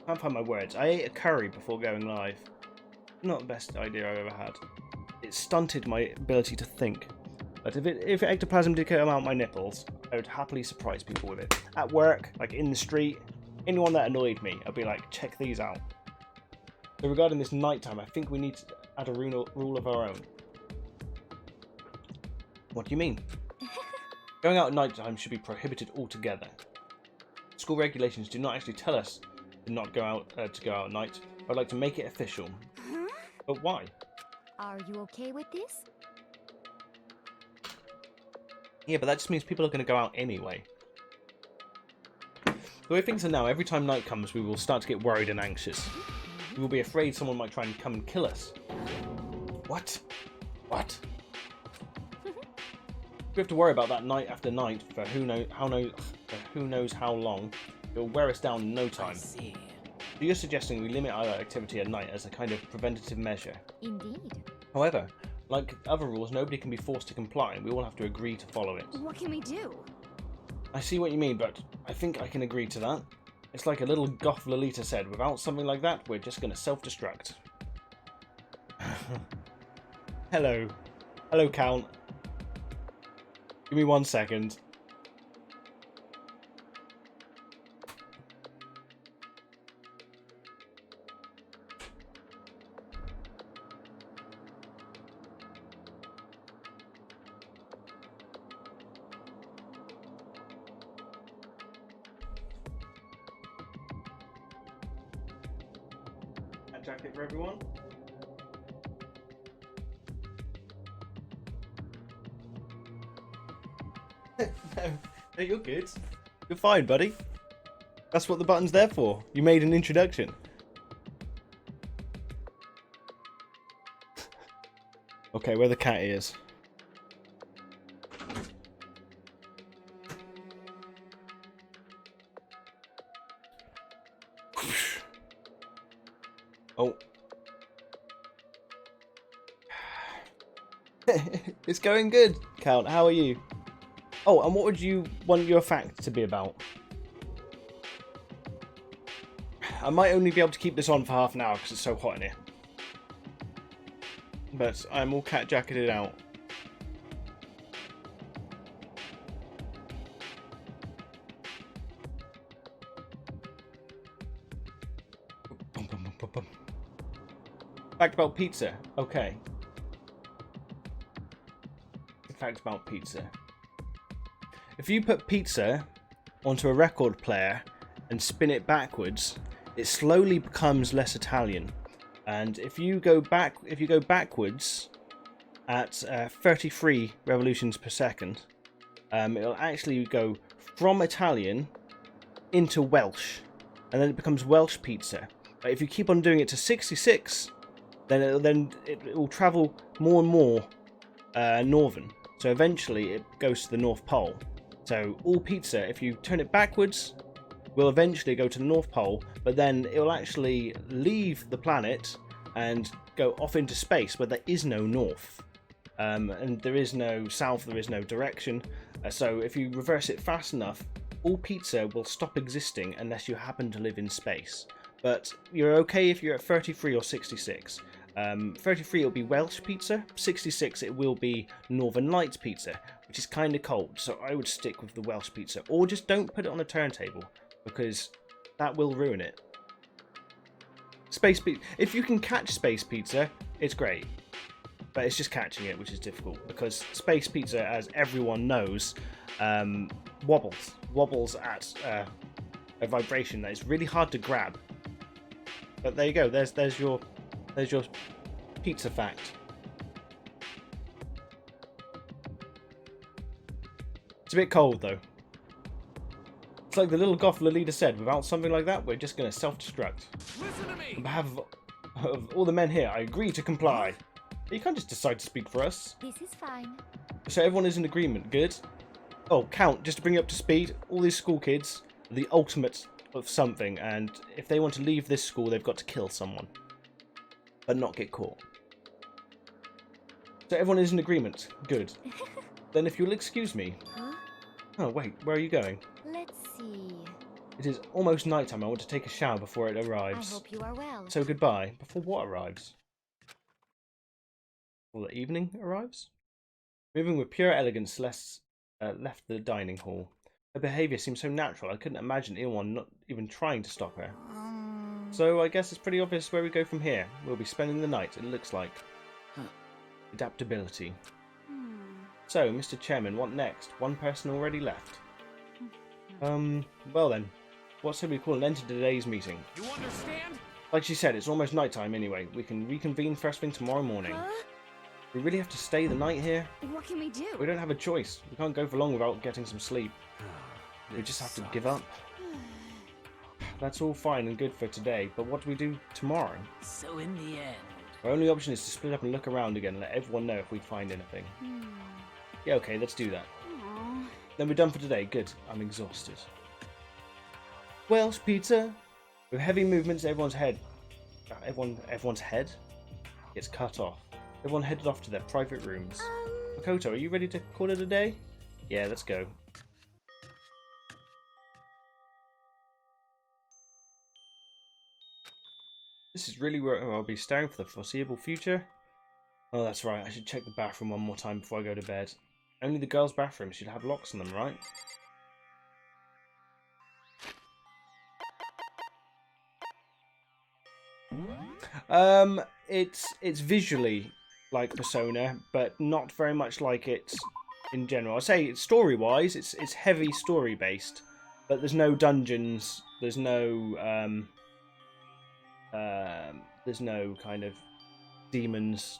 can't find my words. I ate a curry before going live. Not the best idea I've ever had. It stunted my ability to think. But if ectoplasm did come out my nipples, I would happily surprise people with it. At work, like in the street, anyone that annoyed me, I'd be like, check these out. So regarding this nighttime, I think we need to add a rule of our own. What do you mean? Going out at nighttime should be prohibited altogether. School regulations do not actually tell us to not go out at night. I'd like to make it official. Huh? But why? Are you okay with this? Yeah, but that just means people are going to go out anyway. The way things are now, every time night comes, we will start to get worried and anxious. We will be afraid someone might try and come and kill us. What? What? We have to worry about that night after night for who knows how long. It will wear us down in no time. You're suggesting we limit our activity at night as a kind of preventative measure. Indeed. However, like other rules, nobody can be forced to comply, and we all have to agree to follow it. What can we do? I see what you mean, but I think I can agree to that. It's like a little goth Lolita said, without something like that, we're just going to self-destruct. Hello. Hello, Count. Give me 1 second. A jacket for everyone. No, you're good. You're fine, buddy. That's what the button's there for. You made an introduction. Okay, where the cat is. Oh. It's going good, Count. How are you? Oh, and what would you want your fact to be about? I might only be able to keep this on for half an hour because it's so hot in here. But I'm all cat jacketed out. Fact about pizza. Okay. Fact about pizza. If you put pizza onto a record player and spin it backwards, it slowly becomes less Italian. And if you go backwards at 33 revolutions per second, it'll actually go from Italian into Welsh, and then it becomes Welsh pizza. But if you keep on doing it to 66, then it will travel more and more northern. So eventually it goes to the North Pole. So all pizza, if you turn it backwards, will eventually go to the North Pole, but then it will actually leave the planet and go off into space where there is no north. And there is no south, there is no direction. So if you reverse it fast enough, all pizza will stop existing unless you happen to live in space. But you're okay if you're at 33 or 66. 33 it'll be Welsh pizza, 66 it will be Northern Lights pizza, which is kind of cold, so I would stick with the Welsh pizza. Or just don't put it on a turntable, because that will ruin it. Space pizza, if you can catch space pizza, it's great. But it's just catching it which is difficult, because space pizza, as everyone knows, wobbles at a vibration that is really hard to grab. But there you go, there's your pizza fact. It's a bit cold though. It's like the little goth Lolita said, without something like that, we're just going to self-destruct. Listen to me! On behalf of all the men here, I agree to comply. You can't just decide to speak for us. This is fine. So everyone is in agreement, good? Oh, Count, just to bring you up to speed, all these school kids are the ultimate of something, and if they want to leave this school, they've got to kill someone. But not get caught. So everyone is in agreement. Good. Then if you'll excuse me. Huh? Oh wait, where are you going? Let's see. It is almost nighttime. I want to take a shower before it I arrives. hope you are well. So goodbye. Before what arrives? Before the evening arrives? Moving with pure elegance, left the dining hall. Her behaviour seemed so natural, I couldn't imagine anyone not even trying to stop her. So I guess it's pretty obvious where we go from here. We'll be spending the night, it looks like. Adaptability. So, Mr. Chairman, what next? One person already left. Well then, what should we call an end to today's meeting? You understand? Like she said, it's almost nighttime anyway. We can reconvene first thing tomorrow morning. Huh? We really have to stay the night here? What can we do? We don't have a choice. We can't go for long without getting some sleep. We just have to give up. That's all fine and good for today, but what do we do tomorrow? So in the end... Our only option is to split up and look around again and let everyone know if we find anything. Yeah, okay, let's do that. Aw. Then we're done for today. Good. I'm exhausted. Welsh pizza. With heavy movements, everyone's head gets cut off. Everyone headed off to their private rooms. Makoto, are you ready to call it a day? Yeah, let's go. This is really where I'll be staying for the foreseeable future. Oh, that's right. I should check the bathroom one more time before I go to bed. Only the girls' bathrooms should have locks on them, right? It's visually like Persona, but not very much like it in general. I say story-wise, it's heavy story-based, but there's no dungeons. There's no kind of demons.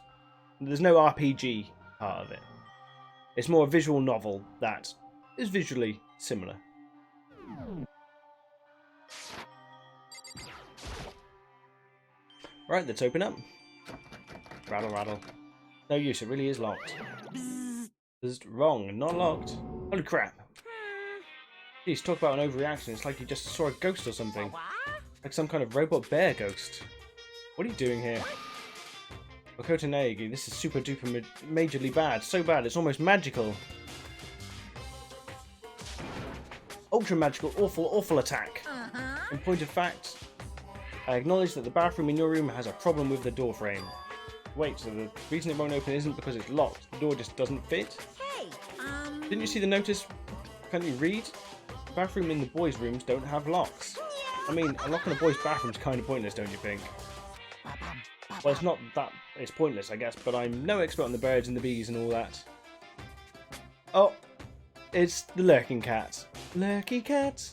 There's no RPG part of it. It's more a visual novel that is visually similar. Right, let's open up. Rattle, rattle. No use, it really is locked. Bzzzt. Wrong, not locked. Holy crap. Jeez, talk about an overreaction. It's like you just saw a ghost or something. Like some kind of robot bear ghost. What are you doing here? Makoto Naegi, this is super duper majorly bad. So bad, it's almost magical. Ultra magical, awful attack. In point of fact, I acknowledge that the bathroom in your room has a problem with the door frame. Wait, so the reason it won't open isn't because it's locked. The door just doesn't fit? Hey, Didn't you see the notice? Can't you read? The bathroom in the boys' rooms don't have locks. I mean, a lock in a boys' bathroom's kind of pointless, don't you think? Well, it's not that it's pointless, I guess, but I'm no expert on the birds and the bees and all that. Oh, it's the lurking cat. Lurky cat.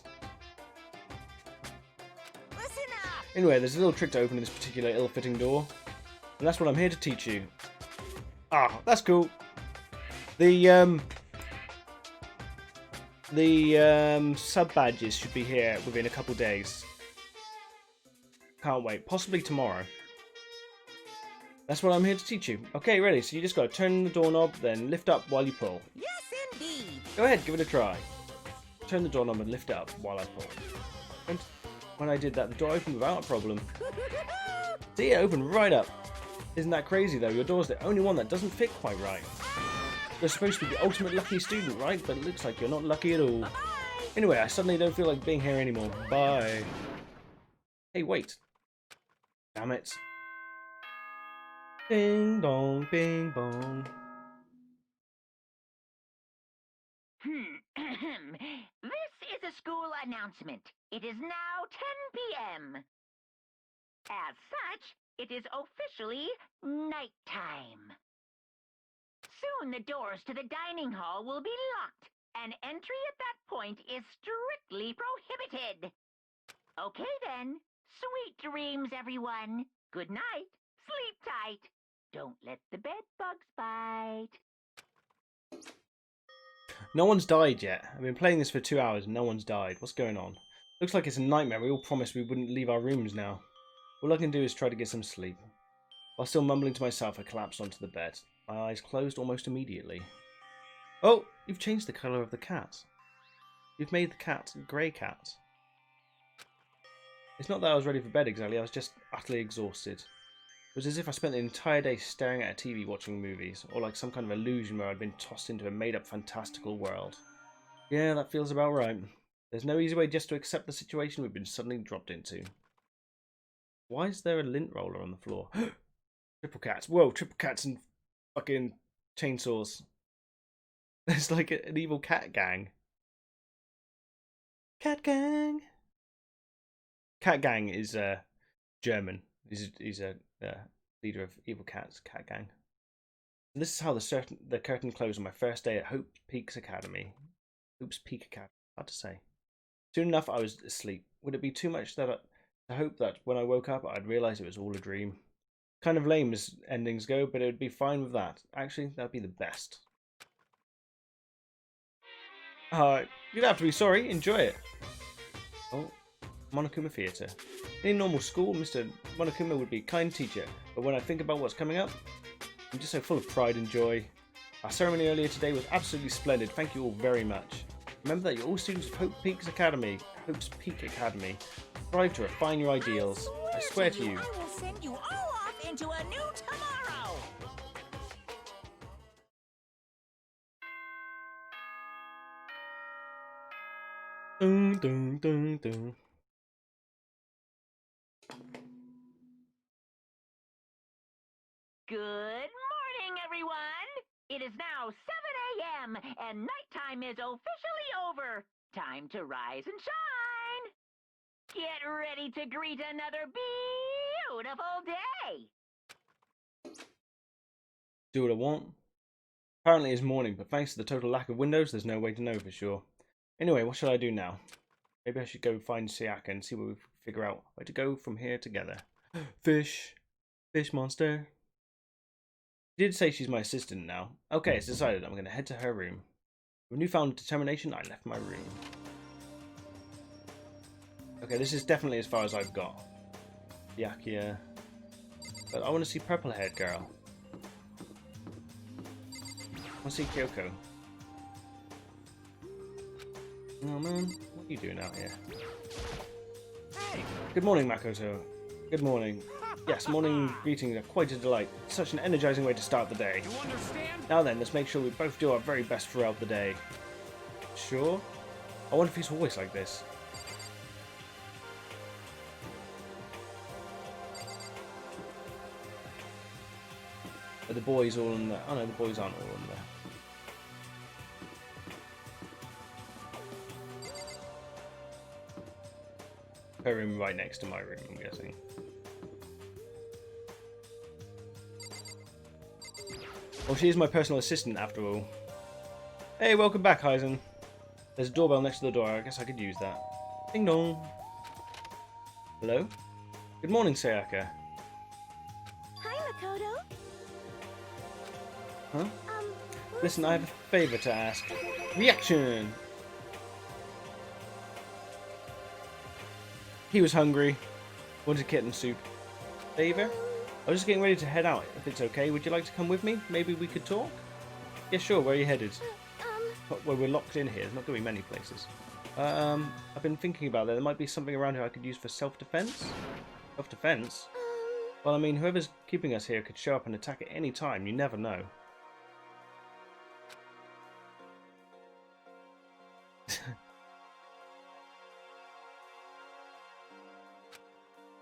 listen up. Anyway, there's a little trick to opening this particular ill-fitting door, and that's what I'm here to teach you. Ah, that's cool. The sub-badges should be here within a couple days. Can't wait. Possibly tomorrow. That's what I'm here to teach you. Okay, ready. So you just got to turn the doorknob, then lift up while you pull. Yes, indeed. Go ahead, give it a try. Turn the doorknob and lift it up while I pull. And when I did that, the door opened without a problem. See, it opened right up. Isn't that crazy, though? Your door's the only one that doesn't fit quite right. You're supposed to be the ultimate lucky student, right? But it looks like you're not lucky at all. Bye. Anyway, I suddenly don't feel like being here anymore. Bye. Hey, wait. Damn it. Bing dong, bing bong. This is a school announcement. It is now 10 p.m. As such, it is officially nighttime. Soon the doors to the dining hall will be locked, and entry at that point is strictly prohibited. Okay then, sweet dreams, everyone. Good night. Sleep tight. Don't let the bed bugs bite. No one's died yet. I've been playing this for 2 hours and no one's died. What's going on? Looks like it's a nightmare. We all promised we wouldn't leave our rooms now. All I can do is try to get some sleep. While still mumbling to myself, I collapsed onto the bed. My eyes closed almost immediately. Oh, you've changed the colour of the cat. You've made the cat a grey cat. It's not that I was ready for bed exactly, I was just utterly exhausted. It was as if I spent the entire day staring at a TV watching movies, or like some kind of illusion where I'd been tossed into a made-up fantastical world. Yeah, that feels about right. There's no easy way just to accept the situation we've been suddenly dropped into. Why is there a lint roller on the floor? Triple cats. Whoa, triple cats and fucking chainsaws. It's like an evil cat gang. Cat gang. Cat gang is German. He's a leader of evil cats. Cat gang. And this is how the curtain closed on my first day at Hope Peaks Academy. Hope's Peak Academy. Hard to say. Soon enough, I was asleep. Would it be too much to hope that when I woke up, I'd realise it was all a dream? Kind of lame as endings go, but it would be fine with that. Actually, that'd be the best. You don't have to be sorry. Enjoy it. Oh, Monokuma Theatre. In a normal school, Mr. Monokuma would be a kind teacher, but when I think about what's coming up, I'm just so full of pride and joy. Our ceremony earlier today was absolutely splendid. Thank you all very much. Remember that you're all students of Hope's Peak Academy. Strive to refine your ideals. I swear to you. I will send you all off into a new tomorrow. Dun, dun, dun, dun. Good morning, everyone! It is now 7 a.m., and nighttime is officially over. Time to rise and shine! Get ready to greet another beautiful day! Do what I want. Apparently it's morning, but thanks to the total lack of windows, there's no way to know for sure. Anyway, what should I do now? Maybe I should go find Sayaka and see what we figure out where to go from here together. Fish. Fish monster. She did say she's my assistant now. Okay, it's decided. I'm going to head to her room. With newfound determination, I left my room. Okay, this is definitely as far as I've got. Yakia. But I want to see purple-haired girl. I want to see Kyoko. Oh man, what are you doing out here? Hey, Good morning, Makoto. Good morning. Yes, morning greetings are quite a delight. Such an energizing way to start the day. You understand? Now then, let's make sure we both do our very best throughout the day. Sure? I wonder if he's always like this. Are the boys all in there? Oh no, the boys aren't all in there. Her room right next to my room, I'm guessing. Well, she is my personal assistant after all. Hey, welcome back, Hyzen. There's a doorbell next to the door. I guess I could use that. Ding dong. Hello? Good morning, Sayaka. Hi, Makoto. Huh? Listen, I have a favor to ask. Reaction! He was hungry. Wanted kitten soup. Favor? I was just getting ready to head out. If it's okay, would you like to come with me? Maybe we could talk? Yeah, sure. Where are you headed? Well, we're locked in here. There's not going to be many places. I've been thinking about that. There might be something around here I could use for self-defense. Self-defense? Well, I mean, whoever's keeping us here could show up and attack at any time. You never know.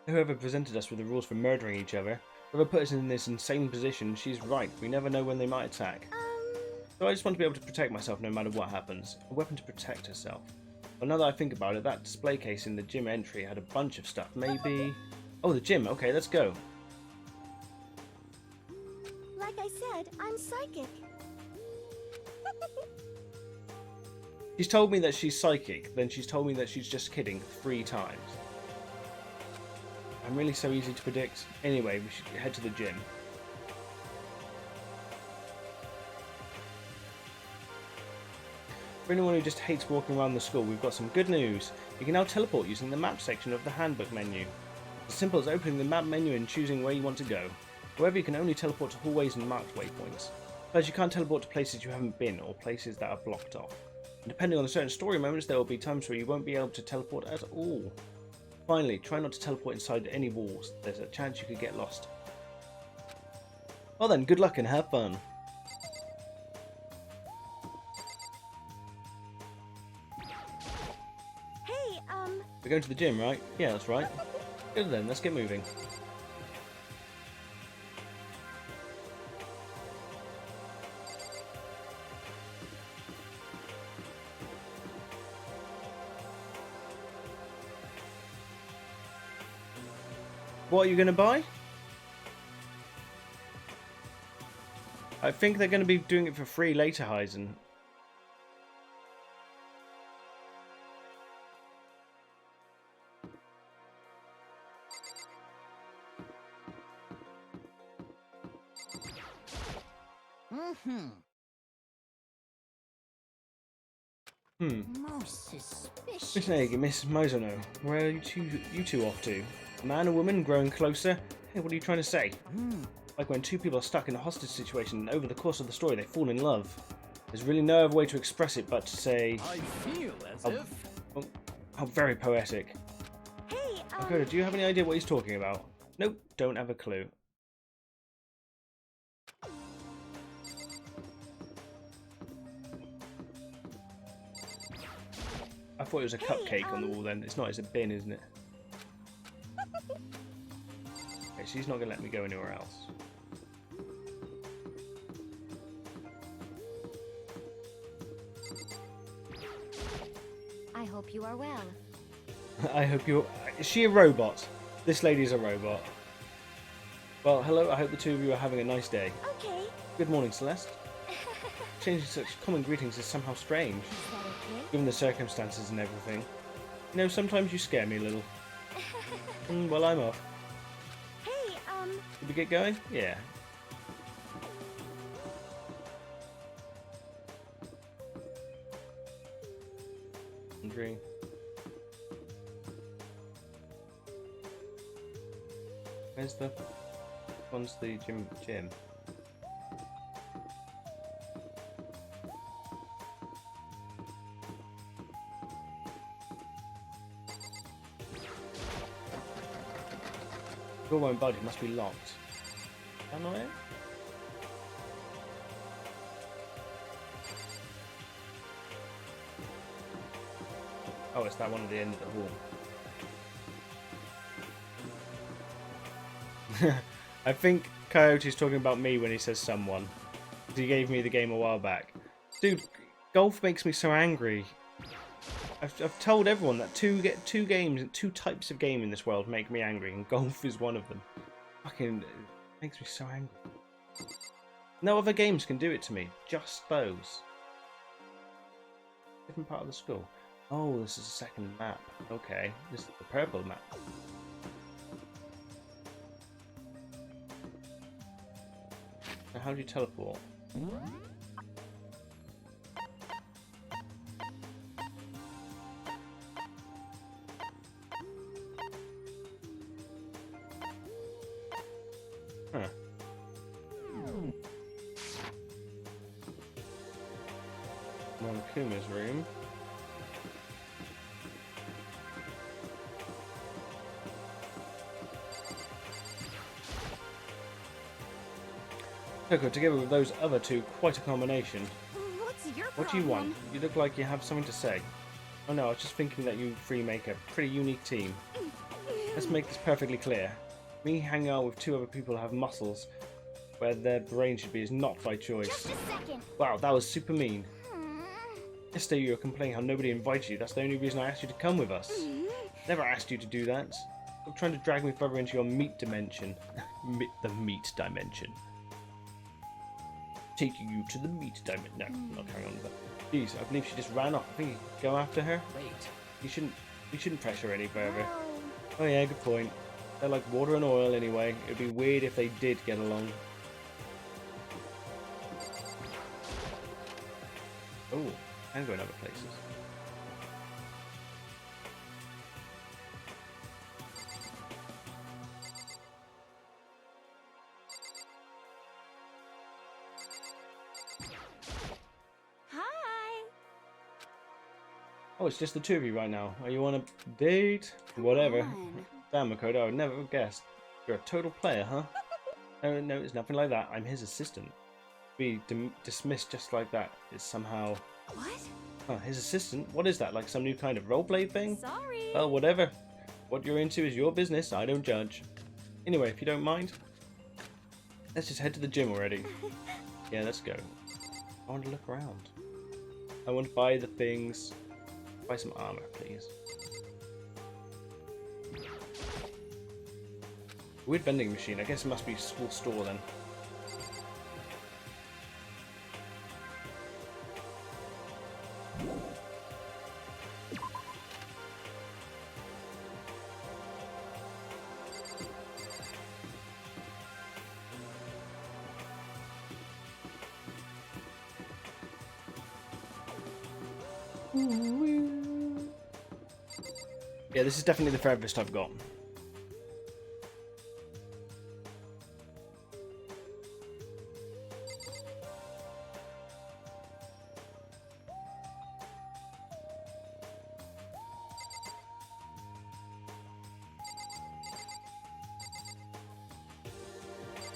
Whoever presented us with the rules for murdering each other, whoever put us in this insane position, she's right. We never know when they might attack. So I just want to be able to protect myself no matter what happens. A weapon to protect herself. Well, now that I think about it, that display case in the gym entry had a bunch of stuff. Maybe... Oh, the gym. Okay, let's go. Like I said, I'm psychic. She's told me that she's psychic, then she's told me that she's just kidding 3 times. I'm really so easy to predict. Anyway, we should head to the gym. For anyone who just hates walking around the school, we've got some good news. You can now teleport using the map section of the handbook menu. As simple as opening the map menu and choosing where you want to go. However, you can only teleport to hallways and marked waypoints. Plus, you can't teleport to places you haven't been or places that are blocked off. And depending on certain story moments, there will be times where you won't be able to teleport at all. Finally, try not to teleport inside any walls. There's a chance you could get lost. Well then, good luck and have fun. Hey, We're going to the gym, right? Yeah, that's right. Good then, let's get moving. What are you going to buy? I think they're going to be doing it for free later, Hyzen. Most suspicious. Miss Nagi, Miss Mizuno, where are you two off to? A man and woman growing closer? Hey, what are you trying to say? Like when 2 people are stuck in a hostage situation and over the course of the story they fall in love. There's really no other way to express it but to say... I feel as if... Oh, how very poetic. hey, Dakota, do you have any idea what he's talking about? Nope, don't have a clue. I thought it was a cupcake on the wall then. It's not, it's a bin, isn't it? Okay, she's not going to let me go anywhere else. I hope you are well. I hope you're... Is she a robot? This lady's a robot. Well, hello, I hope the two of you are having a nice day. Okay. Good morning, Celeste. Changing such common greetings is somehow strange, Is that okay? given the circumstances and everything. You know, sometimes you scare me a little. Well, I'm off. Hey, Did we get going? Yeah. Wondering. Where's the... One's the gym. Door won't budge, it must be locked. Is that not it? Oh, it's that one at the end of the hall. I think Coyote's talking about me when he says someone. He gave me the game a while back. Dude, golf makes me so angry. I've told everyone that two types of game in this world make me angry, and golf is one of them. Fucking, it makes me so angry. No other games can do it to me, just those. Different part of the school. Oh, this is a second map. Okay, this is the purple map. Now, how do you teleport? Huh. Kuma's room. Coco, together with those other two, quite a combination. what's your What do you problem? want? You look like you have something to say. Oh no, I was just thinking that you three make a pretty unique team. Let's make this perfectly clear. Me hanging out with two other people who have muscles where their brain should be is not by choice. Just a second. Wow, that was super mean. Yesterday you were complaining how nobody invited you. That's the only reason I asked you to come with us. Never asked you to do that. Stop trying to drag me further into your meat dimension. The meat dimension. Taking you to the meat dimension. No, I'm not carrying on with that. Jeez, I believe she just ran off. I think you could go after her. Wait. You shouldn't pressure her any further. No. Oh yeah, good point. They're like water and oil anyway. It'd be weird if they did get along. Oh, and go in other places. Hi. Oh, it's just the two of you right now. Are you on a date? Whatever. on. Damn, Makoto, I would never have guessed. You're a total player, huh? No, it's nothing like that. I'm his assistant. Be dismissed just like that is somehow... What? Huh, his assistant? What is that, like some new kind of roleplay thing? Sorry. Well, whatever. What you're into is your business, I don't judge. Anyway, if you don't mind, let's just head to the gym already. Yeah, let's go. I want to look around. I want to buy the things. Buy some armor, please. Weird vending machine. I guess it must be a school store then. Yeah, this is definitely the furthest I've got.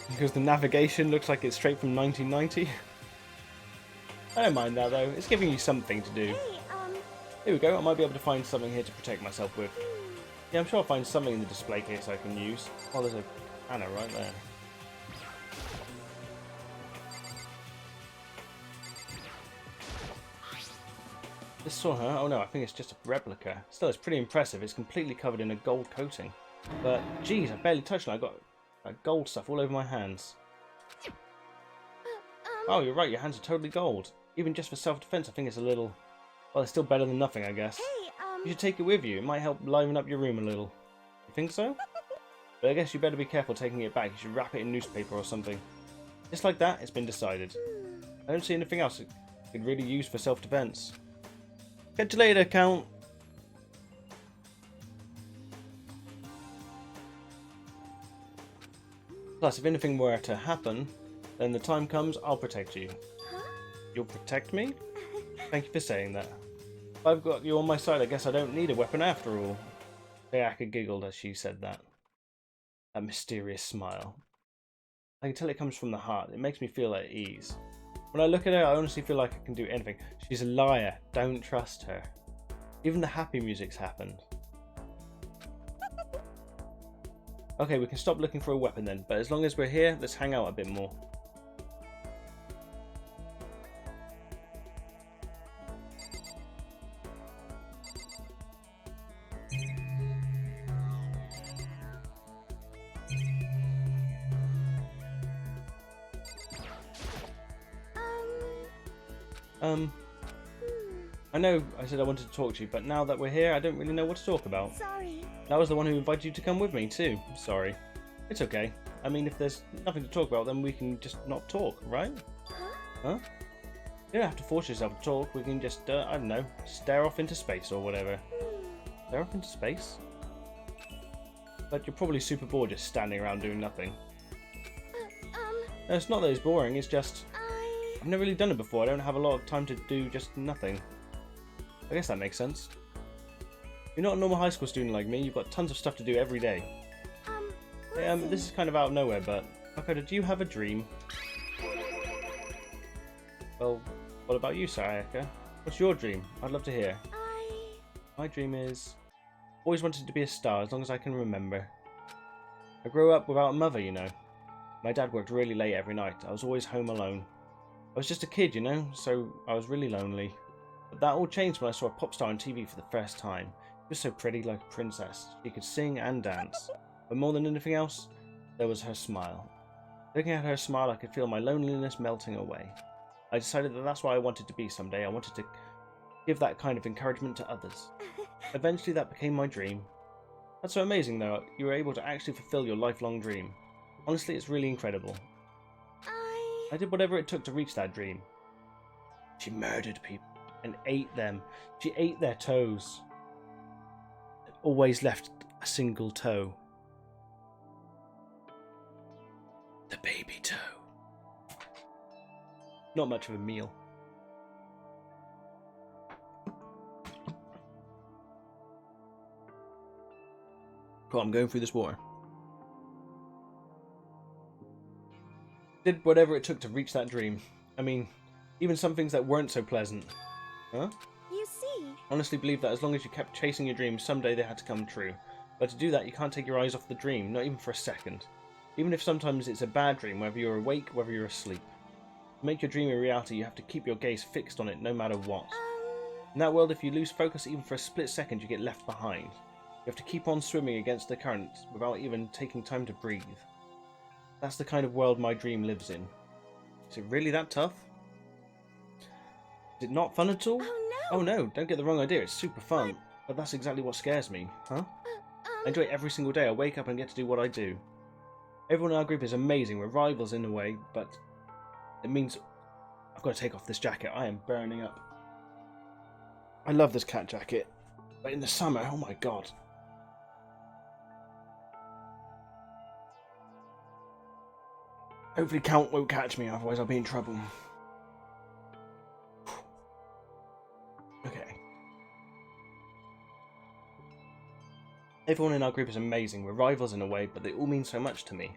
Because the navigation looks like it's straight from 1990. I don't mind that though, it's giving you something to do. Hey, Here we go, I might be able to find something here to protect myself with. Yeah, I'm sure I'll find something in the display case I can use. Oh, there's a banner right there. This saw her? Oh no, I think it's just a replica. Still, it's pretty impressive. It's completely covered in a gold coating. But, geez, I barely touched it. I got gold stuff all over my hands. Oh, you're right, your hands are totally gold. Even just for self-defense, I think it's a little... Well, it's still better than nothing, I guess. hey, You should take it with you. It might help liven up your room a little. You think so? But I guess you better be careful taking it back. You should wrap it in newspaper or something. Just like that, it's been decided. I don't see anything else it could really use for self-defense. Catch you later, Count. Plus, if anything were to happen, then the time comes, I'll protect you. huh? You'll protect me? Thank you for saying that. If I've got you on my side, I guess I don't need a weapon after all. Ayaka giggled as she said that. That mysterious smile. I can tell it comes from the heart. It makes me feel at ease. When I look at her, I honestly feel like I can do anything. She's a liar. Don't trust her. Even the happy music's happened. Okay, we can stop looking for a weapon then, but as long as we're here, let's hang out a bit more. I know I said I wanted to talk to you, but now that we're here, I don't really know what to talk about. Sorry. That was the one who invited you to come with me too. Sorry. It's okay. I mean, if there's nothing to talk about, then we can just not talk, right? Huh? Huh? You don't have to force yourself to talk. We can just, I don't know, stare off into space or whatever. Stare off into space? But you're probably super bored just standing around doing nothing. No, it's not that it's boring, it's just... I've never really done it before. I don't have a lot of time to do just nothing. I guess that makes sense. You're not a normal high school student like me. You've got tons of stuff to do every day. This is kind of out of nowhere, but... Makoto, do you have a dream? Well, what about you, Sayaka? What's your dream? I'd love to hear. My dream is... Always wanted to be a star as long as I can remember. I grew up without a mother, you know. My dad worked really late every night. I was always home alone. I was just a kid, you know, so I was really lonely. But that all changed when I saw a pop star on TV for the first time. She was so pretty, like a princess. She could sing and dance. But more than anything else, there was her smile. Looking at her smile, I could feel my loneliness melting away. I decided that that's what I wanted to be someday. I wanted to give that kind of encouragement to others. Eventually that became my dream. That's so amazing though, you were able to actually fulfill your lifelong dream. Honestly, it's really incredible. I did whatever it took to reach that dream. She murdered people and ate them. She ate their toes. Always left a single toe. The baby toe. Not much of a meal. Cool, I'm going through this water. Did whatever it took to reach that dream. I mean, even some things that weren't so pleasant. Huh? You see. Honestly believe that as long as you kept chasing your dreams, someday they had to come true. But to do that, you can't take your eyes off the dream, not even for a second. Even if sometimes it's a bad dream, whether you're awake, whether you're asleep. To make your dream a reality, you have to keep your gaze fixed on it no matter what. In that world, if you lose focus even for a split second, you get left behind. You have to keep on swimming against the current without even taking time to breathe. That's the kind of world my dream lives in. Is it really that tough? Is it not fun at all? Oh no, don't get the wrong idea, it's super fun. But that's exactly what scares me, huh? I enjoy it every single day. I wake up and get to do what I do. Everyone in our group is amazing. We're rivals in a way, but it means I've got to take off this jacket. I am burning up. I love this cat jacket, but in the summer, oh my god. Hopefully Count won't catch me, otherwise I'll be in trouble. Okay. Everyone in our group is amazing. We're rivals in a way, but they all mean so much to me.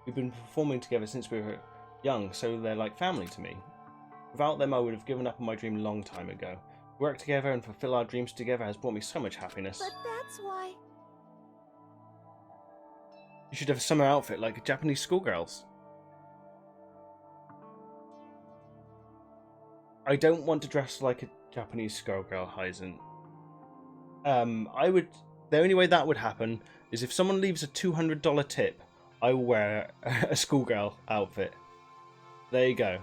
We've been performing together since we were young, so they're like family to me. Without them, I would have given up on my dream a long time ago. Work together and fulfill our dreams together has brought me so much happiness. But that's why... You should have a summer outfit like Japanese schoolgirls. I don't want to dress like a Japanese schoolgirl, Hyzen. The only way that would happen is if someone leaves a $200 tip, I will wear a schoolgirl outfit. There you go.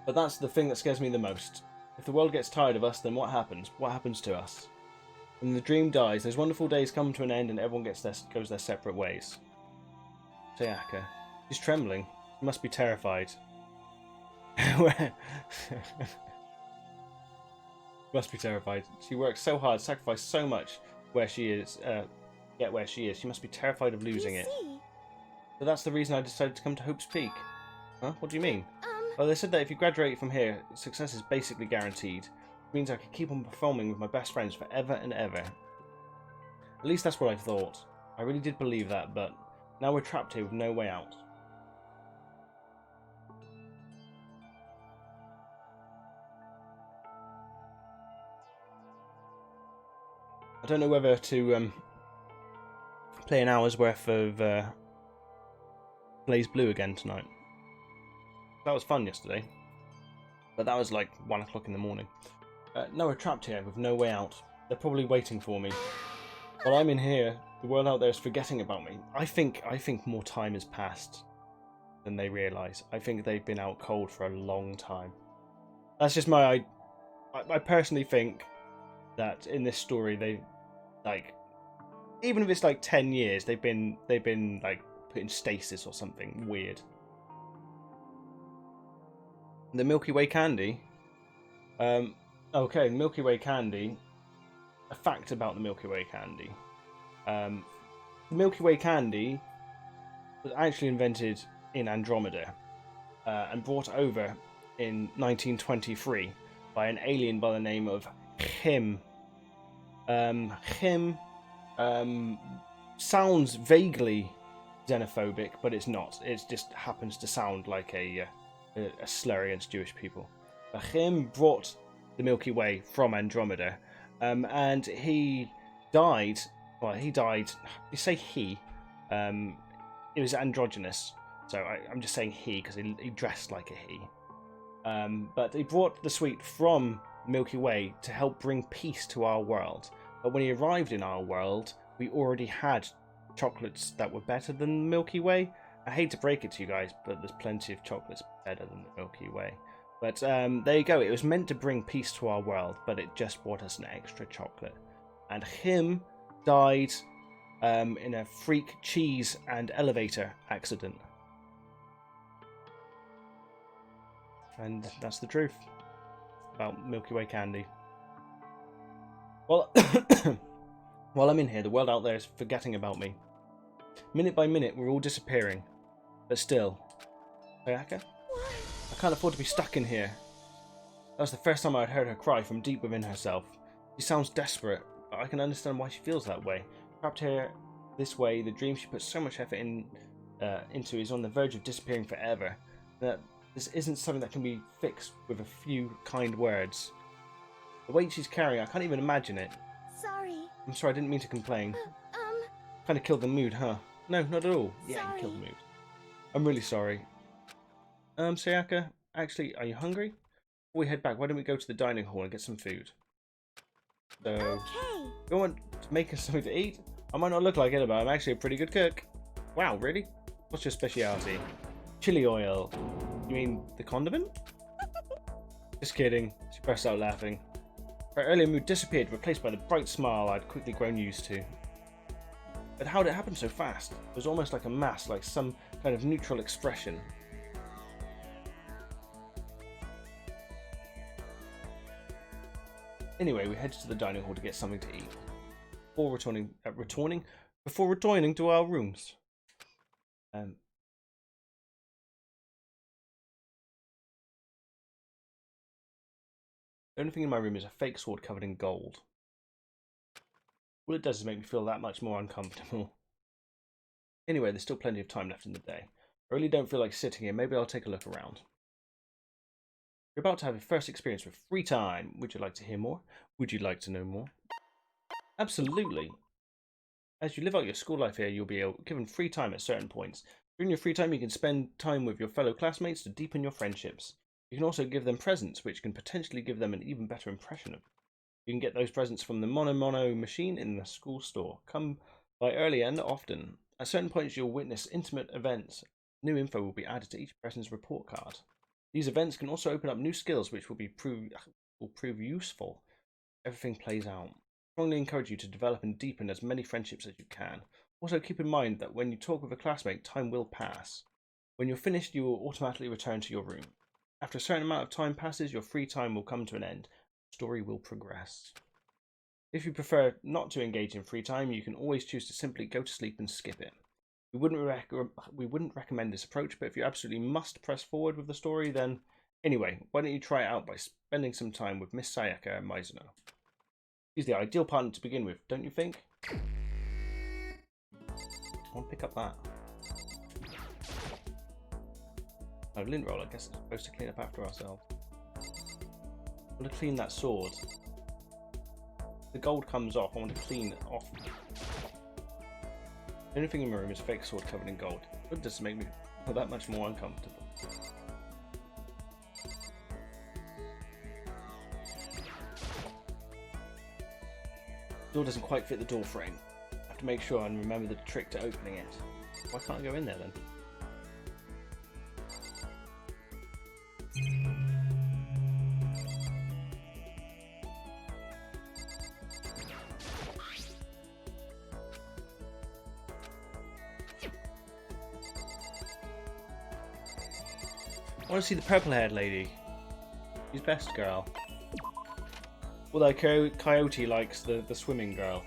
But that's the thing that scares me the most. If the world gets tired of us, then what happens? What happens to us? When the dream dies, those wonderful days come to an end and everyone goes their separate ways. Sayaka. She's trembling. She must be terrified. Must be terrified. She worked so hard, sacrificed so much where she is, get where she is. She must be terrified of losing it. So that's the reason I decided to come to Hope's Peak. Huh? What do you mean? Well, they said that if you graduate from here, success is basically guaranteed. It means I could keep on performing with my best friends forever and ever. At least that's what I thought. I really did believe that, but now we're trapped here with no way out. I don't know whether to play an hour's worth of Blaze Blue again tonight. That was fun yesterday, but that was like 1 o'clock in the morning. No, we're trapped here with no way out. They're probably waiting for me. While I'm in here, the world out there is forgetting about me. I think more time has passed than they realise. I think they've been out cold for a long time. That's just my... I personally think that in this story, they like, even if it's like 10 years, they've been like put in stasis or something weird. The Milky Way candy. Okay, Milky Way candy. A fact about the Milky Way candy. The Milky Way candy was actually invented in Andromeda and brought over in 1923 by an alien by the name of Him. Him sounds vaguely xenophobic, but it's not. It just happens to sound like a slur against Jewish people. Him brought the Milky Way from Andromeda, and he died. Well, he died. You say he. It was androgynous, so I'm just saying he because he dressed like a he. But he brought the sweet from Milky Way to help bring peace to our world. But when he arrived in our world, we already had chocolates that were better than the Milky Way. I hate to break it to you guys, but there's plenty of chocolates better than the Milky Way. But there you go. It was meant to bring peace to our world, but it just brought us an extra chocolate. And him died in a freak cheese and elevator accident. And that's the truth about Milky Way candy. Well, while I'm in here, the world out there is forgetting about me. Minute by minute, we're all disappearing. But still. Sayaka? I can't afford to be stuck in here. That was the first time I'd heard her cry from deep within herself. She sounds desperate, but I can understand why she feels that way. Trapped here this way, the dream she put so much effort into is on the verge of disappearing forever. That this isn't something that can be fixed with a few kind words. The weight she's carrying, I can't even imagine it. Sorry. I'm sorry, I didn't mean to complain. Kind of killed the mood, huh? No, not at all. Yeah, Sorry. you killed the mood. I'm really sorry. Sayaka, actually, are you hungry? Before we head back, why don't we go to the dining hall and get some food? So, Okay. you want to make us something to eat? I might not look like it, but I'm actually a pretty good cook. Wow, really? What's your speciality? Chili oil. You mean the condiment? Just kidding. She burst out laughing. Her earlier mood disappeared, replaced by the bright smile I'd quickly grown used to. But how did it happen so fast? It was almost like a mask, like some kind of neutral expression. Anyway, we headed to the dining hall to get something to eat. Before returning to our rooms. The only thing in my room is a fake sword covered in gold. All it does is make me feel that much more uncomfortable. Anyway, there's still plenty of time left in the day. I really don't feel like sitting here. Maybe I'll take a look around. You're about to have your first experience with free time. Would you like to hear more? Would you like to know more? Absolutely. As you live out your school life here, you'll be given free time at certain points. During your free time, you can spend time with your fellow classmates to deepen your friendships. You can also give them presents, which can potentially give them an even better impression of you. You can get those presents from the Mono machine in the school store. Come by early and often. At certain points, you'll witness intimate events. New info will be added to each person's report card. These events can also open up new skills, which will prove useful. Everything plays out. I strongly encourage you to develop and deepen as many friendships as you can. Also, keep in mind that when you talk with a classmate, time will pass. When you're finished, you will automatically return to your room. After a certain amount of time passes, your free time will come to an end. The story will progress. If you prefer not to engage in free time, you can always choose to simply go to sleep and skip it. We wouldn't recommend this approach, but if you absolutely must press forward with the story, then anyway, why don't you try it out by spending some time with Miss Sayaka and Mizuno? She's the ideal partner to begin with, don't you think? I want to pick up that. Oh, lint roll, I guess it's supposed to clean up after ourselves. I want to clean that sword. The gold comes off, I want to clean it off. The only thing in my room is a fake sword covered in gold. It does make me feel that much more uncomfortable. The door doesn't quite fit the door frame. I have to make sure and remember the trick to opening it. Why can't I go in there then? I want to see the purple-haired lady. She's best girl. Although Coyote likes the swimming girl.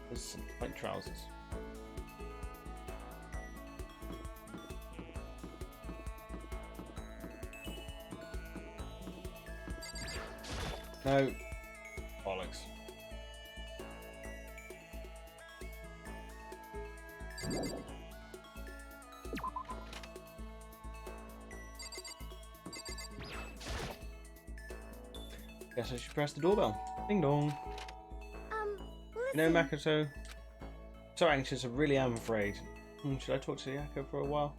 There's some white trousers. No. Bollocks. Guess I should press the doorbell. Ding dong. You know, Listen. Makoto. So anxious, I really am afraid. Should I talk to Yako for a while?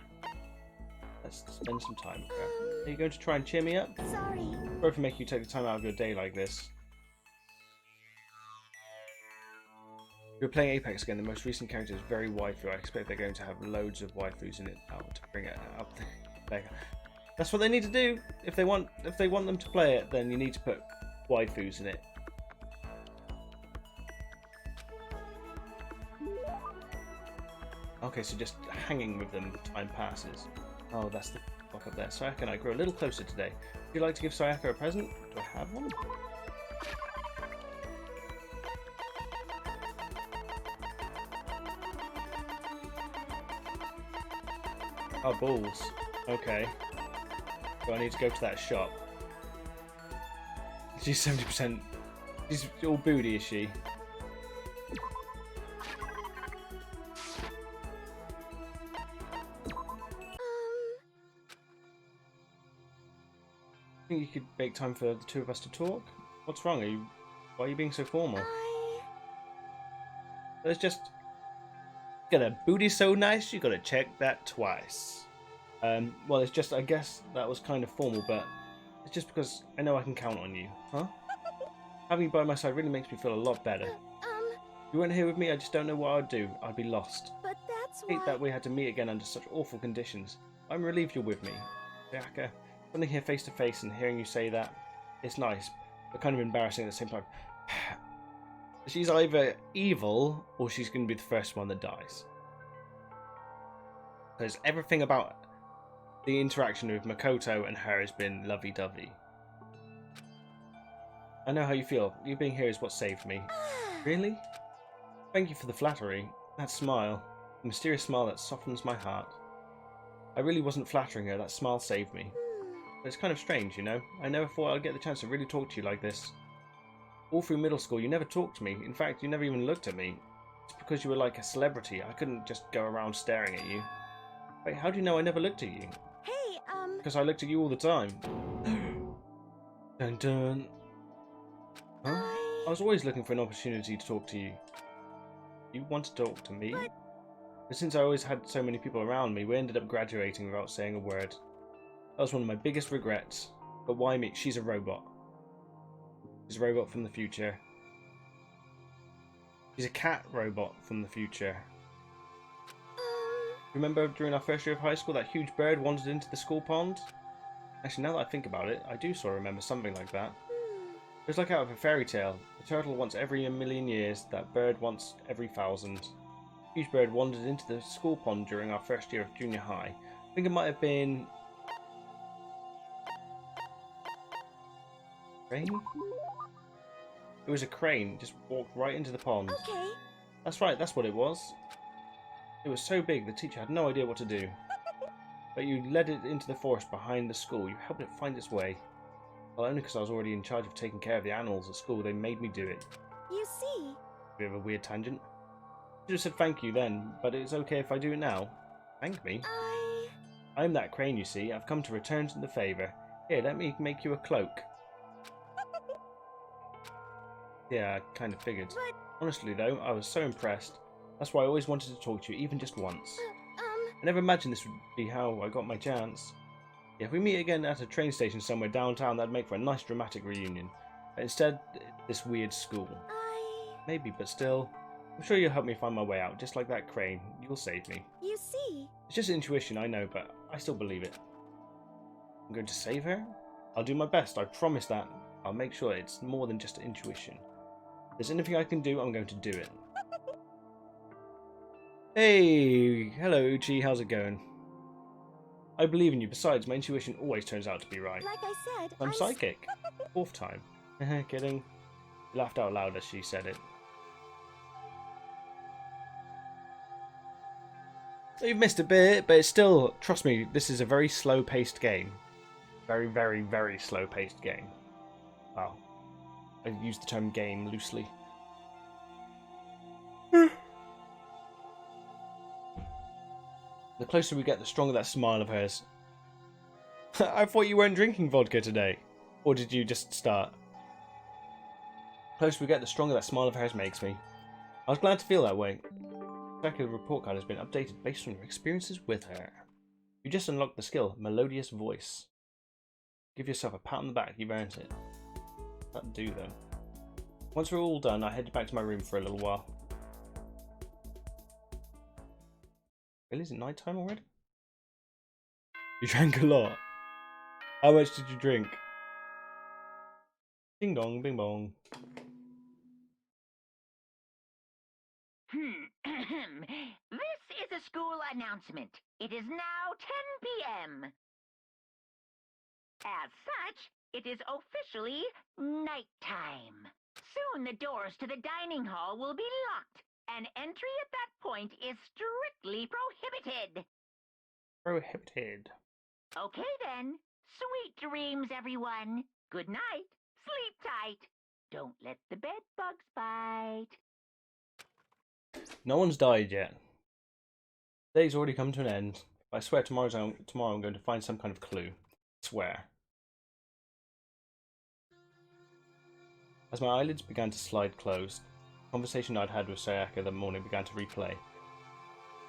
Let's spend some time with her. Are you going to try and cheer me up? Sorry. Sorry for making you take the time out of your day like this. You're playing Apex again. The most recent character is very waifu. I expect they're going to have loads of waifus in it now to bring it up there. That's what they need to do. If they want them to play it, then you need to put waifus in it. Okay, so just hanging with them, time passes. Oh, that's the fuck up there. Sayaka and I grew a little closer today. Would you like to give Sayaka a present? Do I have one? Oh, balls. Okay. So I need to go to that shop. She's 70%. She's all booty, is she? Think you could make time for the two of us to talk? What's wrong? Why are you being so formal? There's just got a booty so nice you gotta check that twice. Well, it's just I guess that was kind of formal, but it's just because I know I can count on you, huh? Having you by my side really makes me feel a lot better. If you weren't here with me, I just don't know what I'd do. I'd be lost. But that's I hate why. that we had to meet again under such awful conditions. I'm relieved you're with me, Sayaka. Standing here face to face and hearing you say that, it's nice, but kind of embarrassing at the same time. She's either evil or she's going to be the first one that dies. Because everything about the interaction with Makoto and her has been lovey-dovey. I know how you feel. You being here is what saved me. Really? Thank you for the flattery. That smile, the mysterious smile that softens my heart. I really wasn't flattering her, that smile saved me. But it's kind of strange, you know? I never thought I'd get the chance to really talk to you like this. All through middle school, you never talked to me. In fact, you never even looked at me. It's because you were like a celebrity. I couldn't just go around staring at you. Wait, how do you know I never looked at you? Hey, Because I looked at you all the time. Dun dun. Huh? I was always looking for an opportunity to talk to you. You want to talk to me? But since I always had so many people around me, we ended up graduating without saying a word. That was one of my biggest regrets. But why me? She's a robot. She's a robot from the future. She's a cat robot from the future. Remember during our first year of high school that huge bird wandered into the school pond? Actually, now that I think about it, I do sort of remember something like that. It was like out of a fairy tale. The turtle once every 1,000,000 years, that bird once every 1,000. The huge bird wandered into the school pond during our first year of junior high. I think it might have been... Crane? It was a crane, just walked right into the pond. okay. That's right, that's what it was. It was so big the teacher had no idea what to do. But you led it into the forest behind the school. You helped it find its way. Well, only because I was already in charge of taking care of the animals at school, they made me do it. You see. Bit of a weird tangent. I should have said thank you then, but it's okay if I do it now. Thank me? I'm that crane, you see. I've come to return the favour. Here, let me make you a cloak. Yeah, I kind of figured. But... Honestly though, I was so impressed. That's why I always wanted to talk to you, even just once. I I never imagined this would be how I got my chance. Yeah, if we meet again at a train station somewhere downtown, that'd make for a nice dramatic reunion. But instead, this weird school. Maybe, but still, I'm sure you'll help me find my way out, just like that crane. You'll save me. You see. It's just intuition, I know, but I still believe it. I'm going to save her? I'll do my best, I promise that. I'll make sure it's more than just intuition. If there's anything I can do, I'm going to do it. Hey! Hello, Uchi, how's it going? I believe in you. Besides, my intuition always turns out to be right. Like I said, I'm psychic. 4th time. Kidding. She laughed out loud as she said it. So you've missed a bit, but it's still, trust me, this is a very slow-paced game. Very, very, very slow-paced game. Wow. I use the term game loosely. The closer we get, the stronger that smile of hers. I thought you weren't drinking vodka today. Or did you just start? The closer we get, the stronger that smile of hers makes me. I was glad to feel that way. The report card has been updated based on your experiences with her. You just unlocked the skill, Melodious Voice. Give yourself a pat on the back, you've earned it. That'll do though. Once we're all done, I head back to my room for a little while. Really? Is it night time already? You drank a lot. How much did you drink? Ding dong, bing bong. This is a school announcement. It is now 10 p.m. As such, it is officially nighttime. Soon the doors to the dining hall will be locked, and entry at that point is strictly prohibited. Prohibited. Okay then. Sweet dreams, everyone. Good night. Sleep tight. Don't let the bed bugs bite. No one's died yet. The day's already come to an end. I swear tomorrow I'm going to find some kind of clue. I swear. As my eyelids began to slide closed, the conversation I'd had with Sayaka that morning began to replay.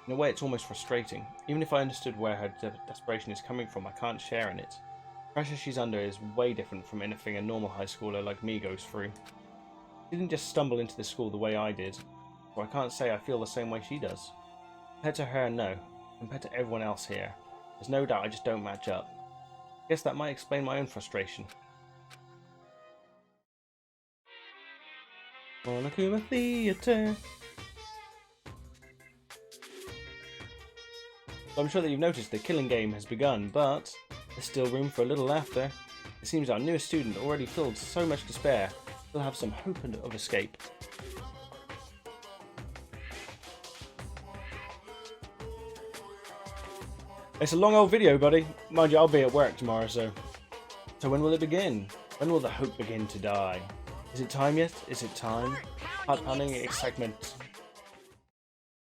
In a way, it's almost frustrating. Even if I understood where her desperation is coming from, I can't share in it. The pressure she's under is way different from anything a normal high schooler like me goes through. She didn't just stumble into the school the way I did, so I can't say I feel the same way she does. Compared to her, no. Compared to everyone else here, there's no doubt I just don't match up. I guess that might explain my own frustration. Monokuma Theatre. So I'm sure that you've noticed the killing game has begun, but there's still room for a little laughter. It seems our newest student, already filled with so much despair, will have some hope of escape. It's a long old video, buddy. Mind you, I'll be at work tomorrow, so when will it begin? When will the hope begin to die? Is it time yet? Is it time? Heart pounding excitement.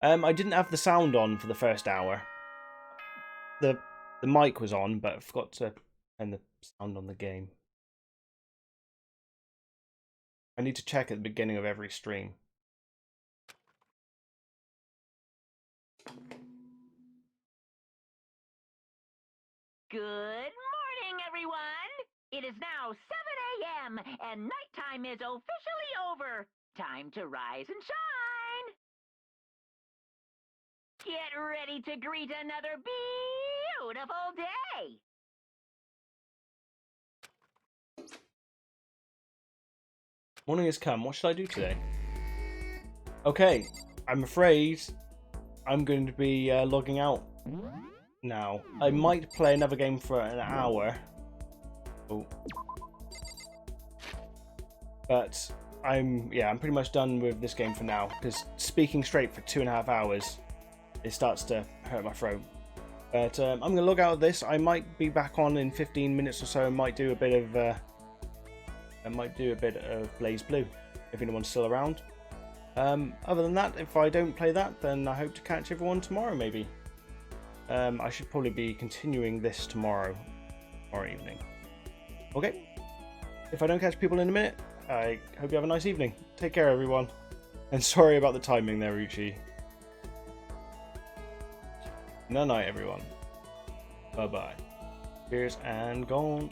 I didn't have the sound on for the first hour. The mic was on, but I forgot to turn the sound on the game. I need to check at the beginning of every stream. Good morning, everyone! It is now 7 a.m. and nighttime is officially over. Time to rise and shine! Get ready to greet another beautiful day! Morning has come. What should I do today? Okay, I'm afraid I'm going to be logging out now. I might play another game for an hour. Oh. But I'm pretty much done with this game for now, because speaking straight for 2.5 hours, it starts to hurt my throat. But I'm going to log out of this. I might be back on in 15 minutes or so. I might do a bit of Blaze Blue if anyone's still around. Other than that, if I don't play that, then I hope to catch everyone tomorrow, maybe. I should probably be continuing this tomorrow evening. Okay. If I don't catch people in a minute, I hope you have a nice evening. Take care, everyone. And sorry about the timing there, Uchi. Night, everyone. Bye-bye. Cheers and gone.